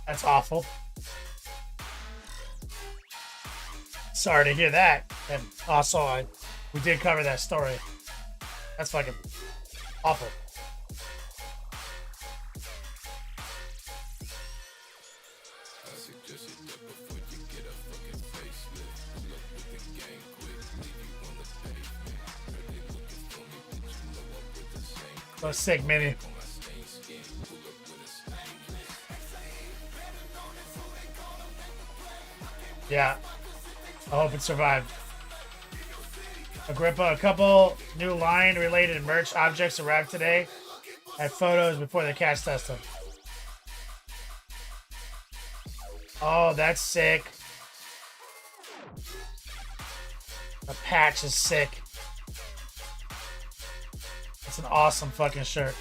[SPEAKER 7] That's awful. Sorry to hear that. And also, we did cover that story. That's fucking awful. So sick, Minnie. Yeah. I hope it survived. Agrippa, a couple new line-related merch objects arrived today. Had photos before the catch test them. Oh, that's sick. The patch is sick. It's an awesome fucking shirt.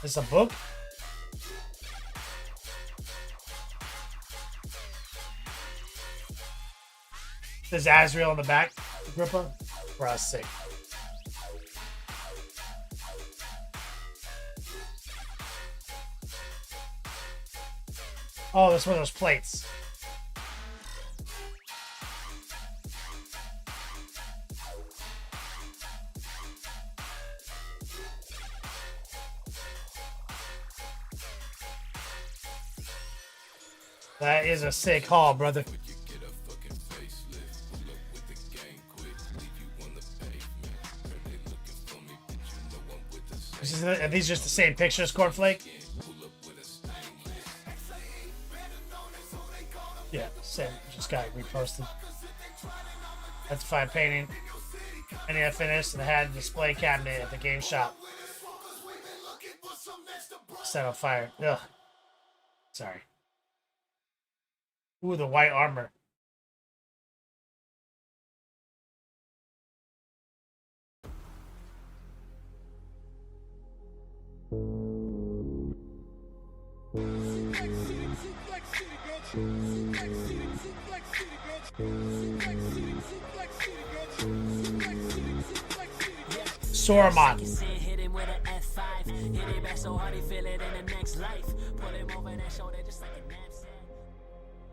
[SPEAKER 7] It's a book? There's Azrael on the back, Agrippa. Bro, sick. Oh, that's one of those plates. That is a sick haul, brother. Are these just the same pictures, Cornflake? Yeah, same. Just got reposted. That's a fine painting. And I finished and had a display cabinet at the game shop. Set on fire. Ugh. Sorry. Ooh, the white armor.
[SPEAKER 4] Suplex City, bitch.
[SPEAKER 7] Saruman.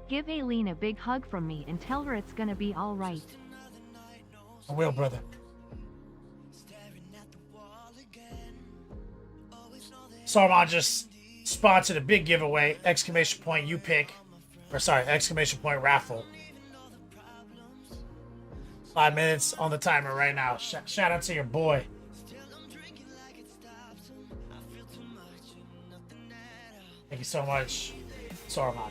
[SPEAKER 10] Give Aileen a big hug from me and tell her it's gonna be alright.
[SPEAKER 7] I will, brother. Saruman just sponsored a big giveaway. Exclamation point you pick. Or sorry, exclamation point raffle. 5 minutes on the timer right now. Shout out to your boy. Thank you so much, Saruman.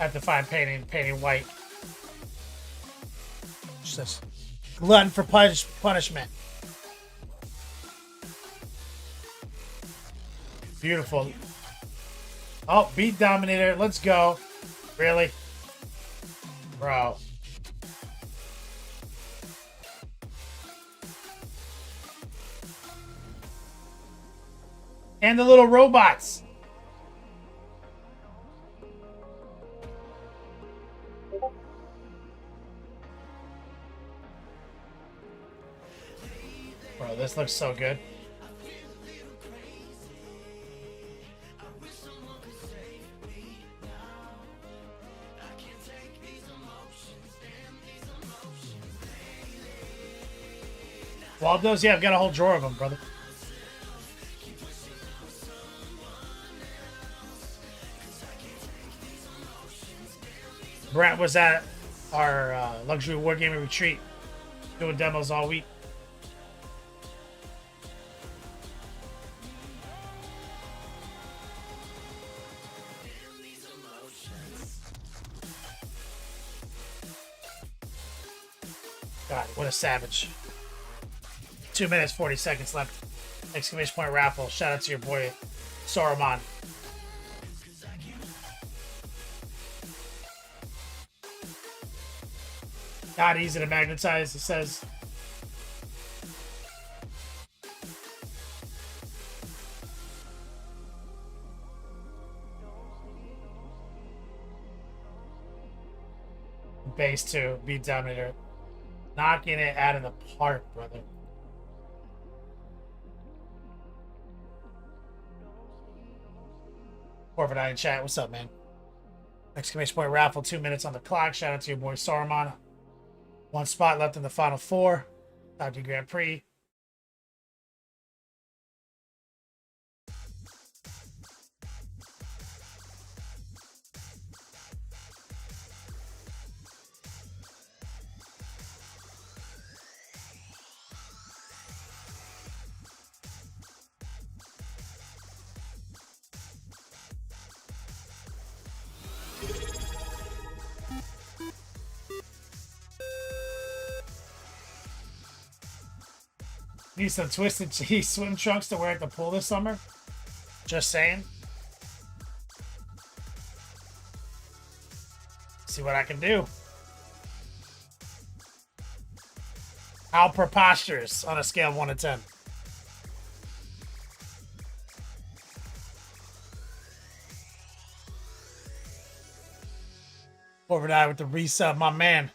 [SPEAKER 7] I have to find painting white. Just glutton for punishment. Beautiful. Oh, beat Dominator. Let's go. Really? Bro. And the little robots. Bro, this looks so good. Waldo's? Yeah, I've got a whole drawer of them, brother. Brett was at our luxury wargaming retreat doing demos all week. God, what a savage. 2 minutes, 40 seconds left. Exclamation point raffle. Shout out to your boy, Saruman. Not easy to magnetize, it says. Base 2, beat Dominator. Knocking it out of the park, brother. Corvidine in chat, what's up, man? Exclamation point raffle, 2 minutes on the clock. Shout out to your boy Saruman. 1 spot left in the final 4. Dr. Grand Prix. Need some Twisted Tea swim trunks to wear at the pool this summer. Just saying. See what I can do. How preposterous on a scale of 1 to 10. Over there with the resub, my man.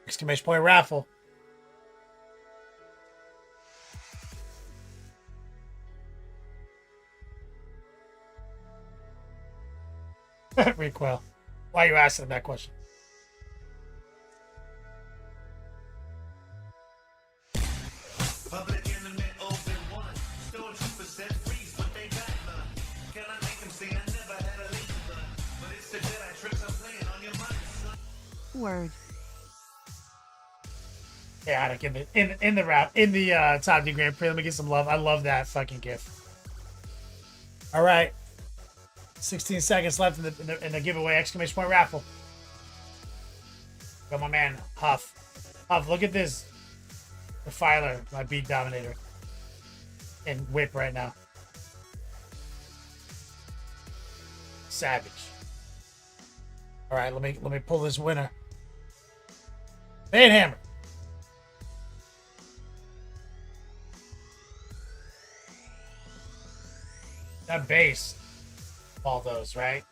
[SPEAKER 7] Exclamation point raffle. Recoil. Why are you asking that question?
[SPEAKER 11] Public enemy open one. Stole 2% freeze, but they got none. Can I make them say I never had a laser gun? But it's the Jedi tricks I'm playing on your mind, son.
[SPEAKER 10] Word.
[SPEAKER 7] chaotic in the rap in the Top D Grand Prix. Let me get some love. I love that fucking gif. All right, 16 seconds left in the giveaway exclamation point raffle. Got my man Huff. Huff, look at this. Defiler, my beat dominator, and whip right now. Savage. All right, let me pull this winner. Manhammer. That bass. All those, right?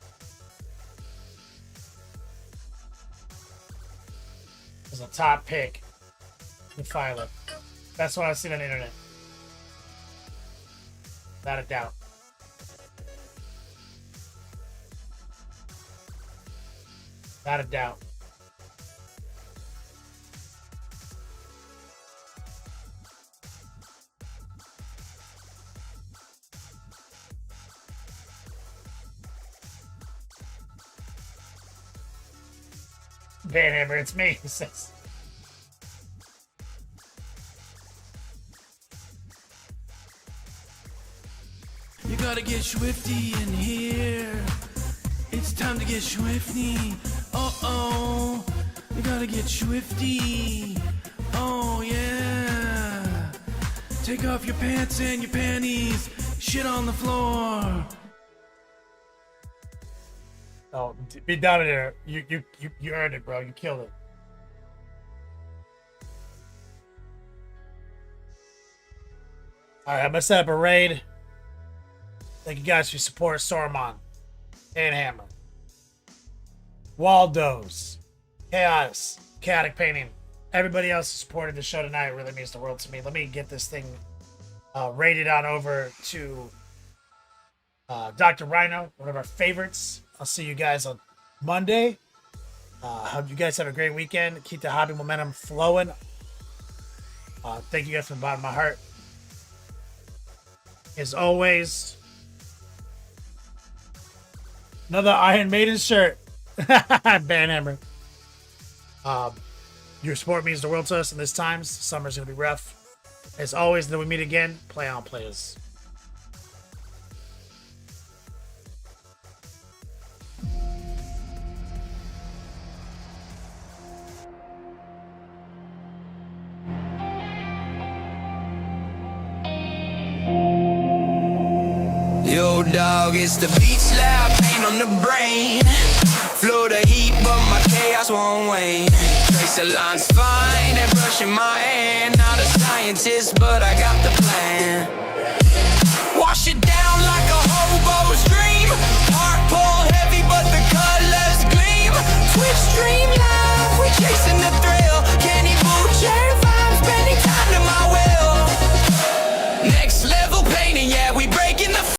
[SPEAKER 7] Was a top pick. Defiler. That's what I've seen on the internet. Without a doubt. Without a doubt. Van Hammer, it's me, he says.
[SPEAKER 12] You gotta get swifty in here. It's time to get swifty. Uh-oh. You gotta get swifty. Oh, yeah. Take off your pants and your panties. Shit on the floor.
[SPEAKER 7] Oh, be down there. You earned it, bro. You killed it. All right, I'm gonna set up a raid. Thank you guys for your support. Saruman, and Hammer, Waldo's, Chaos, Chaotic Painting. Everybody else who supported the show tonight really means the world to me. Let me get this thing raided on over to Dr. Rhino, one of our favorites. I'll see you guys on Monday. Hope you guys have a great weekend. Keep the hobby momentum flowing. Thank you guys from the bottom of my heart. As always, another Iron Maiden shirt. Banhammer. Your support means the world to us in this times. Summer's going to be rough. As always, until we meet again, play on, players.
[SPEAKER 9] Yo, dog, it's the beat slap, pain on the brain. Flow the heat, but my chaos won't wane. Trace the lines fine and brushing my hand. Not a scientist, but I got the plan. Wash it down like